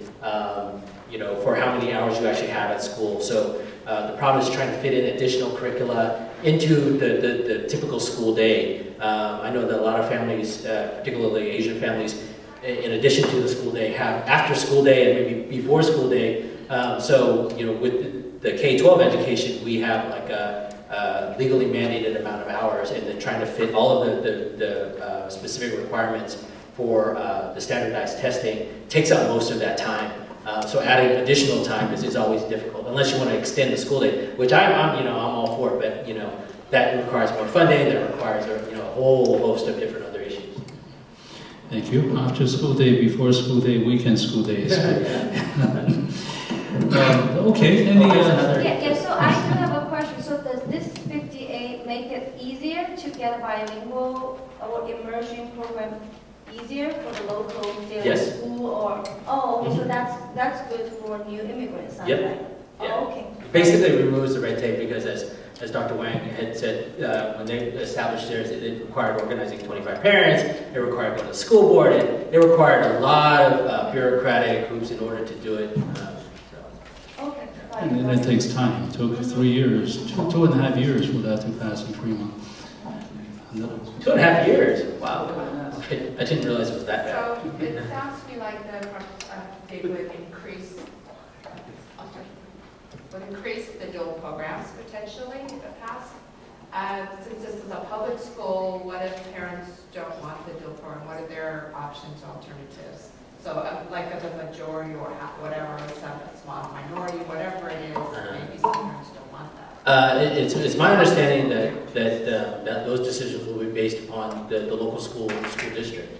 for how many hours you actually have at school. So the problem is trying to fit in additional curricula into the typical school day. I know that a lot of families, particularly Asian families, in addition to the school day, have after school day and maybe before school day. With the K-12 education, we have like a legally mandated amount of hours, and then trying to fit all of the specific requirements for the standardized testing takes up most of that time. So adding additional time is always difficult, unless you want to extend the school day, which I'm all for, but that requires more funding, that requires a whole host of different other issues. Thank you. After school day, before school day, weekend school days. Okay, any Yeah, so I do have a question. So does this 58 make it easier to get a bilingual or immersion program easier for the local Yes. school or, okay, so that's good for new immigrants, sounds Yep. like. Yeah. Oh, okay. Basically removes the red tape because as Dr. Wang had said, when they established theirs, it required organizing 25 parents, it required going to the school board, it required a lot of bureaucratic hoops in order to do it. Okay. And it takes time. It took 3 years, 2.5 years for that to pass in Fremont. 2.5 years? Wow. I didn't realize it was that bad. So it sounds to me like they would increase the dual programs potentially if it passed. Since this is a public school, what if parents don't want the dual program? What are their options, alternatives? So like of the majority or half, whatever, some small minority, whatever it is, maybe some parents don't want that. It's my understanding that those decisions will be based upon the local school district.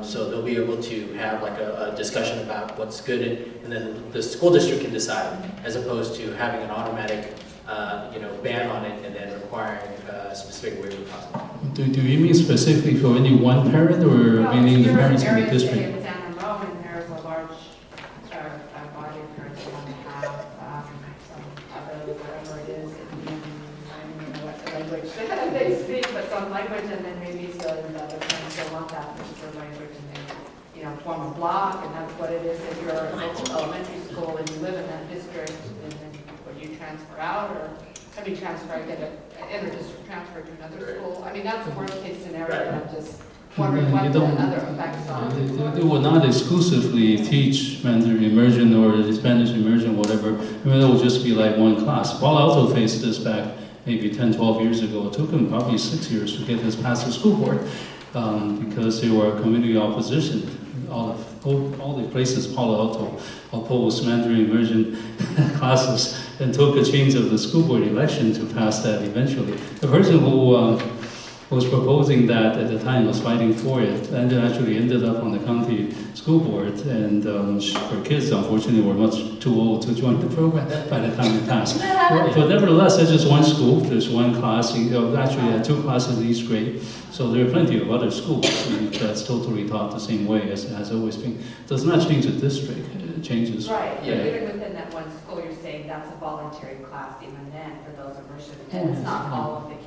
So they'll be able to have like a discussion about what's good, and then the school district can decide, as opposed to having an automatic, ban on it and then requiring a specific waiver process. Do you mean specifically for any one parent, or meaning the parents in the district? It was Anna Rowe, and there's a large body of parents who want to have some other, whatever it is, I don't even know what the language they speak, but some language, and then maybe so the other parents don't want that particular language, and they, form a block, and that's what it is if you're a local elementary school and you live in that district, and then would you transfer out, or transfer, get an inter-district transfer to another school? I mean, that's a worst-case scenario, but I'm just wondering what the other effects are. They will not exclusively teach Mandarin immersion or Spanish immersion, whatever. I mean, it will just be like one class. Palo Alto faced this back maybe 10, 12 years ago. It took them probably 6 years to get this past the school board because they were community opposition. All the places Palo Alto opposed Mandarin immersion classes and took a change of the school board election to pass that eventually. The person who was proposing that at the time was fighting for it, and it actually ended up on the county school board, and her kids unfortunately were much too old to join the program by the time it passed. But nevertheless, it's just one school, there's one class, actually had 2 classes in each grade, so there are plenty of other schools that's totally taught the same way as has always been. Does not change the district, it changes. Right, even within that one school, you're saying that's a voluntary class even then for those immersion, and it's not all of the kids.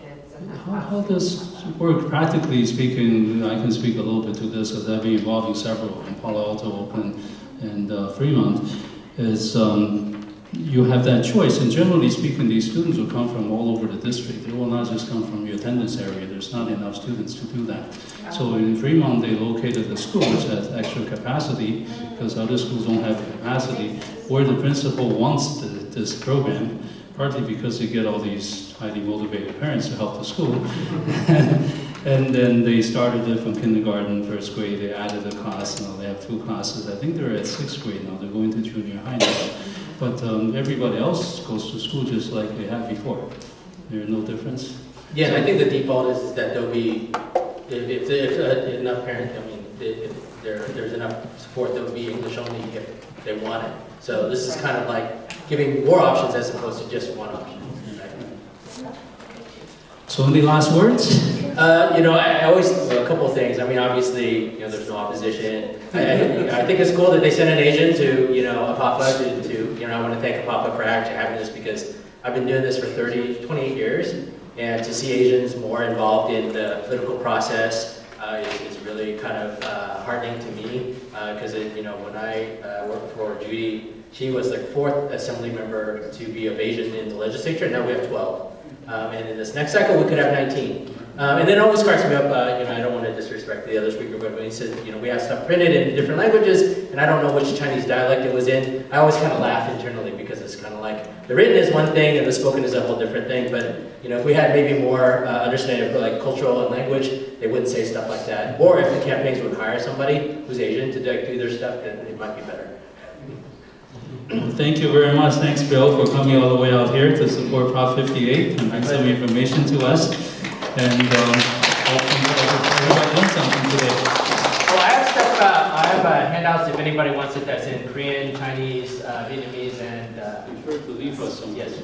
How does it work practically speaking? I can speak a little bit to this because I've been involved in several in Palo Alto, Oakland, and Fremont. Is you have that choice, and generally speaking, these students will come from all over the district. They will not just come from your attendance area. There's not enough students to do that. So in Fremont, they located a school which has extra capacity because other schools don't have the capacity, where the principal wants this program, partly because they get all these highly motivated parents to help the school. And then they started it from kindergarten, 1st grade, they added a class, now they have 2 classes. I think they're at 6th grade now, they're going to junior high now. But everybody else goes to school just like they had before. There's no difference. Yeah, and I think the default is that there'll be, if enough parents, if there's enough support, there'll be English only if they want it. So this is kind of like giving more options as opposed to just one option. So any last words? I always, a couple of things. I mean, obviously, there's no opposition. I think it's cool that they sent an Asian to, APAPA to, I want to thank APAPA for actually having this because I've been doing this for 28 years, and to see Asians more involved in the political process is really kind of heartening to me because, when I worked for Judy, she was the 4th assembly member to be of Asian in the legislature, and now we have 12. And in this next cycle, we could have 19. And then it always cracks me up, I don't want to disrespect the other speaker, but when he said, we have stuff printed in different languages, and I don't know which Chinese dialect it was in, I always kind of laugh internally because it's kind of like, the written is one thing and the spoken is a whole different thing, but, if we had maybe more understanding of like cultural and language, they wouldn't say stuff like that. Or if the campaigns would hire somebody who's Asian to do their stuff, then it might be better. Thank you very much. Thanks, Bill, for coming all the way out here to support Prop 58 and bring some information to us. And hopefully everybody learned something today. Well, I have handouts if anybody wants it that's in Korean, Chinese, Vietnamese, and... Be sure to leave us some. Yes.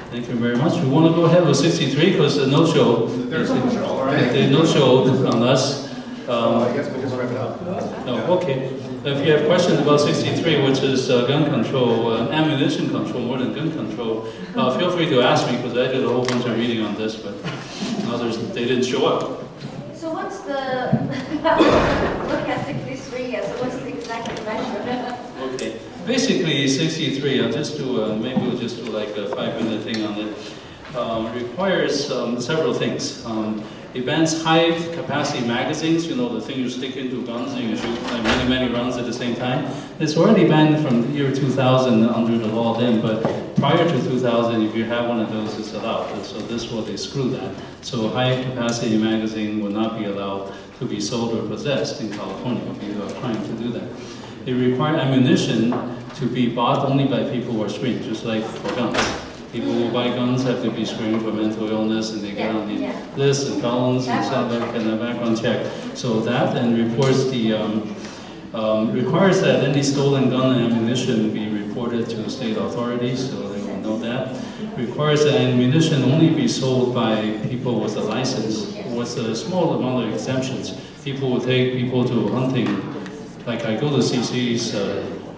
Thank you very much. We want to go ahead with 63 because the no-show. There's no show, all right. They no-showed on us. I guess we just wrap it up. No, okay. If you have questions about 63, which is gun control, ammunition control more than gun control, feel free to ask me because I did a whole bunch of reading on this, but others, they didn't show up. So what's the, look at 63, so what's the exact measure? Okay. Basically, 63, I'll just do, maybe we'll just do like a 5-minute thing on it, requires several things. It bans high-capacity magazines, the thing you stick into guns and you shoot like many rounds at the same time. It's already banned from the year 2000 under the law then, but prior to 2000, if you have one of those, it's allowed. And so this will exclude that. So high-capacity magazine will not be allowed to be sold or possessed in California. It would be a crime to do that. They require ammunition to be bought only by people who are screened, just like for guns. People who buy guns have to be screened for mental illness, and they get on the list and felons and stuff like that, and a background check. So that and reports the requires that any stolen gun and ammunition be reported to state authorities, so they will know that. Requires that ammunition only be sold by people with a license, with a small amount of exemptions. People will take people to hunting, like I go to CC's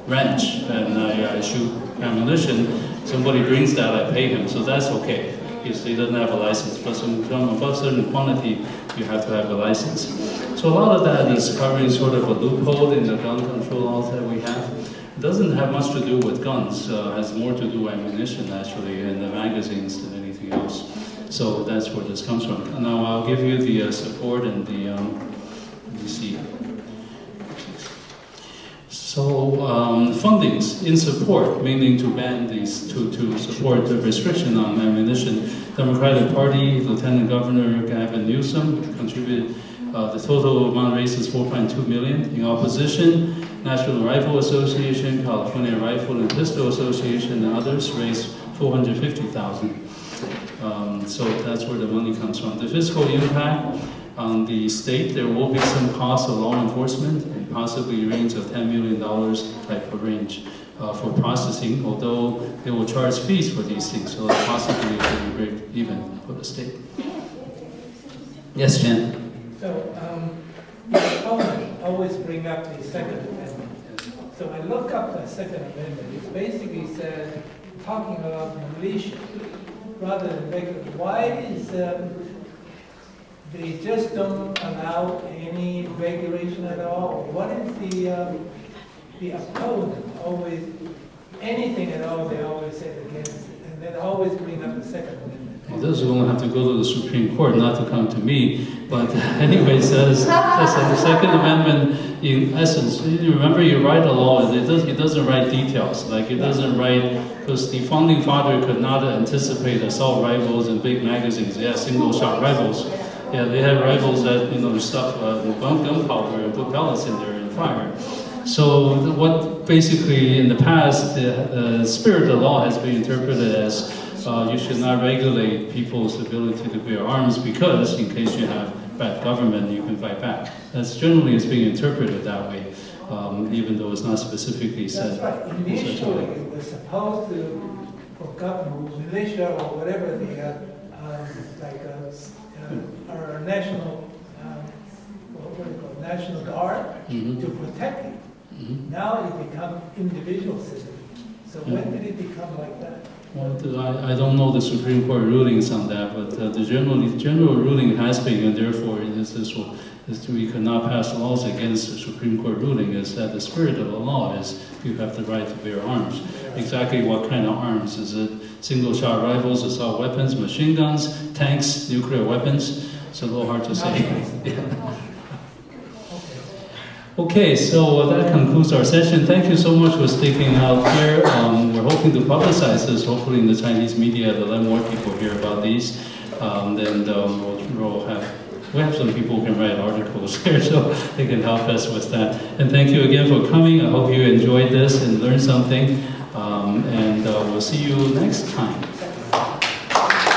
ranch and I shoot ammunition. Somebody brings that, I pay him, so that's okay. Because he doesn't have a license, but from above certain quantity, you have to have a license. So a lot of that is covering sort of a loophole in the gun control laws that we have. It doesn't have much to do with guns, has more to do with ammunition actually, and the magazines than anything else. So that's where this comes from. Now I'll give you the support and the, let me see. So fundings in support, meaning to ban these, to support the restriction on ammunition. Democratic Party, Lieutenant Governor Gavin Newsom contributed, the total amount raised is $4.2 million. In opposition, National Rifle Association, California Rifle and Pistol Association, and others raised $450,000. So that's where the money comes from. The fiscal impact on the state, there will be some cost of law enforcement and possibly a range of $10 million type of range for processing, although they will charge fees for these things, so possibly it will be break even for the state. Yes, Jen? So, the opponent always bring up the Second Amendment. So I look up the Second Amendment, it basically says, talking about militia rather than regular. Why is they just don't allow any regulation at all? What is the opponent always, anything at all, they always say against it, and then always bring up the Second Amendment? Well, this is going to have to go to the Supreme Court, not to come to me. But anyway, says the Second Amendment, in essence, you remember you write a law, it doesn't write details. Like it doesn't write, because the founding father could not anticipate assault rifles and big magazines. They had single-shot rifles. Yeah, they had rifles that, stuff, gunpowder and put pellets in there and fire. So what basically in the past, the spirit of the law has been interpreted as you should not regulate people's ability to bear arms because in case you have bad government, you can fight back. That's generally is being interpreted that way, even though it's not specifically said. That's right. Initially, it was supposed to, for government, militia or whatever, the like our national, what do you call it, National Guard to protect it. Now it becomes individual citizen. So when did it become like that? Well, I don't know the Supreme Court rulings on that, but the general ruling has been, and therefore we cannot pass laws against the Supreme Court ruling, is that the spirit of the law is you have the right to bear arms. Exactly what kind of arms? Is it single-shot rifles, assault weapons, machine guns, tanks, nuclear weapons? It's a little hard to say. Okay, so that concludes our session. Thank you so much for sticking out here. We're hoping to publicize this, hopefully in the Chinese media, to let more people hear about these. We have some people who can write articles here, so they can help us with that. And thank you again for coming. I hope you enjoyed this and learned something. We'll see you next time.